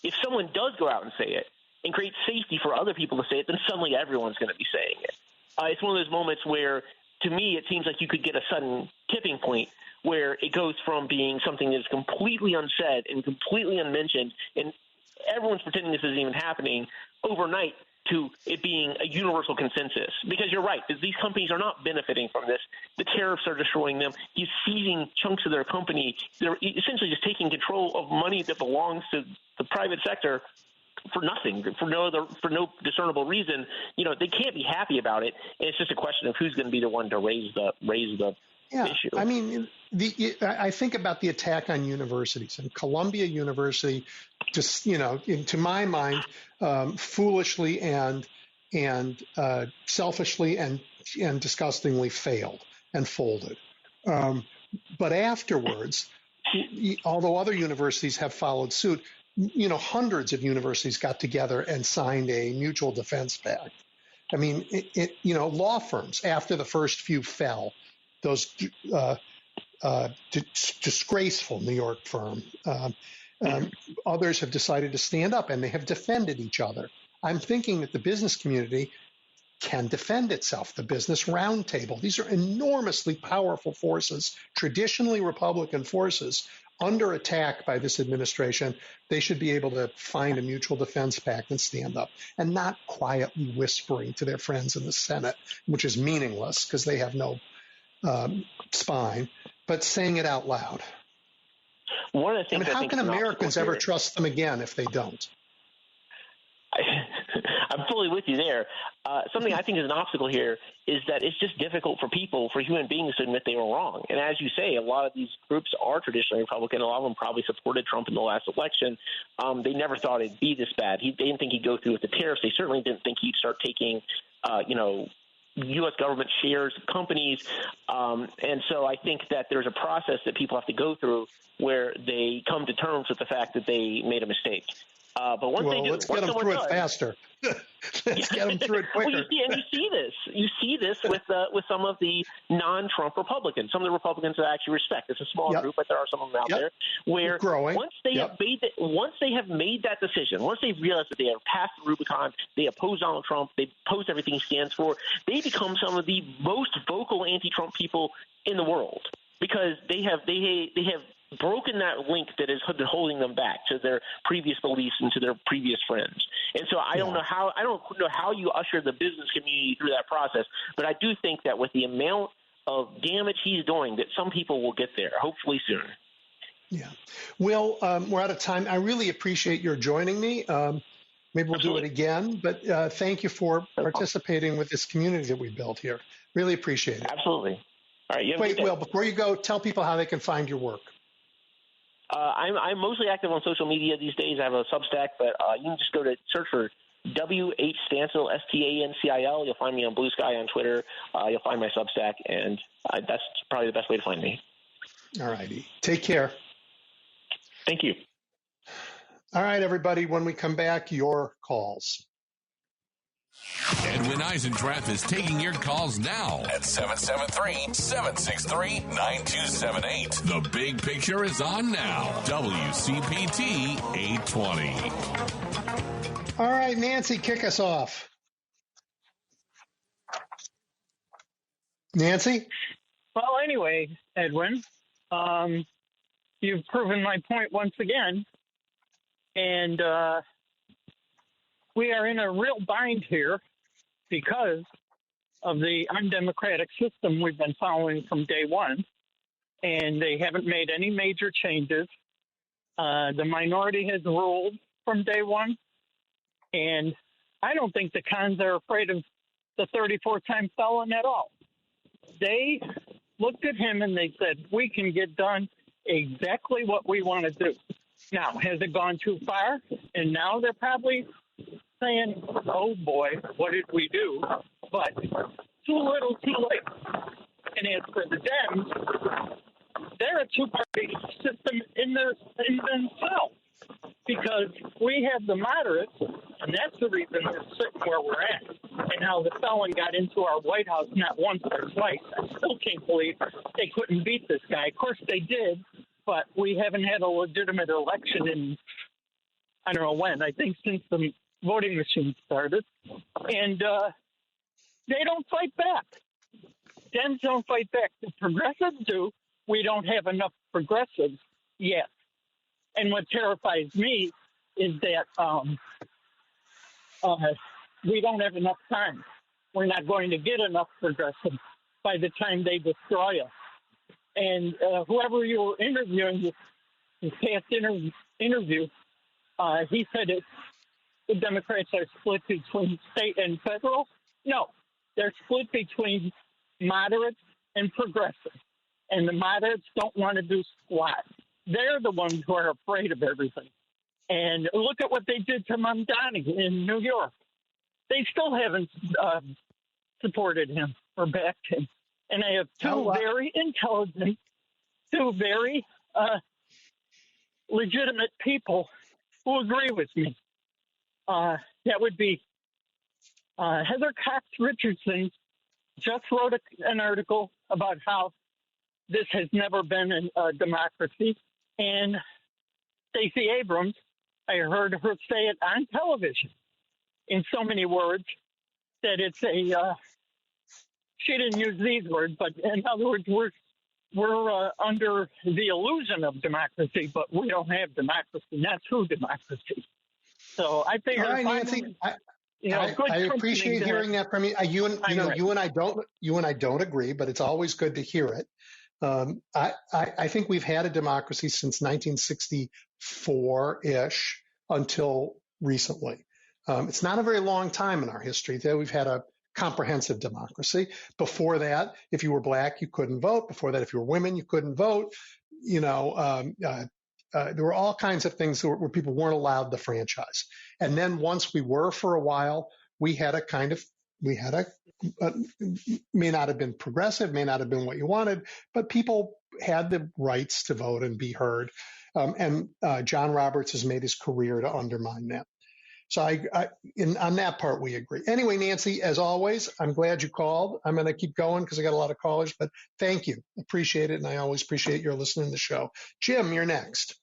if someone does go out and say it and create safety for other people to say it, then suddenly everyone's going to be saying it. It's one of those moments where, to me, it seems like you could get a sudden tipping point where it goes from being something that's completely unsaid and completely unmentioned, and everyone's pretending this isn't even happening overnight, to it being a universal consensus. Because you're right, these companies are not benefiting from this. The tariffs are destroying them. He's seizing chunks of their company. They're essentially just taking control of money that belongs to the private sector for nothing, for no discernible reason. They can't be happy about it. And it's just a question of who's going to be the one to raise the issue. I mean, I think about the attack on universities, and Columbia University, just to my mind, foolishly and selfishly and disgustingly failed and folded. But afterwards, although other universities have followed suit, hundreds of universities got together and signed a mutual defense pact. I mean, law firms, after the first few fell, those disgraceful New York firm, others have decided to stand up, and they have defended each other. I'm thinking that the business community can defend itself. The Business Roundtable, these are enormously powerful forces, traditionally Republican forces, under attack by this administration. They should be able to find a mutual defense pact and stand up, and not quietly whispering to their friends in the Senate, which is meaningless because they have no spine, but saying it out loud. One of the things how can Americans ever trust them again if they don't? I'm fully with you there. Something I think is an obstacle here is that it's just difficult for human beings to admit they were wrong. And as you say, a lot of these groups are traditionally Republican. A lot of them probably supported Trump in the last election. They never thought it'd be this bad. They didn't think he'd go through with the tariffs. They certainly didn't think he'd start taking, U.S. government shares of companies. And so I think that there's a process that people have to go through where they come to terms with the fact that they made a mistake. But once they do, let's get them through it faster. Let's get them through it quicker. Well, you see this with some of the non-Trump Republicans, some of the Republicans that I actually respect. It's a small group, but there are some of them out there where once they have made that decision, once they realize that they have passed the Rubicon, they oppose Donald Trump, they oppose everything he stands for, they become some of the most vocal anti-Trump people in the world because they have broken that link that has been holding them back to their previous beliefs and to their previous friends. And so I don't know how you usher the business community through that process, but I do think that with the amount of damage he's doing, that some people will get there, hopefully soon. Yeah. Will, we're out of time. I really appreciate your joining me. Maybe we'll do it again, but thank you for participating with this community that we built here. Really appreciate it. Absolutely. All right. Wait, Will, before you go, tell people how they can find your work. I'm mostly active on social media these days. I have a Substack, but you can just go to search for W.H. Stancil, Stancil. You'll find me on Blue Sky on Twitter. You'll find my Substack, and that's probably the best way to find me. All righty. Take care. Thank you. All right, everybody. When we come back, your calls. Edwin Eisendrath is taking your calls now at 773-763-9278. The Big Picture is on now. WCPT 820. All right, Nancy, kick us off. Nancy? Well, anyway, Edwin, you've proven my point once again. And we are in a real bind here because of the undemocratic system we've been following from day one, and they haven't made any major changes. The minority has ruled from day one, and I don't think the cons are afraid of the 34-time felon at all. They looked at him and they said, we can get done exactly what we want to do. Now, has it gone too far? And now they're probably saying, oh, boy, what did we do? But too little, too late. And as for the Dems, they're a two-party system in themselves because we have the moderates, and that's the reason we're sitting where we're at, and how the felon got into our White House not once but twice. I still can't believe they couldn't beat this guy. Of course they did, but we haven't had a legitimate election in, I don't know when, I think since the voting machine started. And they don't fight back. Dems don't fight back. The progressives do. We don't have enough progressives yet. And what terrifies me is that we don't have enough time. We're not going to get enough progressive by the time they destroy us. And whoever you were interviewing, this past interview, he said the Democrats are split between state and federal. No, they're split between moderates and progressives. And the moderates don't want to do squat. They're the ones who are afraid of everything. And look at what they did to Mamdani in New York. They still haven't supported him or backed him. And I have two very intelligent, two very legitimate people who agree with me. That would be Heather Cox Richardson just wrote an article about how this has never been a democracy. And Stacey Abrams, I heard her say it on television in so many words that it's she didn't use these words, but in other words, we're under the illusion of democracy, but we don't have democracy, not true democracy. So I think, all right, Nancy, I appreciate hearing that from you. You and I don't agree, but it's always good to hear it. I think we've had a democracy since 1964-ish until recently. It's not a very long time in our history that we've had a comprehensive democracy. Before that, if you were black, you couldn't vote. Before that, if you were women, you couldn't vote. There were all kinds of things where people weren't allowed the franchise. And then once we were for a while, we had a may not have been progressive, may not have been what you wanted, but people had the rights to vote and be heard. And John Roberts has made his career to undermine that. So on that part, we agree. Anyway, Nancy, as always, I'm glad you called. I'm going to keep going because I got a lot of callers, but thank you. Appreciate it. And I always appreciate your listening to the show. Jim, you're next.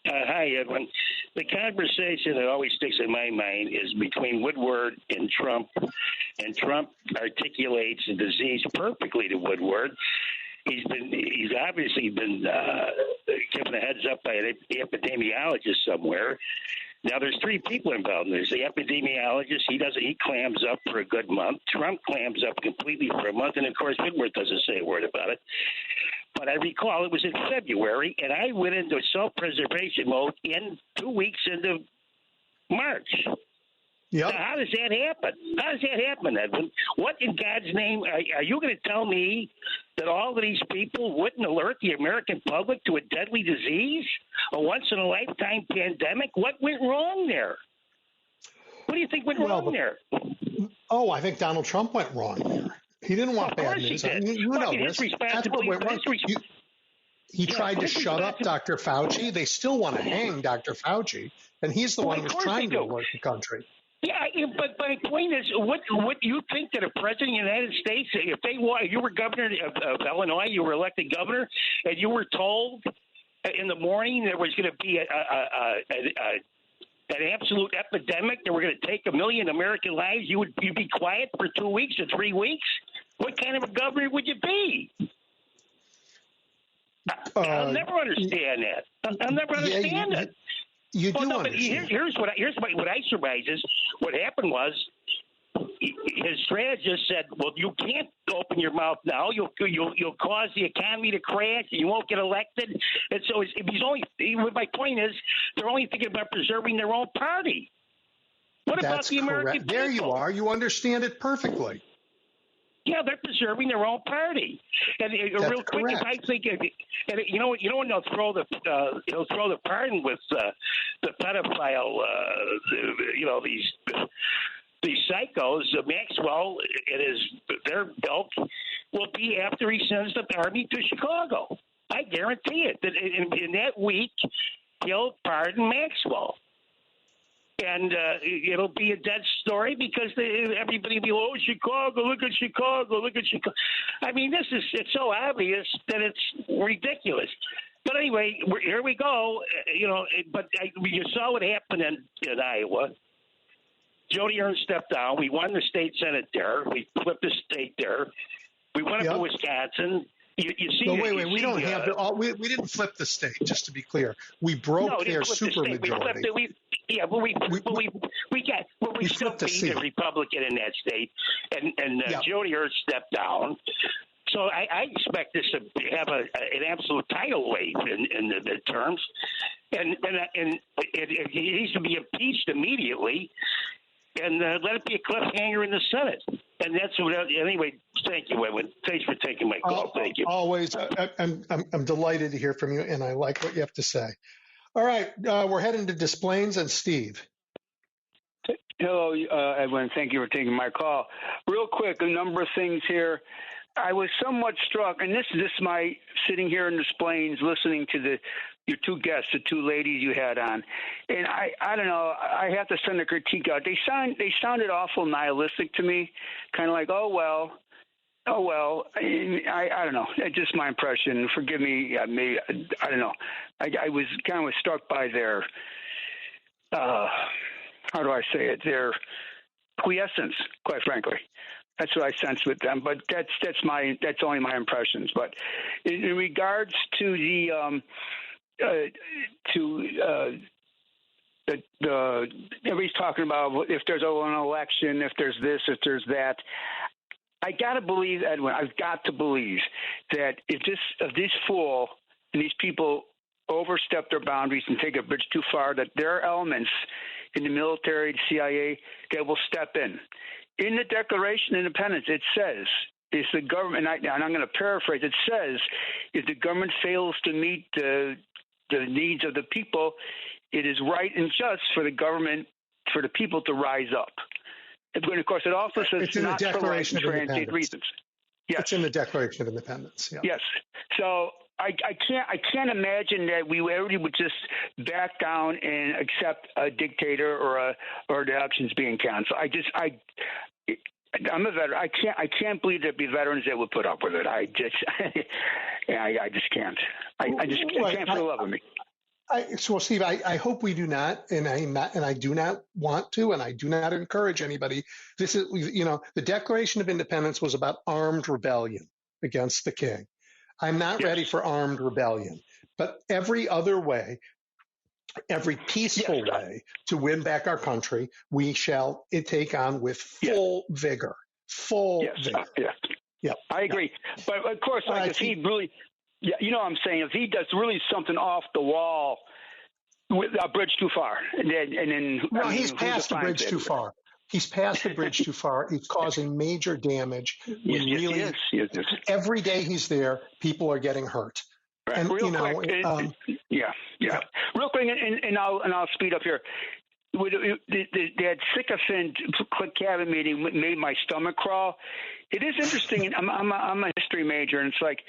Hi, Edwin. The conversation that always sticks in my mind is between Woodward and Trump, and Trump articulates the disease perfectly to Woodward. He's obviously been given a heads up by an epidemiologist somewhere. Now, there's three people involved. There's the epidemiologist. He clams up for a good month. Trump clams up completely for a month. And, of course, Woodward doesn't say a word about it. But I recall it was in February, and I went into self-preservation mode in 2 weeks into March. Yep. Now, how does that happen? How does that happen, Edwin? What in God's name are you going to tell me that all of these people wouldn't alert the American public to a deadly disease, a once-in-a-lifetime pandemic? What went wrong there? What do you think went wrong there? Oh, I think Donald Trump went wrong there. He didn't want bad news. You know this. That's what went wrong. He tried to shut up Dr. Fauci. They still want to hang Dr. Fauci, and he's the one who's trying to alert the country. Yeah, but my point is, what do you think that a president of the United States, if you were governor of Illinois, you were elected governor, and you were told in the morning there was going to be an absolute epidemic, that we're going to take 1 million American lives, you'd be quiet for 2 weeks or 3 weeks? What kind of a governor would you be? I'll never understand that. I'll never understand it. You do understand. Here's what I surmise is what happened was his strategist said, "Well, you can't open your mouth now. You'll cause the economy to crash, and you won't get elected." And so my point is, they're only thinking about preserving their own party. What about the American people? There you are. You understand it perfectly. Yeah, they're preserving their own party. And real quick, if I think, when they'll throw the pardon with the pedophile, these psychos, Maxwell and their ilk will be after he sends the army to Chicago. I guarantee it. That in that week, he'll pardon Maxwell. And it'll be a dead story because everybody will be, oh, Chicago, look at Chicago, look at Chicago. I mean, it's so obvious that it's ridiculous. But anyway, here we go. But you saw what happened in Iowa. Jody Ernst stepped down. We won the state Senate there. We flipped the state there. We went up to Wisconsin. You see, no, wait. We don't have we didn't flip the state. Just to be clear, we broke their supermajority. We still beat a Republican in that state, and Jody Hurd stepped down. So I expect this to have an absolute tidal wave in the terms, and it needs to be impeached immediately, and let it be a cliffhanger in the Senate. And that's what. Anyway, thank you, Edwin. Thanks for taking my call. Thank you. Always, I'm delighted to hear from you, and I like what you have to say. All right, we're heading to Des Plaines and Steve. Hello, Edwin. Thank you for taking my call. Real quick, a number of things here. I was somewhat struck, and this is my sitting here in Des Plaines listening to your two guests, the two ladies you had on, and I don't know. I have to send a critique out. They sounded awful nihilistic to me, kind of like oh well. I don't know. It's just my impression. Forgive me. I don't know. I was kind of struck by their how do I say it? Their quiescence, quite frankly. That's what I sense with them, but that's only my impressions. But in regards to everybody's talking about if there's an election, if there's this, if there's that. I gotta believe, Edwin. I've got to believe that if this fool and these people overstep their boundaries and take a bridge too far, that there are elements in the military, the CIA, that will step in. In the Declaration of Independence, it says, if the government, and I'm going to paraphrase, it says, if the government fails to meet the needs of the people, it is right and just for the government, for the people to rise up. And of course, it also says it's in the Declaration of Independence. Reasons. Yes. It's in the Declaration of Independence. Yeah. Yes. So I can't imagine that everybody would just back down and accept a dictator or the elections being canceled. I'm a veteran. I can't believe there'd be veterans that would put up with it. I just can't. I can't for the love of me. So, Steve, I hope we do not, and I do not want to, and I do not encourage anybody. This is, the Declaration of Independence was about armed rebellion against the king. I'm not ready for armed rebellion, but every other way, every peaceful way to win back our country, we shall take on with full vigor. Yeah, I agree. But of course, if he really, you know what I'm saying, if he does really something off the wall, with a bridge too far, and then he's past the bridge too far. He's past the bridge too far. It's causing major damage. Yes. Every day he's there, people are getting hurt. Right. And real quick, real quick, and I'll speed up here. That sycophant cabinet meeting made my stomach crawl. It is interesting. I'm a history major, and it's like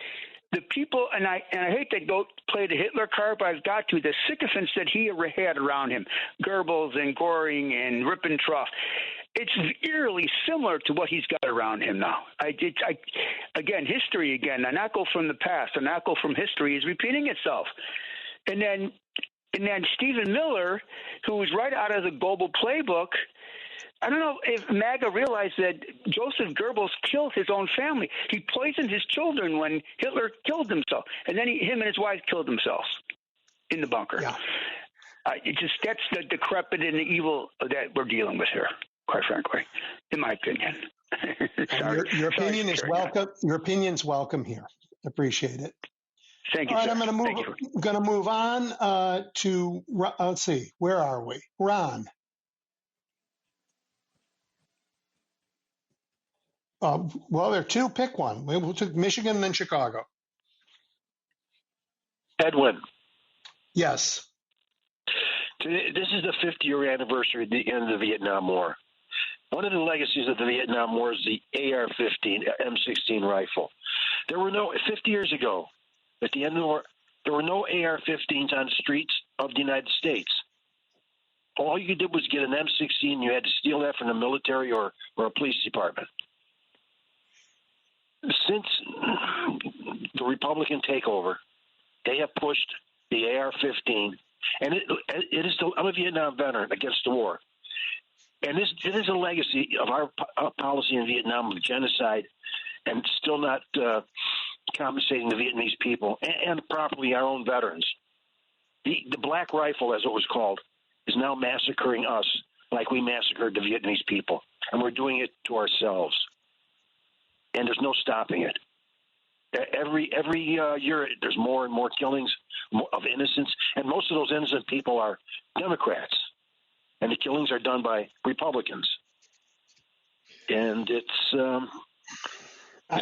the people, and I hate to go play the Hitler card, but I've got to. The sycophants that he had around him, Goebbels and Göring and Ribbentrop, it's eerily similar to what he's got around him now. Again, history again. I not go from the past. I not go from history is repeating itself. And then Stephen Miller, who was right out of the global playbook. I don't know if MAGA realized that Joseph Goebbels killed his own family. He poisoned his children when Hitler killed himself, and then him and his wife killed themselves in the bunker. Yeah. That's the decrepit and the evil that we're dealing with here, quite frankly, in my opinion. Your opinion is welcome. Your opinion's welcome here. Appreciate it. Thank you. All right, I'm going to move on to let's see, where are we? Ron. Well, there are two. Pick one. We'll take Michigan and then Chicago. Edwin. Yes. This is the 50-year anniversary of the end of the Vietnam War. One of the legacies of the Vietnam War is the AR-15 M16 rifle. 50 years ago, at the end of the war, there were no AR-15s on the streets of the United States. All you did was get an M16. You had to steal that from the military or a police department. Since the Republican takeover, they have pushed the AR-15, and it is I'm a Vietnam veteran against the war. And it is a legacy of our policy in Vietnam of genocide and still not compensating the Vietnamese people and properly our own veterans. The Black Rifle, as it was called, is now massacring us like we massacred the Vietnamese people, and we're doing it to ourselves. And there's no stopping it. Every year, there's more and more killings of innocents, and most of those innocent people are Democrats, and the killings are done by Republicans. And it's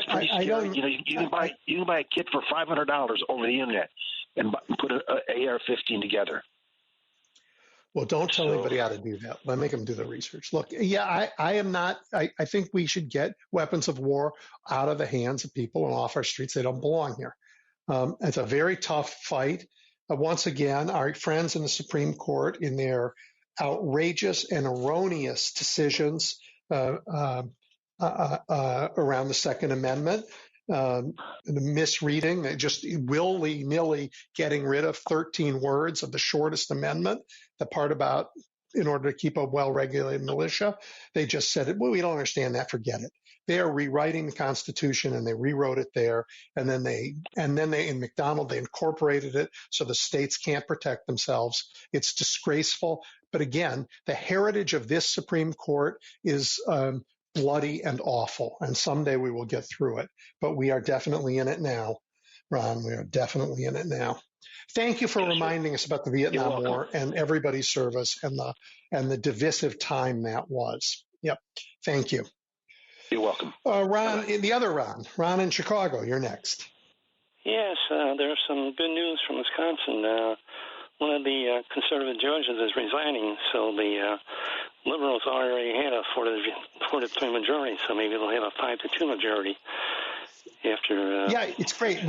pretty scary. You can buy a kit for $500 over the internet and put an AR-15 together. Well, don't tell anybody how to do that. Let make them do the research. Look, I am not. I think we should get weapons of war out of the hands of people and off our streets. They don't belong here. It's a very tough fight. Once again, our friends in the Supreme Court, in their outrageous and erroneous decisions around the Second Amendment, the misreading, just willy-nilly getting rid of 13 words of the shortest amendment, the part about in order to keep a well-regulated militia, they just said, well, we don't understand that, forget it. They are rewriting the Constitution, and they rewrote it there, and then they in McDonald they incorporated it so the states can't protect themselves. It's disgraceful. But again, the heritage of this Supreme Court is bloody and awful, and someday we will get through it. But we are definitely in it now, Ron. We are definitely in it now. Thank you for reminding us about the Vietnam War and everybody's service and the divisive time that was. Yep. Thank you. You're welcome. Ron, the other Ron in Chicago, you're next. Yes, there's some good news from Wisconsin. One of the conservative judges is resigning, so the Liberals already had a 4-3 majority, so maybe they'll have a 5-2 majority after. Yeah, it's great.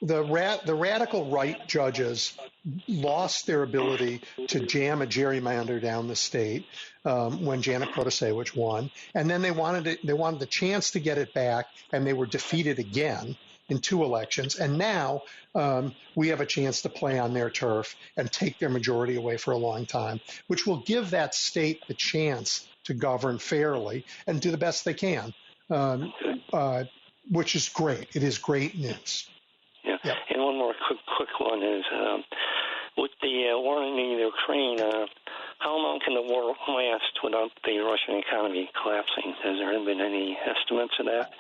The radical right judges lost their ability to jam a gerrymander down the state when Janet Protasewicz won, and then they wanted the chance to get it back, and they were defeated again in 2 elections, and now we have a chance to play on their turf and take their majority away for a long time, which will give that state the chance to govern fairly and do the best they can, which is great. It is great news. Yeah. Yep. And one more quick one is with the war in Ukraine, how long can the war last without the Russian economy collapsing? Has there been any estimates of that?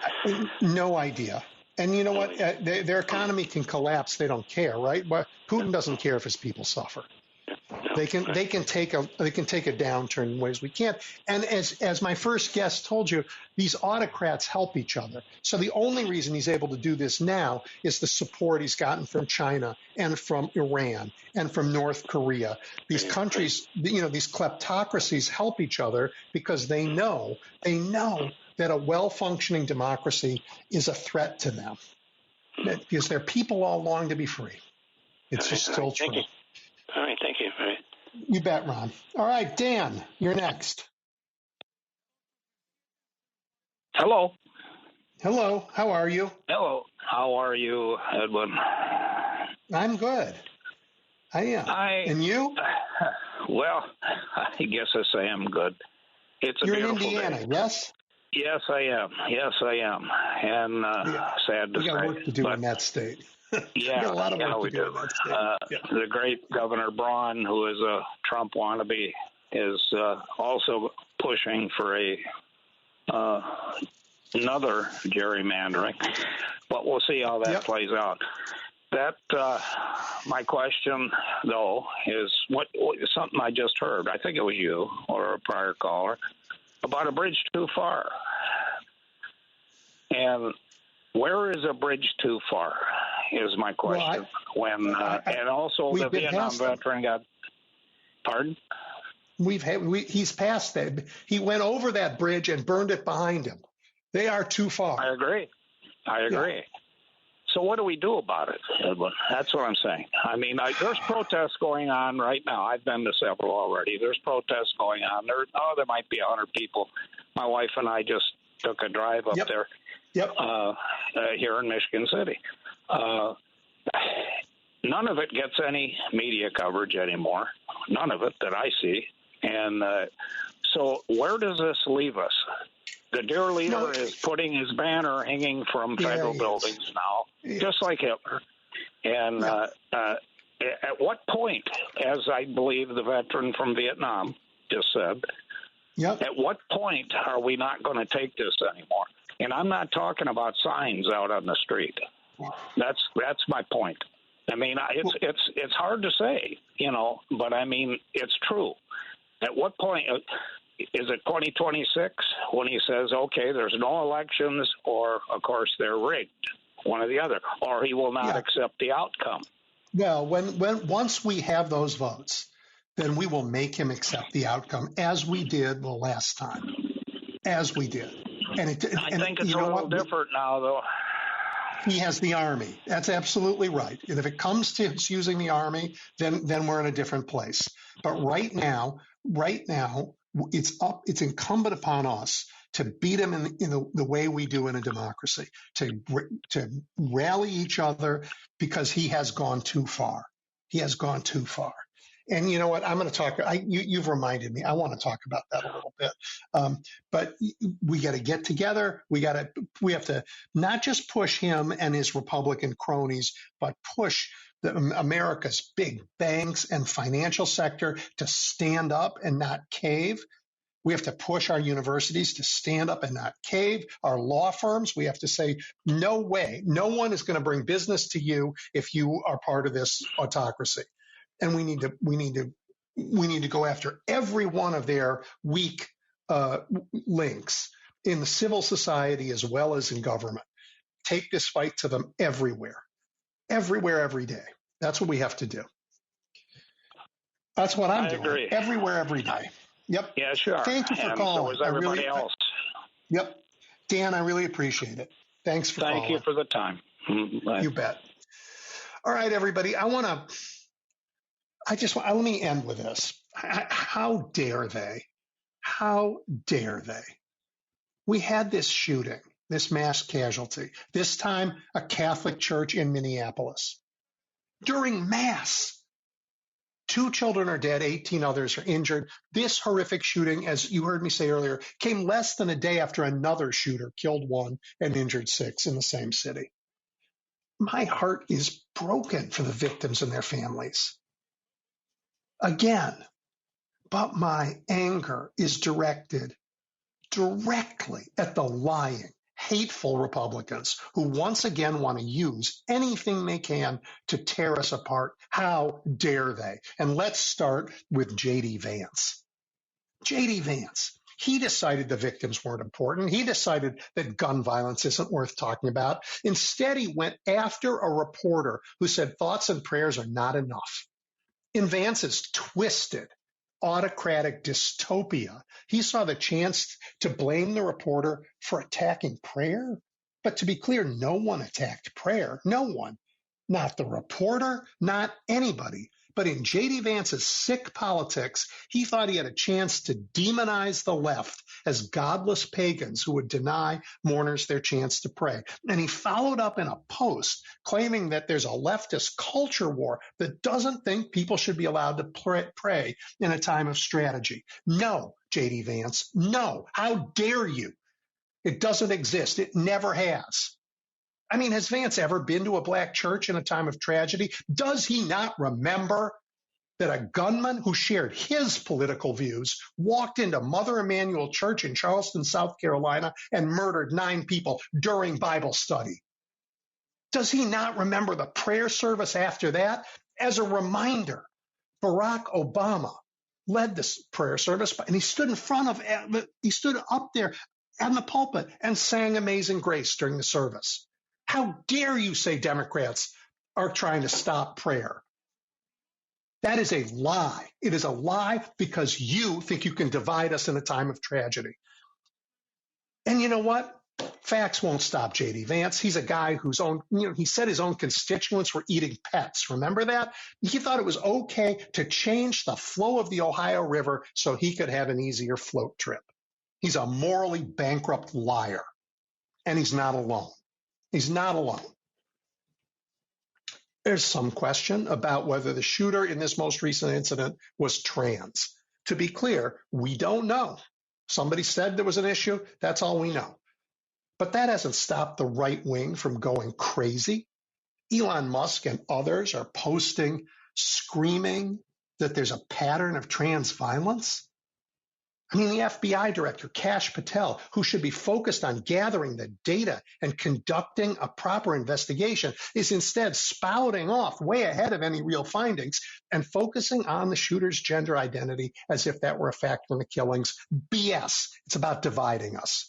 No idea. And you know what? Their economy can collapse. They don't care, right? Putin doesn't care if his people suffer. They can take a downturn in ways we can't. And as my first guest told you, these autocrats help each other. So the only reason he's able to do this now is the support he's gotten from China and from Iran and from North Korea. These countries, these kleptocracies help each other because they know that a well-functioning democracy is a threat to them because their people all long to be free. It's just still true. Thank you. All right, thank you. All right. You bet, Ron. All right, Dan, you're next. Hello. Hello. How are you? Hello. How are you, Edwin? I'm good. I am. And you? Well, I guess I say I'm good. It's a beautiful day. You're in Indiana, yes? Yes, I am. And sad to say. We got work to do in that state. Yeah, a lot of work we to do. In the great Governor Braun, who is a Trump wannabe, is also pushing for another gerrymandering. But we'll see how that plays out. That my question, though, is what something I just heard. I think it was you or a prior caller about a bridge too far. And where is a bridge too far? Is my question. And also the Vietnam veteran got. Pardon? He's passed that. He went over that bridge and burned it behind him. They are too far. I agree. Yeah. So what do we do about it, Edwin? That's what I'm saying. I mean, there's protests going on right now. I've been to several already. There's protests going on. There might be 100 people. My wife and I just took a drive up there. Here in Michigan City. None of it gets any media coverage anymore. None of it that I see. And so where does this leave us? The dear leader is putting his banner hanging from federal buildings now, just like Hitler. And at what point, as I believe the veteran from Vietnam just said, at what point are we not going to take this anymore? And I'm not talking about signs out on the street. That's my point. I mean, it's hard to say, but I mean, it's true. At what point is it 2026 when he says, okay, there's no elections, or of course they're rigged, one or the other, or he will not accept the outcome? Well, once we have those votes, then we will make him accept the outcome, as we did the last time, as we did. And I think it's a little different now, though. He has the Army. That's absolutely right. And if it comes to using the Army, then we're in a different place. But right now, it's incumbent upon us to beat him in the way we do in a democracy, to rally each other, because he has gone too far. He has gone too far. And you know what? I'm going to talk. You've reminded me. I want to talk about that a little bit. But we got to get together. We have to not just push him and his Republican cronies, but push America's big banks and financial sector to stand up and not cave. We have to push our universities to stand up and not cave. Our law firms, we have to say, no way. No one is going to bring business to you if you are part of this autocracy. And we need to go after every one of their weak links in the civil society as well as in government. Take this fight to them everywhere, every day. That's what we have to do. That's what I'm doing. Agree. Everywhere, every day. Yep. Yeah, sure. Thank you for calling. So was everybody else. Yep. Dan, I really appreciate it. Thanks for calling. Thank you for the time. You bet. All right, everybody. Let me end with this. How dare they? How dare they? We had this shooting, this mass casualty, this time a Catholic church in Minneapolis. During Mass, 2 children are dead, 18 others are injured. This horrific shooting, as you heard me say earlier, came less than a day after another shooter killed 1 and injured 6 in the same city. My heart is broken for the victims and their families. Again, but my anger is directed directly at the lying, hateful Republicans who once again want to use anything they can to tear us apart. How dare they? And let's start with J.D. Vance. J.D. Vance, he decided the victims weren't important. He decided that gun violence isn't worth talking about. Instead, he went after a reporter who said thoughts and prayers are not enough. In Vance's twisted, autocratic dystopia, he saw the chance to blame the reporter for attacking prayer. But to be clear, no one attacked prayer. No one. Not the reporter, not anybody. But in J.D. Vance's sick politics, he thought he had a chance to demonize the left as godless pagans who would deny mourners their chance to pray. And he followed up in a post claiming that there's a leftist culture war that doesn't think people should be allowed to pray in a time of strategy. No, J.D. Vance, no. How dare you? It doesn't exist. It never has. I mean, has Vance ever been to a black church in a time of tragedy? Does he not remember that a gunman who shared his political views walked into Mother Emanuel Church in Charleston, South Carolina, and murdered 9 people during Bible study? Does he not remember the prayer service after that? As a reminder, Barack Obama led this prayer service, and he stood up there in the pulpit and sang Amazing Grace during the service. How dare you say Democrats are trying to stop prayer? That is a lie. It is a lie because you think you can divide us in a time of tragedy. And you know what? Facts won't stop J.D. Vance. He's a guy he said his own constituents were eating pets. Remember that? He thought it was okay to change the flow of the Ohio River so he could have an easier float trip. He's a morally bankrupt liar. And he's not alone. He's not alone. There's some question about whether the shooter in this most recent incident was trans. To be clear, we don't know. Somebody said there was an issue. That's all we know. But that hasn't stopped the right wing from going crazy. Elon Musk and others are posting, screaming that there's a pattern of trans violence. I mean, the FBI director, Kash Patel, who should be focused on gathering the data and conducting a proper investigation, is instead spouting off way ahead of any real findings and focusing on the shooter's gender identity as if that were a factor in the killings. BS. It's about dividing us.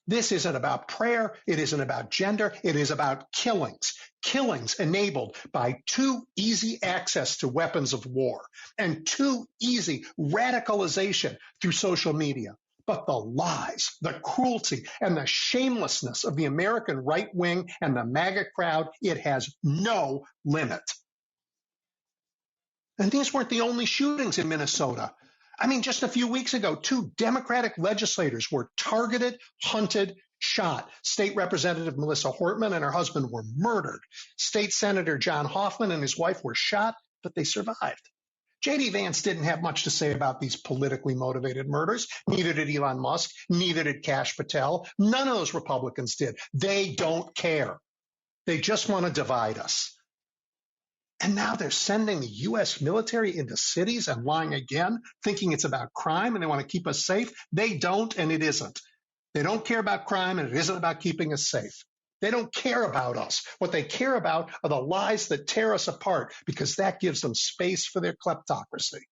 This isn't about prayer. It isn't about gender. It is about killings. Killings enabled by too easy access to weapons of war and too easy radicalization through social media. But the lies, the cruelty, and the shamelessness of the American right wing and the MAGA crowd, it has no limit. And these weren't the only shootings in Minnesota. I mean, just a few weeks ago, 2 Democratic legislators were targeted, hunted, shot. State Representative Melissa Hortman and her husband were murdered. State Senator John Hoffman and his wife were shot, but they survived. J.D. Vance didn't have much to say about these politically motivated murders. Neither did Elon Musk. Neither did Kash Patel. None of those Republicans did. They don't care. They just want to divide us. And now they're sending the U.S. military into cities and lying again, thinking it's about crime and they want to keep us safe. They don't, and it isn't. They don't care about crime, and it isn't about keeping us safe. They don't care about us. What they care about are the lies that tear us apart, because that gives them space for their kleptocracy.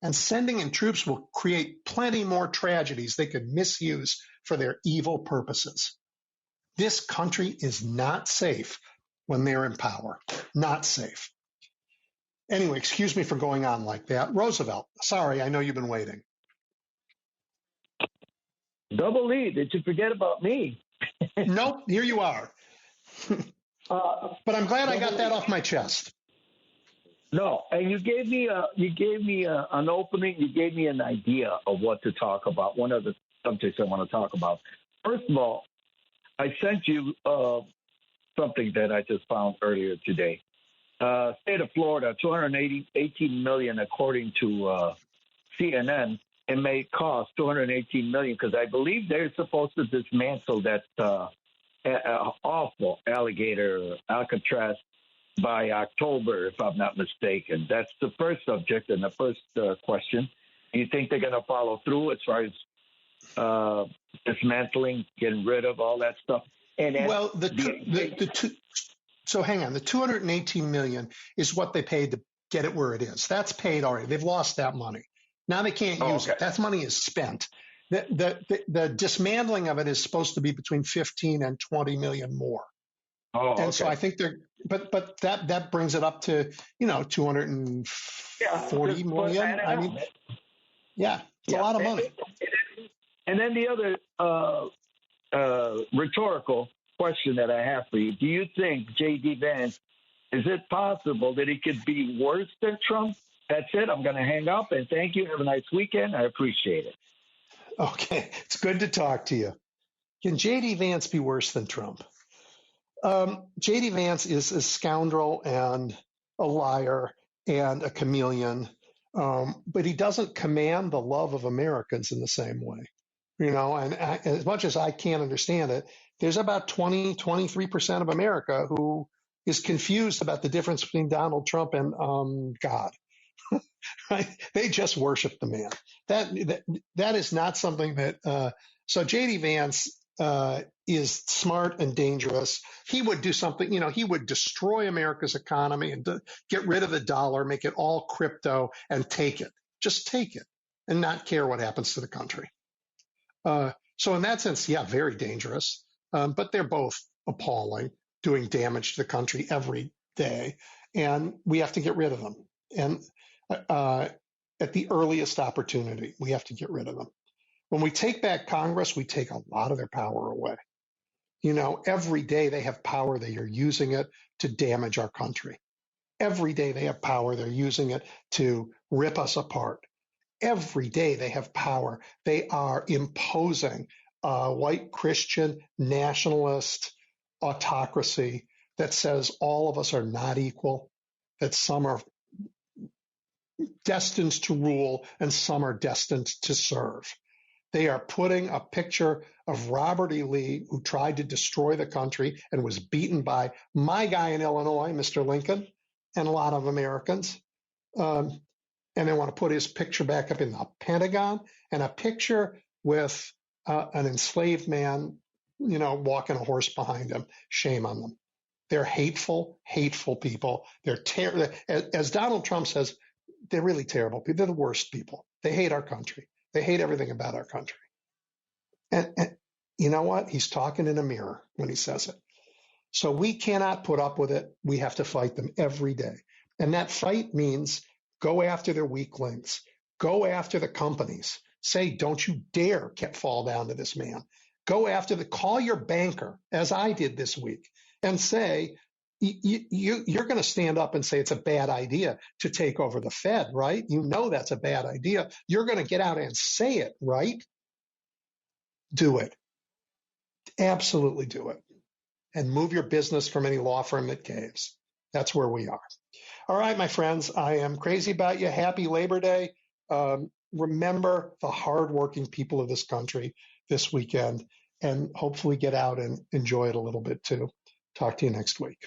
And sending in troops will create plenty more tragedies they could misuse for their evil purposes. This country is not safe when they're in power. Not safe. Anyway, excuse me for going on like that. Roosevelt, sorry, I know you've been waiting. Double E, did you forget about me? Nope, here you are. But I'm glad I got that off my chest. No, and you gave me an opening. You gave me an idea of what to talk about. One of the subjects I want to talk about. First of all, I sent you something that I just found earlier today. State of Florida, $218 million, according to CNN. It may cost $218 million because I believe they're supposed to dismantle that awful alligator Alcatraz by October, if I'm not mistaken. That's the first subject and the first question. Do you think they're going to follow through as far as dismantling, getting rid of all that stuff? And well, so hang on. The $218 million is what they paid to get it where it is. That's paid already. They've lost that money. Now they can't use it. That money is spent. The dismantling of it is supposed to be between 15 and 20 million more. And so I think they're, but that brings it up to, 240 million. I mean, yeah, it's a lot of money. And then the other rhetorical question that I have for you: do you think J.D. Vance, is it possible that he could be worse than Trump? That's it. I'm going to hang up, and thank you. Have a nice weekend. I appreciate it. Okay. It's good to talk to you. Can J.D. Vance be worse than Trump? J.D. Vance is a scoundrel and a liar and a chameleon, but he doesn't command the love of Americans in the same way. And as much as I can't understand it, there's about 23% of America who is confused about the difference between Donald Trump and God. Right? They just worship the man. That is not something that. So J.D. Vance is smart and dangerous. He would do something. He would destroy America's economy and get rid of the dollar, make it all crypto, and take it. Just take it, and not care what happens to the country. So in that sense, yeah, very dangerous. But they're both appalling, doing damage to the country every day, and we have to get rid of them. And at the earliest opportunity, we have to get rid of them. When we take back Congress, we take a lot of their power away. Every day they have power, they are using it to damage our country. Every day they have power, they're using it to rip us apart. Every day they have power, they are imposing a white Christian nationalist autocracy that says all of us are not equal, that some are destined to rule and some are destined to serve. They are putting a picture of Robert E. Lee, who tried to destroy the country and was beaten by my guy in Illinois, Mr. Lincoln, and a lot of Americans. And they want to put his picture back up in the Pentagon, and a picture with an enslaved man, walking a horse behind him. Shame on them. They're hateful, hateful people. They're as Donald Trump says, they're really terrible people. They're the worst people. They hate our country. They hate everything about our country. And you know what? He's talking in a mirror when he says it. So we cannot put up with it. We have to fight them every day. And that fight means go after their weak links. Go after the companies. Say, don't you dare fall down to this man. Go after call your banker, as I did this week, and say, you're going to stand up and say it's a bad idea to take over the Fed, right? You know that's a bad idea. You're going to get out and say it, right? Do it. Absolutely do it. And move your business from any law firm that caves. That's where we are. All right, my friends, I am crazy about you. Happy Labor Day. Remember the hardworking people of this country this weekend, and hopefully get out and enjoy it a little bit too. Talk to you next week.